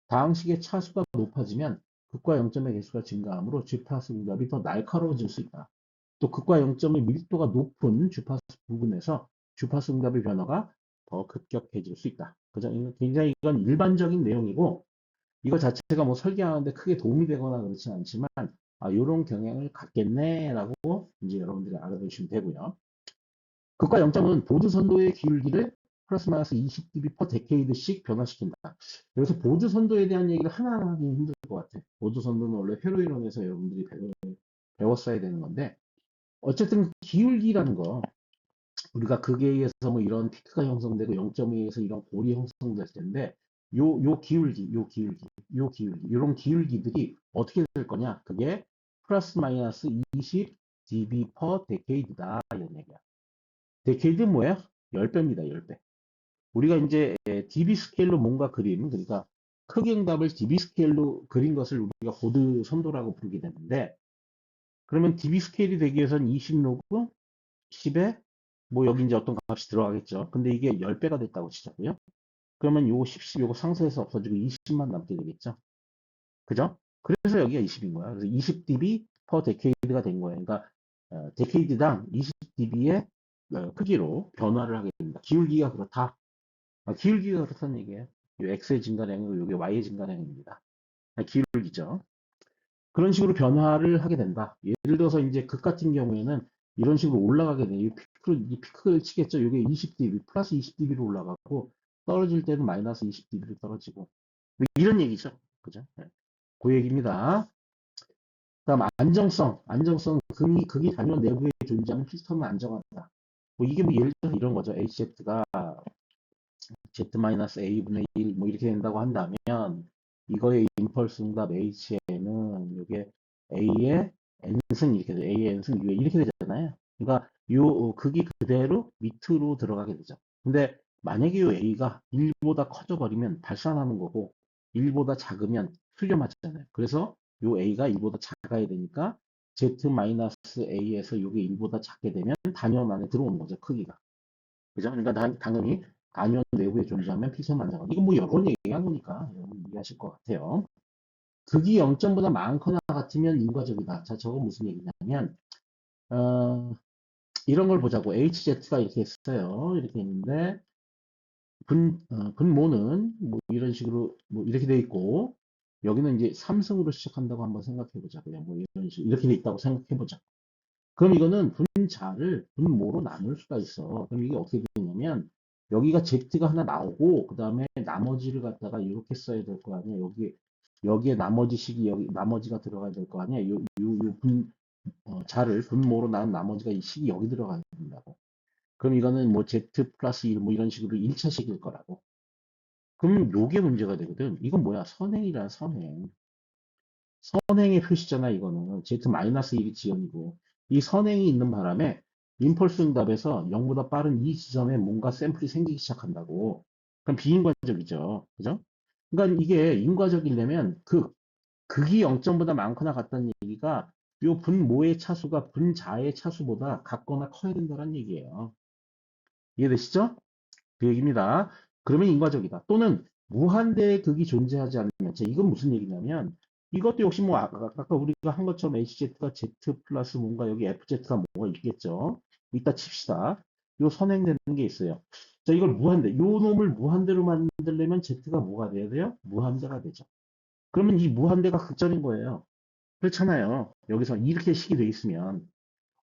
다항식의 차수가 높아지면 극과 0점의 개수가 증가하므로 주파수 응답이 더 날카로워질 수 있다. 또 극과 0점의 밀도가 높은 주파수 부분에서 주파수 응답의 변화가 더 급격해질 수 있다. 그죠? 굉장히 이건 일반적인 내용이고 이거 자체가 뭐 설계하는데 크게 도움이 되거나 그렇진 않지만 이런 경향을 갖겠네라고 이제 여러분들이 알아두시면 되고요. 극과 0점은 보드 선도의 기울기를 플러스 마이너스 20dB per decade씩 변화시킨다. 여기서 보드 선도에 대한 얘기를 하나하나 하기 힘들 것 같아. 보드 선도는 원래 회로이론에서 여러분들이 배웠어야 되는 건데 어쨌든 기울기라는 거 우리가 극에 의해서 뭐 이런 피크가 형성되고 0점에 의해서 이런 골이 형성될 텐데 요 기울기, 이런 기울기들이 어떻게 될 거냐? 그게 플러스 마이너스 20 dB per decade다 이런 얘기야. 데케이드 뭐야? 10배입니다. 10배. 우리가 이제 dB 스케일로 뭔가 그림, 그러니까 크기 응답을 dB 스케일로 그린 것을 우리가 보드 선도라고 부르게 되는데 그러면 dB 스케일이 되기 위해서는 20로그 10에 뭐 여기 이제 어떤 값이 들어가겠죠. 근데 이게 10배가 됐다고 치자고요. 그러면 요거 10, 요거 상쇄해서 없어지고 20만 남게 되겠죠. 그죠? 그래서 여기가 20인 거야. 그래서 20dB per decade가 된 거예요. 그러니까 decade당 20dB의 크기로 변화를 하게 됩니다. 기울기가 그렇다. 기울기가 그렇다는 얘기예요. 요 x의 증가량이고 요게 y의 증가량입니다. 기울기죠. 그런 식으로 변화를 하게 된다. 예를 들어서 이제 극 같은 경우에는 이런 식으로 올라가게 돼요. 이 피크를 치겠죠. 이게 20dB, 플러스 20dB로 올라가고 떨어질 때는 마이너스 20dB로 떨어지고 뭐 이런 얘기죠. 그죠? 네. 그 얘기입니다. 그다음 안정성, 극이 단위원 내부에 존재하는 필터는 안정하다. 뭐 이게 뭐 예를 들어 이런 거죠. HZ가 Z-A분의 1 뭐 이렇게 된다고 한다면 이거의 임펄스 응답 H에는 이게 A의 N승 이렇게 돼. A의 N승 U에 이렇게 되잖아요. 그러니까 요 극이 그대로 밑으로 들어가게 되죠. 근데 만약에 요 A가 1보다 커져 버리면 발산하는 거고 1보다 작으면 흘려 맞잖아요. 그래서 요 A가 1보다 작아야 되니까 Z-A에서 요게 1보다 작게 되면 단위원 안에 들어오는 거죠. 크기가. 그죠? 그러니까 당연히 단위원 내부에 존재하면 필수만 작업. 이건 뭐 여러 번 얘기한 거니까 여러분 이해하실 것 같아요. 극이 0점보다 많거나 같으면 인과적이다. 자, 저건 무슨 얘기냐면 이런 걸 보자고. HZ가 이렇게 있어요. 이렇게 있는데 분모는 뭐 이런 식으로 뭐 이렇게 돼 있고 여기는 이제 삼승으로 시작한다고 한번 생각해 보자. 그냥 뭐 이런 식으로 이렇게 돼 있다고 생각해 보자. 그럼 이거는 분자를 분모로 나눌 수가 있어. 그럼 이게 어떻게 되냐면 여기가 Z가 하나 나오고 그 다음에 나머지를 갖다가 이렇게 써야 될 거 아니야. 여기에 나머지 식이 여기 나머지가 들어가야 될 거 아니야. 자를 분모로 나눈 나머지가 이 식이 여기 들어가야 된다고. 그럼 이거는 뭐 Z 플러스 1 뭐 이런 식으로 1차식일 거라고. 그럼 요게 문제가 되거든. 이건 뭐야? 선행이란 선행. 선행의 표시잖아, 이거는. Z-1이 지연이고. 이 선행이 있는 바람에 임펄스 응답에서 0보다 빠른 이 지점에 뭔가 샘플이 생기기 시작한다고. 그럼 비인과적이죠. 그죠? 그러니까 이게 인과적이려면 극이 0점보다 많거나 같다는 얘기가 요 분모의 차수가 분자의 차수보다 같거나 커야 된다는 얘기예요. 이해되시죠? 그 얘기입니다. 그러면 인과적이다. 또는 무한대의 극이 존재하지 않으면, 이건 무슨 얘기냐면, 이것도 역시 뭐 아까 우리가 한 것처럼 HZ가 Z 플러스 뭔가 여기 FZ가 뭐가 있겠죠. 이따 칩시다. 요 선행되는 게 있어요. 자, 이걸 무한대, 요 놈을 무한대로 만들려면 Z가 뭐가 돼야 돼요? 무한대가 되죠. 그러면 이 무한대가 극점인 거예요. 그렇잖아요. 여기서 이렇게 식이 돼 있으면.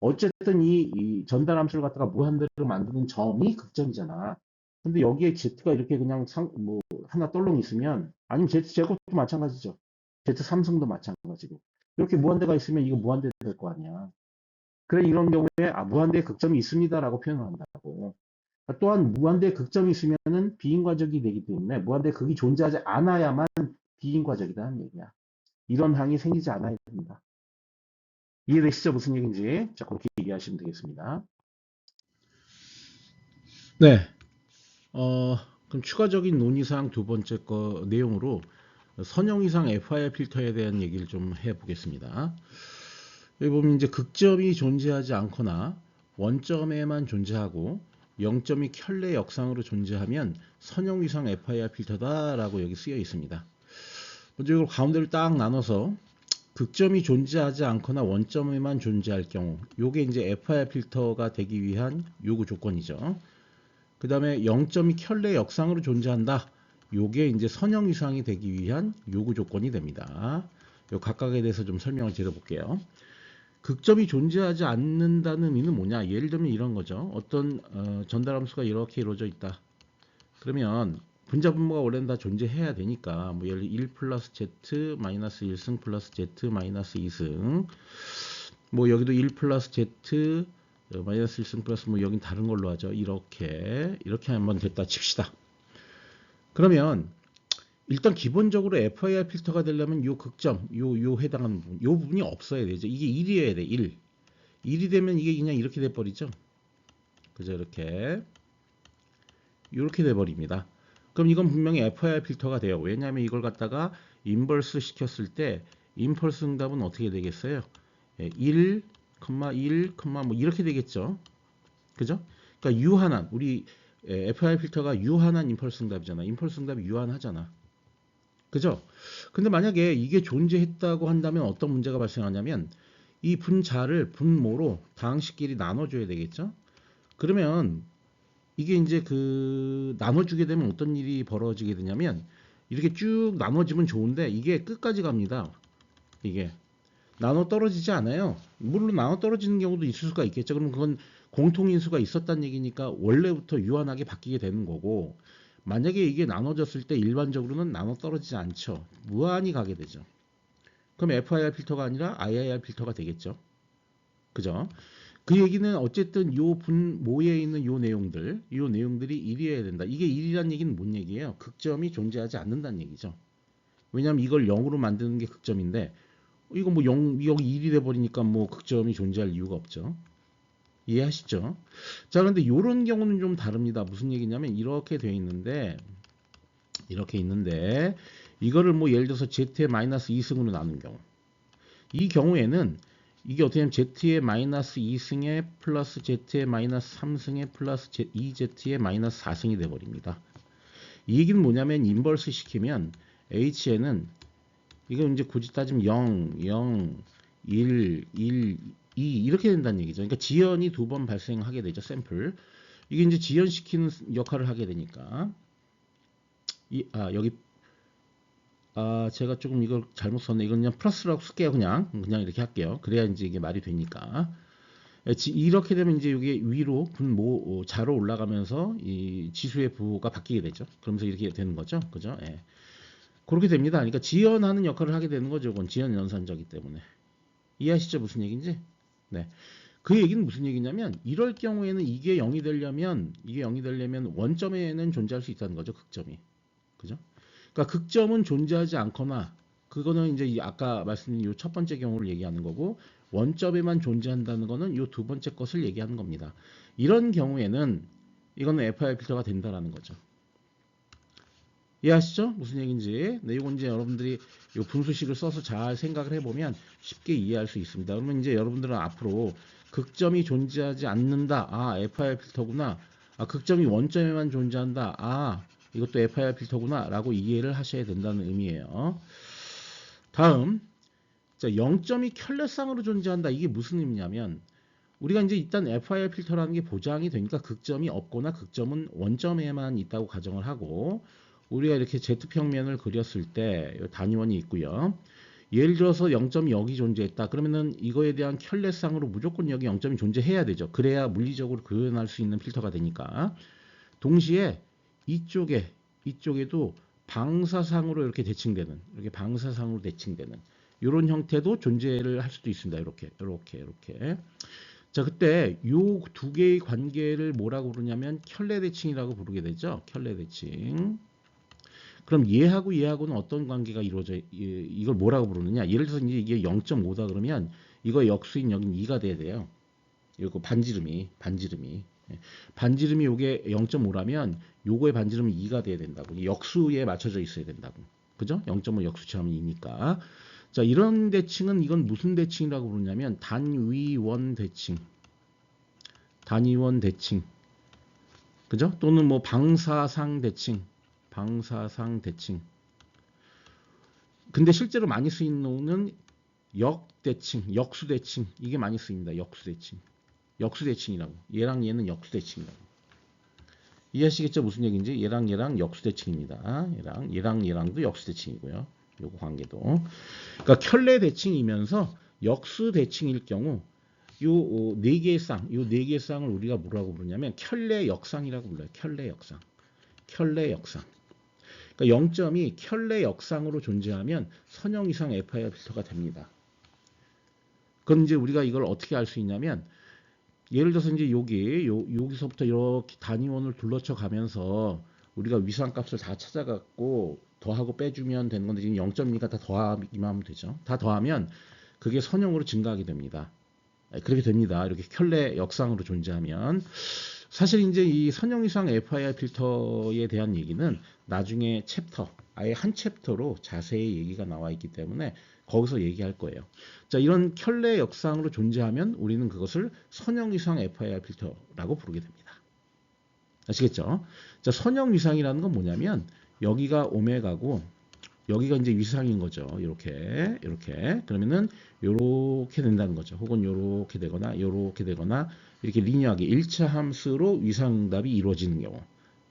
어쨌든 이 전달 함수를 갖다가 무한대로 만드는 점이 극점이잖아. 근데 여기에 Z가 이렇게 그냥 뭐, 하나 떨렁 있으면, 아니면 Z 제곱도 마찬가지죠. Z 삼승도 마찬가지고. 이렇게 무한대가 있으면 이거 무한대 될 거 아니야. 그래, 이런 경우에, 무한대의 극점이 있습니다라고 표현을 한다고. 또한 무한대의 극점이 있으면은 비인과적이 되기 때문에 무한대의 극이 존재하지 않아야만 비인과적이라는 얘기야. 이런 항이 생기지 않아야 됩니다. 이해되시죠? 무슨 얘기인지. 자, 그렇게 얘기하시면 되겠습니다. 네. 그럼 추가적인 논의사항 두 번째 거 내용으로 선형 이상 FIR 필터에 대한 얘기를 좀 해보겠습니다. 여기 보면 이제 극점이 존재하지 않거나 원점에만 존재하고 0점이 켤레 역상으로 존재하면 선형 이상 FIR 필터다라고 여기 쓰여 있습니다. 먼저 이걸 가운데를 딱 나눠서 극점이 존재하지 않거나 원점에만 존재할 경우, 요게 이제 FIR 필터가 되기 위한 요구 조건이죠. 그 다음에 0점이 켤레 역상으로 존재한다. 요게 이제 선형 이상이 되기 위한 요구 조건이 됩니다. 요 각각에 대해서 좀 설명을 드려볼게요. 극점이 존재하지 않는다는 의미는 뭐냐? 예를 들면 이런 거죠. 어떤 전달 함수가 이렇게 이루어져 있다. 그러면 분자 분모가 원래는 다 존재해야 되니까 뭐 예를 들어 1 플러스 Z 마이너스 1승 플러스 Z 마이너스 2승 뭐 여기도 1 플러스 Z 마이너스 1승 플러스 뭐 여긴 다른 걸로 하죠. 이렇게 하면 됐다 칩시다. 그러면 일단 기본적으로 FIR 필터가 되려면 요 극점, 요 해당하는 부분, 요 부분이 없어야 되죠. 이게 1이어야 돼. 1. 1이 되면 이게 그냥 이렇게 돼 버리죠. 그죠? 이렇게 돼 버립니다. 그럼 이건 분명히 FIR 필터가 돼요. 왜냐하면 이걸 갖다가 인버스 시켰을 때 임펄스 응답은 어떻게 되겠어요? 1, 1, 뭐 이렇게 되겠죠. 그죠? 그러니까 U 하나, 우리 FIR 필터가 유한한 임펄스 응답이잖아. 임펄스 응답이 유한하잖아. 그죠? 근데 만약에 이게 존재했다고 한다면 어떤 문제가 발생하냐면 이 분자를 분모로 다항식끼리 나눠줘야 되겠죠? 그러면 이게 이제 그 나눠주게 되면 어떤 일이 벌어지게 되냐면 이렇게 쭉 나눠지면 좋은데 이게 끝까지 갑니다. 이게 나눠 떨어지지 않아요. 물론 나눠 떨어지는 경우도 있을 수가 있겠죠. 그럼 그건 공통인수가 있었다는 얘기니까 원래부터 유한하게 바뀌게 되는 거고, 만약에 이게 나눠졌을 때 일반적으로는 나눠 떨어지지 않죠. 무한히 가게 되죠. 그럼 FIR 필터가 아니라 IIR 필터가 되겠죠. 그죠? 그 얘기는 어쨌든 요 분모에 있는 요 내용들이 1이어야 된다. 이게 1이란 얘기는 뭔 얘기예요? 극점이 존재하지 않는다는 얘기죠. 왜냐하면 이걸 0으로 만드는 게 극점인데 이거 뭐 0, 여기 1이 돼버리니까 뭐 극점이 존재할 이유가 없죠. 이해하시죠? 자, 그런데 이런 경우는 좀 다릅니다. 무슨 얘기냐면 이렇게 돼 있는데 이거를 뭐 예를 들어서 z의 마이너스 2승으로 나눈 경우, 이 경우에는 이게 어떻게 하면 z의 마이너스 2승에 플러스 z의 마이너스 3승에 플러스 2z의 마이너스 4승이 돼버립니다. 이 얘기는 뭐냐면 인버스 시키면 h에는 이건 이제 굳이 따지면 0, 0, 1, 1, 2 이렇게 된다는 얘기죠. 그러니까 지연이 두 번 발생하게 되죠. 샘플. 이게 이제 지연시키는 역할을 하게 되니까 여기 제가 조금 이걸 잘못 썼네. 이건 그냥 플러스라고 쓸게요. 그냥 이렇게 할게요. 그래야 이제 이게 말이 되니까. 이렇게 되면 이제 이게 위로 분모 자로 올라가면서 이 지수의 부호가 바뀌게 되죠. 그러면서 이렇게 되는 거죠. 그죠? 예. 그렇게 됩니다. 그러니까 지연하는 역할을 하게 되는 거죠. 그건 지연 연산자이기 때문에. 이해하시죠? 무슨 얘기인지? 네. 그 얘기는 무슨 얘기냐면 이럴 경우에는 이게 0이 되려면 원점에는 존재할 수 있다는 거죠. 극점이. 그죠? 그러니까 극점은 존재하지 않거나 그거는 이제 아까 말씀드린 이 첫 번째 경우를 얘기하는 거고, 원점에만 존재한다는 거는 이 두 번째 것을 얘기하는 겁니다. 이런 경우에는 이거는 FIR 필터가 된다라는 거죠. 이해하시죠? 무슨 얘기인지. 네, 이건 이제 여러분들이 이 분수식을 써서 잘 생각을 해보면 쉽게 이해할 수 있습니다. 그러면 이제 여러분들은 앞으로 극점이 존재하지 않는다. FIR 필터구나. 극점이 원점에만 존재한다. 이것도 FIR 필터구나. 라고 이해를 하셔야 된다는 의미예요. 다음. 자, 0점이 켤레쌍으로 존재한다. 이게 무슨 의미냐면 우리가 이제 일단 FIR 필터라는 게 보장이 되니까 극점이 없거나 극점은 원점에만 있다고 가정을 하고, 우리가 이렇게 Z평면을 그렸을 때 단위원이 있고요. 예를 들어서 0점이 여기 존재했다. 그러면은 이거에 대한 켤레쌍으로 무조건 여기 0점이 존재해야 되죠. 그래야 물리적으로 구현할 수 있는 필터가 되니까. 동시에 이쪽에도 방사상으로 이렇게 대칭되는, 이런 형태도 존재를 할 수도 있습니다. 이렇게. 자, 그때 요 두 개의 관계를 뭐라고 부르냐면 켤레 대칭이라고 부르게 되죠. 켤레 대칭. 그럼 얘하고는 어떤 관계가 이루어져, 이걸 뭐라고 부르느냐? 예를 들어서 이제 이게 0.5다 그러면 이거 역수인 여긴 2가 돼야 돼요. 이거 반지름이. 반지름이 요게 0.5라면 요거의 반지름이 2가 돼야 된다고. 역수에 맞춰져 있어야 된다고. 그죠? 0.5 역수처럼 2니까. 자, 이런 대칭은 이건 무슨 대칭이라고 부르냐면 단위원 대칭. 그죠? 또는 뭐 방사상 대칭. 근데 실제로 많이 쓰이는 놈은 역수대칭. 이게 많이 쓰입니다. 역수대칭이라고. 얘랑 얘는 역수대칭이라고. 이해하시겠죠? 무슨 얘기인지? 얘랑 역수대칭입니다. 얘랑도 역수대칭이고요. 요거 관계도. 그러니까 켤레 대칭이면서 역수대칭일 경우 요 네 개의 쌍을 우리가 뭐라고 부르냐면 켤레 역상이라고 불러요. 켤레 역상. 그러니까 0점이 켤레 역상으로 존재하면 선형 이상 FIR 필터가 됩니다. 그럼 이제 우리가 이걸 어떻게 알 수 있냐면, 예를 들어서 이제 여기서부터 이렇게 단위원을 둘러쳐 가면서 우리가 위상값을 다 찾아갖고 더하고 빼주면 되는 건데, 지금 0.2가 다 더하기만 하면 되죠. 다 더하면 그게 선형으로 증가하게 됩니다. 그렇게 됩니다. 이렇게 켤레 역상으로 존재하면. 사실 이제 이 선형 이상 FIR 필터에 대한 얘기는 나중에 아예 한 챕터로 자세히 얘기가 나와 있기 때문에 거기서 얘기할 거예요. 자, 이런 켤레 역상으로 존재하면 우리는 그것을 선형 이상 FIR 필터라고 부르게 됩니다. 아시겠죠? 자, 선형 위상이라는 건 뭐냐면 여기가 오메가고 여기가 이제 위상인 거죠. 이렇게 그러면은 요렇게 된다는 거죠. 혹은 요렇게 되거나 요렇게 되거나 이렇게 리니어하게 1차 함수로 위상응답이 이루어지는 경우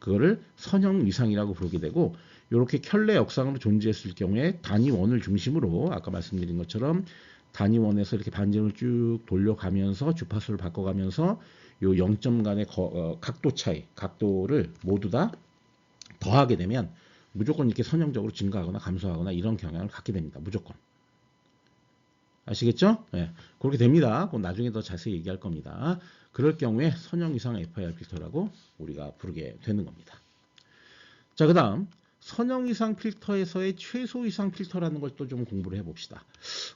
그거를 선형 위상이라고 부르게 되고 요렇게 켤레 역상으로 존재했을 경우에 단위 원을 중심으로 아까 말씀드린 것처럼 단위 원에서 이렇게 반지름을 쭉 돌려가면서 주파수를 바꿔가면서 요 0점 간의 각도 차이, 각도를 모두 다 더하게 되면 무조건 이렇게 선형적으로 증가하거나 감소하거나 이런 경향을 갖게 됩니다. 무조건. 아시겠죠? 네, 그렇게 됩니다. 그건 나중에 더 자세히 얘기할 겁니다. 그럴 경우에 선형 이상 FIR 필터라고 우리가 부르게 되는 겁니다. 자, 그 다음 선형 이상 필터에서의 최소 이상 필터라는 걸 또 좀 공부를 해봅시다.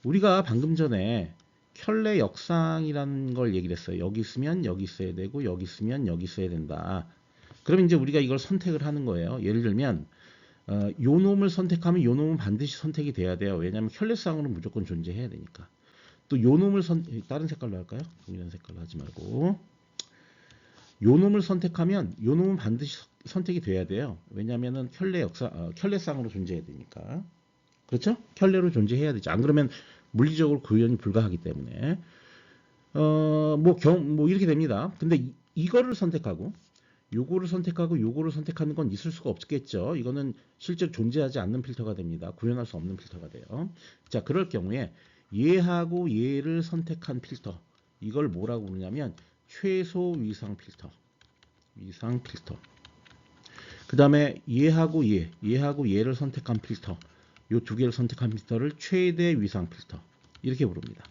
우리가 방금 전에 켤레 역상이라는 걸 얘기를 했어요. 여기 있으면 여기 있어야 되고 여기 있으면 여기 있어야 된다. 그러면 이제 우리가 이걸 선택을 하는 거예요. 예를 들면 요 놈을 선택하면 요 놈은 반드시 선택이 돼야 돼요. 왜냐하면 켤레쌍으로 무조건 존재해야 되니까. 또 요 놈을 다른 색깔로 할까요? 동일한 색깔로 하지 말고 요 놈을 선택하면 요 놈은 반드시 선택이 돼야 돼요. 왜냐하면은 켤레쌍으로 존재해야 되니까. 그렇죠? 켤레로 존재해야 되죠. 안 그러면 물리적으로 구현이 불가하기 때문에 뭐 이렇게 됩니다. 근데 이거를 선택하고 요거를 선택하고 요거를 선택하는 건 있을 수가 없겠죠. 이거는 실제로 존재하지 않는 필터가 됩니다. 구현할 수 없는 필터가 돼요. 자, 그럴 경우에 얘하고 얘를 선택한 필터, 이걸 뭐라고 부르냐면 최소 위상 필터. 위상 필터. 그 다음에 얘하고 얘를 선택한 필터, 요 두 개를 선택한 필터를 최대 위상 필터. 이렇게 부릅니다.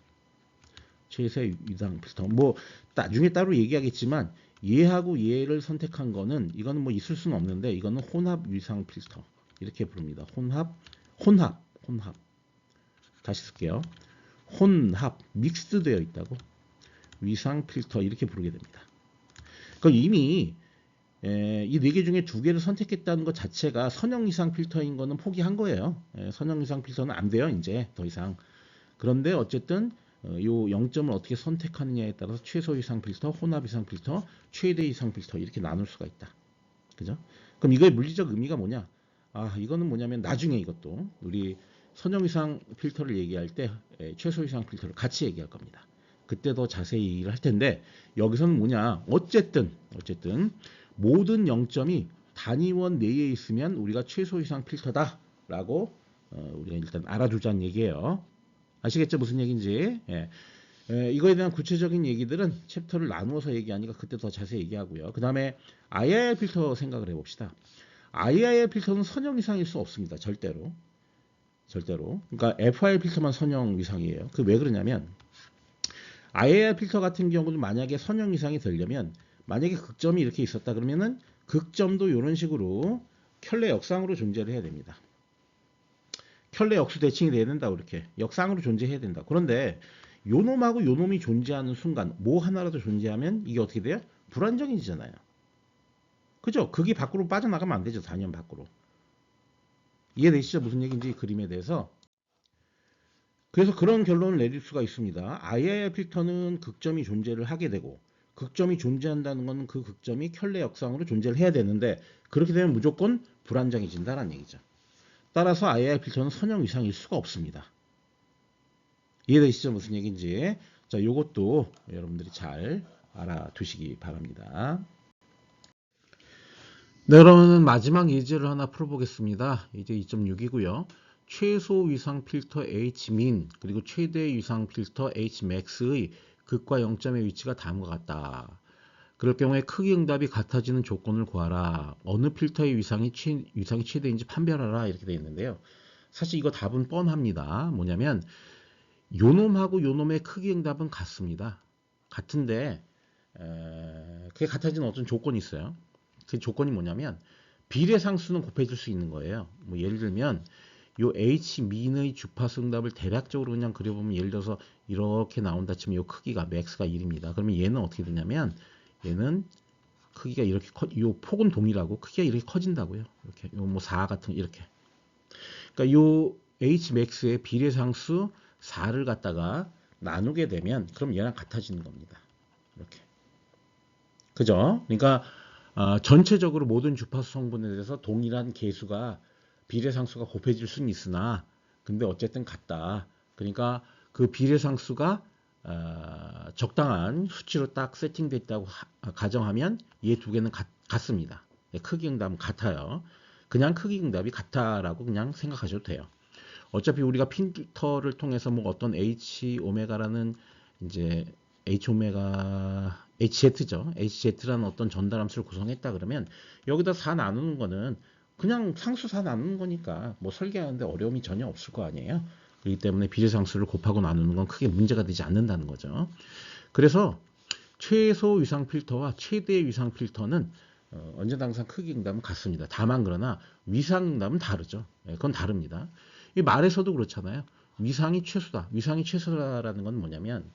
최대 위상 필터. 뭐 나중에 따로 얘기하겠지만 얘하고 얘를 선택한 거는 이거는 뭐 있을 수는 없는데 이거는 혼합 위상 필터 이렇게 부릅니다. 혼합 다시 쓸게요. 혼합 믹스드 되어 있다고 위상 필터 이렇게 부르게 됩니다. 그럼 이미 이 네 개 중에 두 개를 선택했다는 것 자체가 선형 이상 필터인 거는 포기한 거예요. 선형 이상 필터는 안 돼요 이제 더 이상. 그런데 어쨌든 요 0점을 어떻게 선택하느냐에 따라서 최소 이상 필터, 혼합 이상 필터, 최대 이상 필터 이렇게 나눌 수가 있다. 그죠? 그럼 이거의 물리적 의미가 뭐냐? 이거는 뭐냐면 나중에 이것도 우리 선형 이상 필터를 얘기할 때 최소 이상 필터를 같이 얘기할 겁니다. 그때 더 자세히 얘기를 할 텐데 여기서는 뭐냐? 어쨌든 모든 0점이 단위원 내에 있으면 우리가 최소 이상 필터다라고 우리가 일단 알아두자는 얘기예요. 아시겠죠? 무슨 얘기인지. 이거에 대한 구체적인 얘기들은 챕터를 나누어서 얘기하니까 그때 더 자세히 얘기하고요. 그 다음에 IIR 필터 생각을 해봅시다. IIR 필터는 선형 이상일 수 없습니다. 절대로. 그러니까 FIR 필터만 선형 이상이에요. 그 왜 그러냐면 IIR 필터 같은 경우는 만약에 선형 이상이 되려면 만약에 극점이 이렇게 있었다 그러면은 극점도 이런 식으로 켤레 역상으로 존재를 해야 됩니다. 켤레 역수 대칭이 돼야 된다. 이렇게 역상으로 존재해야 된다. 그런데 요놈하고 요놈이 존재하는 순간 뭐 하나라도 존재하면 이게 어떻게 돼요? 불안정해지잖아요. 그죠? 극이 밖으로 빠져나가면 안 되죠. 단위원 밖으로. 이해되시죠? 무슨 얘기인지 이 그림에 대해서. 그래서 그런 결론을 내릴 수가 있습니다. IIR 필터는 극점이 존재를 하게 되고 극점이 존재한다는 것은 그 극점이 켤레 역상으로 존재를 해야 되는데 그렇게 되면 무조건 불안정해진다는 얘기죠. 따라서 IIR 필터는 선형 이상일 수가 없습니다. 이해되시죠? 무슨 얘기인지. 자, 요것도 여러분들이 잘 알아두시기 바랍니다. 네, 그러면 마지막 예제를 하나 풀어보겠습니다. 이제 2.6이고요. 최소 위상 필터 Hmin 그리고 최대 위상 필터 Hmax의 극과 0점의 위치가 다음과 같다. 그럴 경우에 크기 응답이 같아지는 조건을 구하라. 어느 필터의 위상이 최대인지 판별하라. 이렇게 되어 있는데요. 사실 이거 답은 뻔합니다. 뭐냐면 요놈하고 요놈의 크기 응답은 같습니다. 같은데 그게 같아지는 어떤 조건이 있어요. 그 조건이 뭐냐면 비례상수는 곱해질 수 있는 거예요. 뭐 예를 들면 요 H민의 주파수 응답을 대략적으로 그냥 그려보면 예를 들어서 이렇게 나온다 치면 요 크기가 max가 1입니다. 그러면 얘는 어떻게 되냐면 얘는 크기가 이렇게 요 폭은 동일하고 크기가 이렇게 커진다고요. 이렇게 요 뭐 4 같은 이렇게. 그러니까 요 Hmax의 비례상수 4를 갖다가 나누게 되면 그럼 얘랑 같아지는 겁니다. 이렇게. 그죠? 그러니까 전체적으로 모든 주파수 성분에 대해서 동일한 계수가 비례상수가 곱해질 수는 있으나 근데 어쨌든 같다. 그러니까 그 비례상수가 적당한 수치로 딱 세팅됐다고 가정하면 얘 두 개는 같습니다. 크기 응답은 같아요. 그냥 크기 응답이 같다라고 그냥 생각하셔도 돼요. 어차피 우리가 필터를 통해서 뭐 어떤 H 오메가라는 이제 H 오메가 HZ죠. HZ라는 어떤 전달함수를 구성했다 그러면 여기다 4 나누는 거는 그냥 상수 4 나누는 거니까 뭐 설계하는데 어려움이 전혀 없을 거 아니에요. 그렇기 때문에 비례상수를 곱하고 나누는 건 크게 문제가 되지 않는다는 거죠. 그래서 최소 위상 필터와 최대 위상 필터는 언제나 항상 크기 응답은 같습니다. 다만 그러나 위상 응답은 다르죠. 그건 다릅니다. 이 말에서도 그렇잖아요. 위상이 최소다. 위상이 최소다라는 건 뭐냐면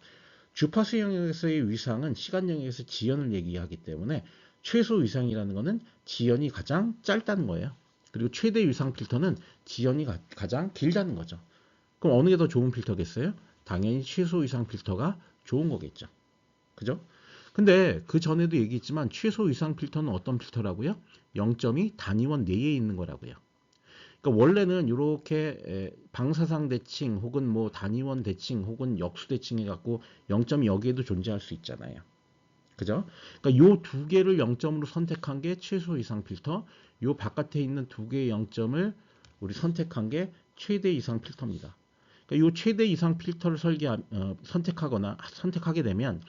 주파수 영역에서의 위상은 시간 영역에서 지연을 얘기하기 때문에 최소 위상이라는 것은 지연이 가장 짧다는 거예요. 그리고 최대 위상 필터는 지연이 가장 길다는 거죠. 그럼 어느 게 더 좋은 필터겠어요? 당연히 최소 위상 필터가 좋은 거겠죠. 그죠? 근데 그 전에도 얘기했지만 최소 위상 필터는 어떤 필터라고요? 0점이 단위원 내에 있는 거라고요. 그러니까 원래는 이렇게 방사상 대칭 혹은 뭐 단위원 대칭 혹은 역수 대칭 해갖고 0점이 여기에도 존재할 수 있잖아요. 그죠? 그러니까 요 두 개를 0점으로 선택한 게 최소 이상 필터, 요 바깥에 있는 두 개의 0점을 우리 선택한 게 최대 이상 필터입니다. 그러니까 요 최대 이상 필터를 선택하게 되면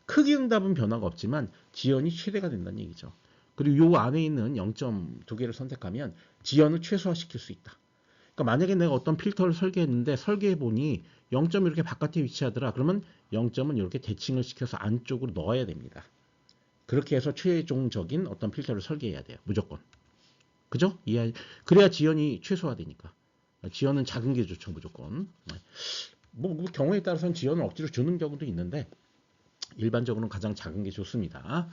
크기 응답은 변화가 없지만 지연이 최대가 된다는 얘기죠. 그리고 요 안에 있는 0점 두 개를 선택하면 지연을 최소화시킬 수 있다. 그러니까 만약에 내가 어떤 필터를 설계했는데 설계해보니 0점 이렇게 바깥에 위치하더라. 그러면 0점은 이렇게 대칭을 시켜서 안쪽으로 넣어야 됩니다. 그렇게 해서 최종적인 어떤 필터를 설계해야 돼요. 무조건. 그죠? 그래야 지연이 최소화되니까. 지연은 작은 게 좋죠. 무조건. 뭐 경우에 따라서는 지연을 억지로 주는 경우도 있는데 일반적으로는 가장 작은 게 좋습니다.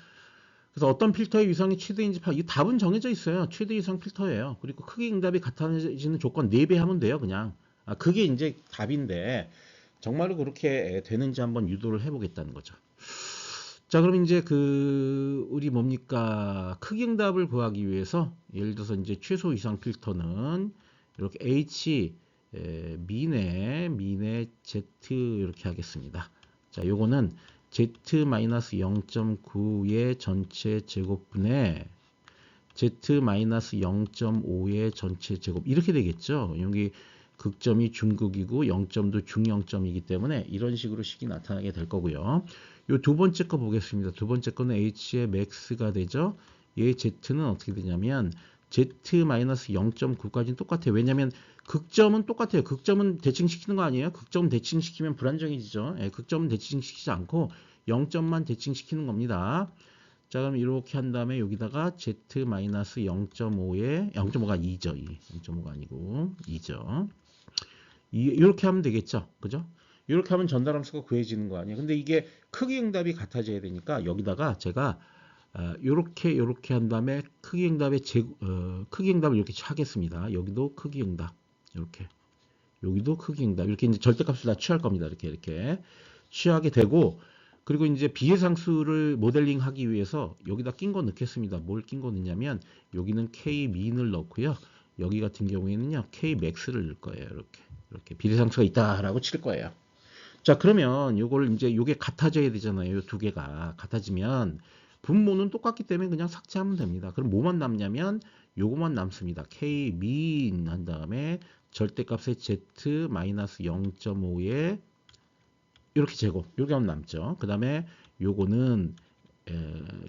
그래서 어떤 필터의 위상이 최대인지 이 답은 정해져 있어요. 최대 위상 필터예요. 그리고 크기 응답이 같아지는 조건 4배 하면 돼요. 그냥. 그게 이제 답인데 정말로 그렇게 되는지 한번 유도를 해보겠다는 거죠. 자, 그럼 이제 우리 뭡니까? 크기 응답을 구하기 위해서 예를 들어서 이제 최소 위상 필터는 이렇게 H 미네 Z 이렇게 하겠습니다. 자, 요거는 Z-0.9의 전체 제곱분의 Z-0.5의 전체 제곱 이렇게 되겠죠. 여기 극점이 중극이고 0점도 중영점이기 때문에 이런 식으로 식이 나타나게 될 거고요. 요 두 번째 거 보겠습니다. 두 번째 거는 H의 max가 되죠. 얘 Z는 어떻게 되냐면 Z-0.9까지는 똑같아요. 왜냐하면 극점은 똑같아요. 극점은 대칭시키는 거 아니에요? 극점 대칭시키면 불안정해지죠. 극점은 대칭시키지 않고 0점만 대칭시키는 겁니다. 자, 그럼 이렇게 한 다음에 여기다가 Z-0.5에 0.5가 2죠. 0.5가 아니고 2죠. 이렇게 하면 되겠죠. 그죠? 이렇게 하면 전달함수가 구해지는 거 아니에요. 근데 이게 크기 응답이 같아져야 되니까 여기다가 제가 이렇게 한 다음에 크기 응답의 크기 응답을 이렇게 하겠습니다. 여기도 크기 응답 이렇게 여기도 크기 응답 이렇게 이제 절대값을 다 취할 겁니다. 이렇게 취하게 되고 그리고 이제 비례상수를 모델링하기 위해서 여기다 낀 거 넣겠습니다. 뭘 낀 거 넣냐면 여기는 K 민을 넣고요. 여기 같은 경우에는요 K max를 넣을 거예요. 이렇게 비례상수가 있다라고 칠 거예요. 자, 그러면 요걸 이제 요게 같아져야 되잖아요. 요 두 개가 같아지면 분모는 똑같기 때문에 그냥 삭제하면 됩니다. 그럼 뭐만 남냐면 요거만 남습니다. K min 한 다음에 절대값의 Z-0.5에 이렇게 제곱 이렇게 하면 남죠. 그 다음에 요거는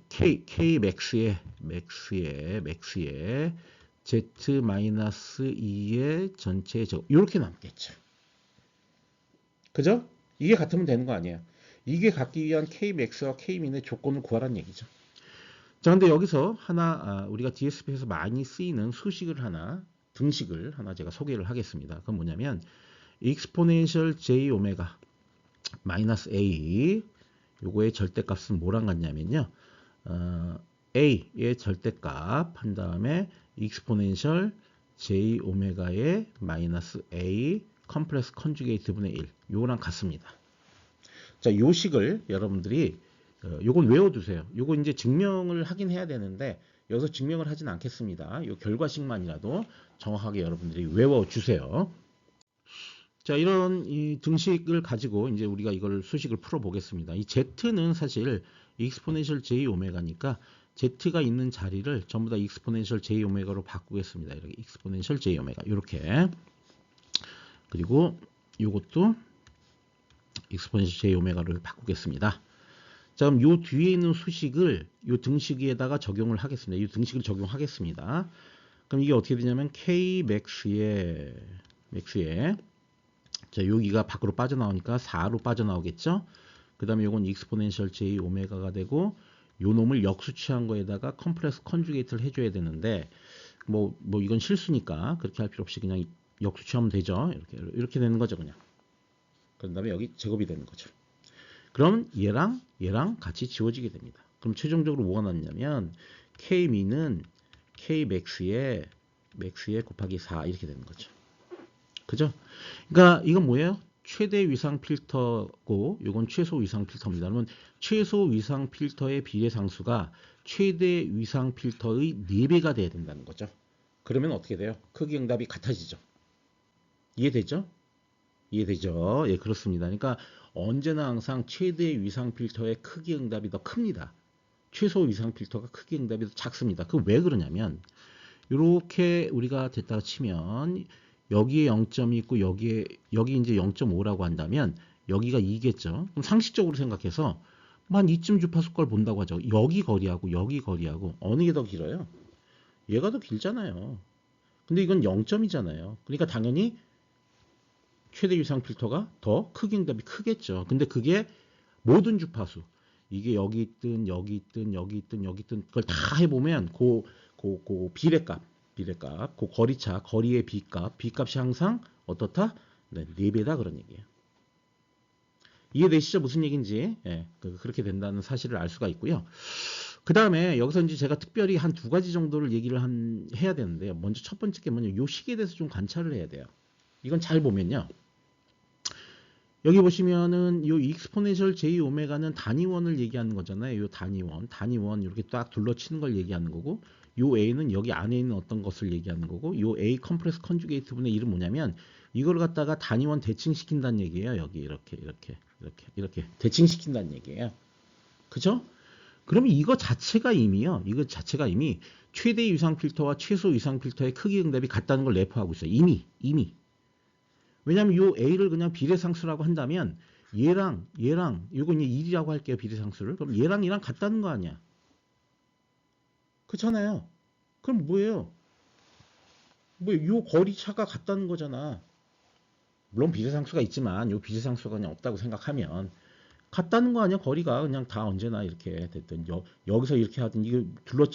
K max의 Z-2의 전체 제곱 이렇게 남겠죠. 그죠? 이게 같으면 되는 거 아니에요. 이게 갖기 위한 Kmax와 Kmin의 조건을 구하라는 얘기죠. 자, 근데 여기서 하나 우리가 DSP에서 많이 쓰이는 등식을 하나 제가 소개를 하겠습니다. 그건 뭐냐면 exponential j 오메가 마이너스 a 요거의 절대값은 뭐랑 같냐면요. a의 절대값 한 다음에 exponential j 오메가의 마이너스 a 컴플렉스 컨주게이트 분의 1 요거랑 같습니다. 자, 요 식을 여러분들이 요건 외워두세요. 요거 이제 증명을 하긴 해야 되는데 여기서 증명을 하진 않겠습니다. 요 결과식만이라도 정확하게 여러분들이 외워주세요. 자, 이런 이 등식을 가지고 이제 우리가 이걸 수식을 풀어보겠습니다. 이 Z는 사실 익스포넨셜 J 오메가니까 Z가 있는 자리를 전부 다 익스포넨셜 J 오메가로 바꾸겠습니다. 이렇게 익스포넨셜 J 오메가 이렇게. 그리고 이것도 익스포넨셜 J 오메가로 바꾸겠습니다. 자, 그럼 요 뒤에 있는 수식을 요 등식 위에다가 적용을 하겠습니다. 이 등식을 적용하겠습니다. 그럼 이게 어떻게 되냐면 K 맥스에 자, 여기가 밖으로 빠져나오니까 4로 빠져나오겠죠? 그 다음에 요건 익스포넨셜 J 오메가가 되고 요 놈을 역수치한 거에다가 컴프레스 컨주게이트를 해줘야 되는데 뭐 이건 실수니까 그렇게 할 필요 없이 그냥 역수치하면 되죠. 이렇게 되는 거죠, 그냥. 그런 다음에 여기 제곱이 되는 거죠. 그럼 얘랑 같이 지워지게 됩니다. 그럼 최종적으로 뭐가 났냐면 K민은 K 맥스에 곱하기 4 이렇게 되는 거죠. 그죠? 그러니까 이건 뭐예요? 최대 위상 필터고 이건 최소 위상 필터입니다. 그러면 최소 위상 필터의 비례상수가 최대 위상 필터의 4배가 돼야 된다는 거죠. 그러면 어떻게 돼요? 크기 응답이 같아지죠. 이해되죠? 이해되죠? 예, 그렇습니다. 그러니까 언제나 항상 최대 위상 필터의 크기 응답이 더 큽니다. 최소 위상 필터가 크기 응답이 더 작습니다. 그 왜 그러냐면 이렇게 우리가 됐다가 치면 여기에 0점이 있고 여기 이제 0.5라고 한다면 여기가 2겠죠. 그럼 상식적으로 생각해서 한 이쯤 주파수 걸 본다고 하죠. 여기 거리하고 어느 게 더 길어요? 얘가 더 길잖아요. 근데 이건 0점이잖아요. 그러니까 당연히 최대 위상 필터가 더 크기 응답이 크겠죠. 근데 그게 모든 주파수 이게 여기 있든 그걸 다 해보면 그 비례값, 그 거리차, 거리의 B값이 항상 어떻다? 네, 4배다 그런 얘기예요. 이해되시죠? 무슨 얘기인지. 예, 그렇게 된다는 사실을 알 수가 있고요. 그 다음에 여기서 이제 제가 특별히 한 2가지 정도를 얘기를 해야 되는데요. 먼저 첫 번째 게 뭐냐, 요 식에 대해서 좀 관찰을 해야 돼요. 이건 잘 보면요. 여기 보시면은 요 익스포넨셜 J 오메가는 단위원을 얘기하는 거잖아요. 요 단위원 이렇게 딱 둘러치는 걸 얘기하는 거고, 요 A는 여기 안에 있는 어떤 것을 얘기하는 거고, 요 A 컴프레스 컨주게이트 분의 이름 뭐냐면 이걸 갖다가 단위원 대칭시킨다는 얘기예요. 여기 이렇게 대칭시킨다는 얘기예요. 그죠? 그러면 이거 자체가 이미 최대 위상 필터와 최소 위상 필터의 크기 응답이 같다는 걸 내포하고 있어요. 이미. 왜냐하면 요 A를 그냥 비례상수라고 한다면 얘랑 이거 이제 1이라고 할게요. 비례상수를. 그럼 얘랑 같다는 거 아니야. 그렇잖아요. 그럼 뭐예요? 요 거리 차가 같다는 거잖아. 물론 비례상수가 있지만 요 비례상수가 그냥 없다고 생각하면 같다는 거 아니야. 거리가 그냥 다 언제나 이렇게 됐든 여기서 이렇게 하든 이거 그러니까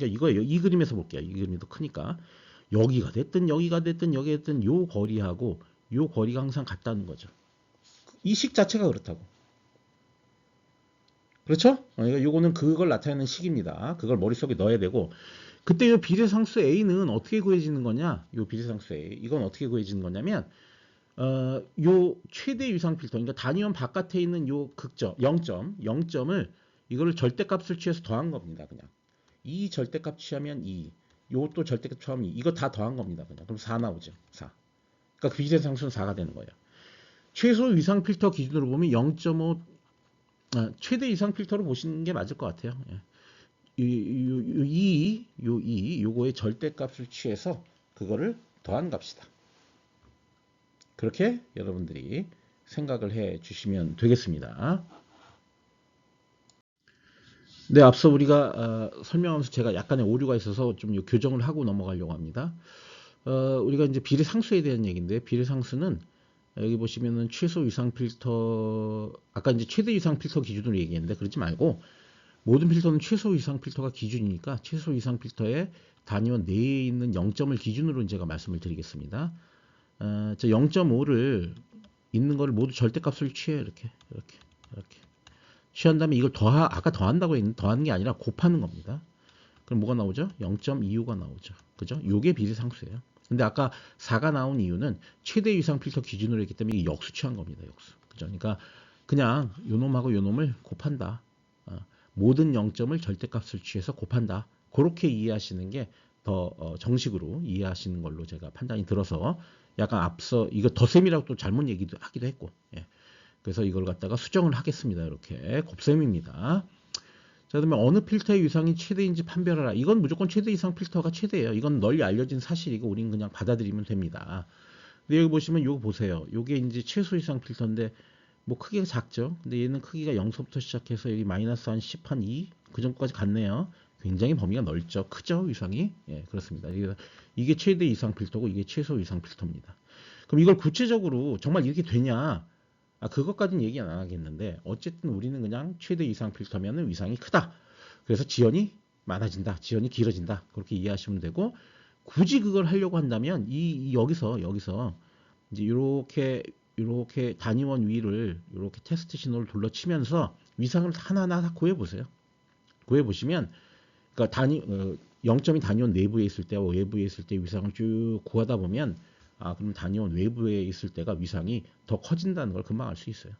이거예요. 이 그림에서 볼게요. 이 그림이 더 크니까 여기가 됐든 요 거리하고 요 거리가 항상 같다는 거죠. 이 식 자체가 그렇다고. 그렇죠? 그러니까 요거는 그걸 나타내는 식입니다. 그걸 머릿속에 넣어야 되고, 그때 요 비례상수 A는 어떻게 구해지는 거냐? 요 비례상수 A 이건 어떻게 구해지는 거냐면 요 최대 위상 필터, 그러니까 단위원 바깥에 있는 요 극점 0점을 이거를 절대값을 취해서 더한 겁니다. 그냥 이 절대값 취하면 2, 요것도 절대값 취하면 2, 이거 다 더한 겁니다. 그냥 그럼 4 나오죠. 4. 그러니까 비례상수는 4가 되는 거예요. 최소 위상 필터 기준으로 보면 0.5 최대 위상 필터로 보시는 게 맞을 것 같아요. 요거의 절대값을 취해서 그거를 더한 값이다. 그렇게 여러분들이 생각을 해 주시면 되겠습니다. 네, 앞서 우리가 설명하면서 제가 약간의 오류가 있어서 좀 교정을 하고 넘어가려고 합니다. 우리가 이제 비례상수에 대한 얘기인데, 비례상수는 여기 보시면은 최소 위상 필터, 아까 이제 최대 위상 필터 기준으로 얘기했는데 그러지 말고 모든 필터는 최소 위상 필터가 기준이니까 최소 위상 필터의 단위원 내에 있는 0점을 기준으로 제가 말씀을 드리겠습니다. 0.5를 있는 거를 모두 절대값을 취해요. 이렇게 취한 다음에 이걸 아까 더한다고 했는데 더하는 게 아니라 곱하는 겁니다. 그럼 뭐가 나오죠? 0.25가 나오죠. 그죠? 요게 비례상수예요. 근데 아까 4가 나온 이유는 최대 위상 필터 기준으로 했기 때문에 이게 역수 취한 겁니다. 역수. 그죠? 그러니까 그냥 요 놈하고 요 놈을 곱한다. 모든 0점을 절대값을 취해서 곱한다. 그렇게 이해하시는 게 더 정식으로 이해하시는 걸로 제가 판단이 들어서 약간 앞서 이거 덧셈이라고 또 잘못 얘기도 하기도 했고 예. 그래서 이걸 갖다가 수정을 하겠습니다. 이렇게 곱셈입니다. 자, 그러면 어느 필터의 위상이 최대인지 판별하라. 이건 무조건 최대 이상 필터가 최대예요. 이건 널리 알려진 사실이고 우린 그냥 받아들이면 됩니다. 근데 여기 보시면 이거 보세요. 이게 이제 최소 이상 필터인데 뭐 크기가 작죠. 근데 얘는 크기가 0서부터 시작해서 여기 마이너스 한 10, 한 2? 그 정도까지 갔네요. 굉장히 범위가 넓죠. 크죠, 위상이? 예, 그렇습니다. 이게 최대 이상 필터고 이게 최소 이상 필터입니다. 그럼 이걸 구체적으로 정말 이렇게 되냐? 그것까지는 얘기 안 하겠는데 어쨌든 우리는 그냥 최대 이상 필터면 위상이 크다. 그래서 지연이 많아진다. 지연이 길어진다. 그렇게 이해하시면 되고 굳이 그걸 하려고 한다면 여기서 이제 이렇게 단위원 위를 이렇게 테스트 신호를 둘러치면서 위상을 하나하나 다 구해보세요. 구해보시면 그러니까 0점이 단위원 내부에 있을 때와 외부에 있을 때 위상을 쭉 구하다 보면 그럼 단위원 외부에 있을 때가 위상이 더 커진다는 걸 금방 알 수 있어요.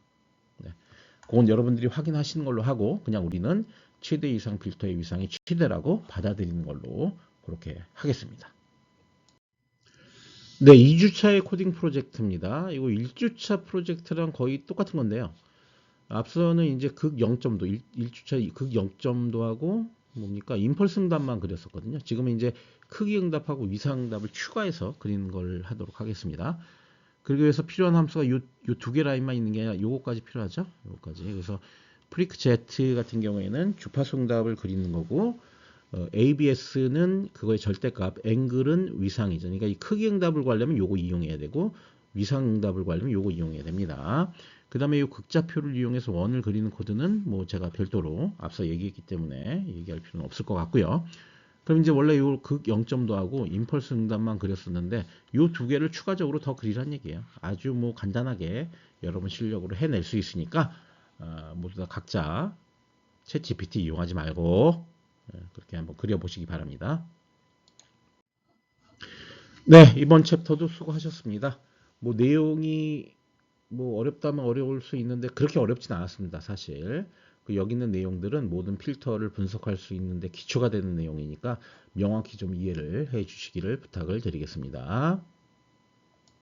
네. 그건 여러분들이 확인하시는 걸로 하고 그냥 우리는 최대 이상 필터의 위상이 최대라고 받아들이는 걸로 그렇게 하겠습니다. 네, 2주차의 코딩 프로젝트입니다. 이거 1주차 프로젝트랑 거의 똑같은 건데요. 앞서는 이제 극 0점도, 1주차 극 0점도 하고 뭡니까? 임펄스 응답만 그렸었거든요. 지금은 이제 크기 응답하고 위상 응답을 추가해서 그리는 걸 하도록 하겠습니다. 그러기 위해서 필요한 함수가 요 두 개 라인만 있는 게 아니라 요거까지 필요하죠. 요거까지. 그래서 프리크 Z 같은 경우에는 주파수 응답을 그리는 거고 ABS는 그거의 절대값, 앵글은 위상이죠. 그러니까 이 크기 응답을 구하려면 요거 이용해야 되고 위상 응답을 구하려면 요거 이용해야 됩니다. 그 다음에 이 극좌표를 이용해서 원을 그리는 코드는 뭐 제가 별도로 앞서 얘기했기 때문에 얘기할 필요는 없을 것 같고요. 그럼 이제 원래 요 극 0점도 하고 임펄스 응답만 그렸었는데 요 두 개를 추가적으로 더 그리란 얘기예요. 아주 뭐 간단하게 여러분 실력으로 해낼 수 있으니까 모두 다 각자 챗 GPT 이용하지 말고 그렇게 한번 그려보시기 바랍니다. 네, 이번 챕터도 수고하셨습니다. 뭐 내용이 뭐 어렵다면 어려울 수 있는데 그렇게 어렵진 않았습니다. 사실 여기 있는 내용들은 모든 필터를 분석할 수 있는데 기초가 되는 내용이니까 명확히 좀 이해를 해 주시기를 부탁을 드리겠습니다.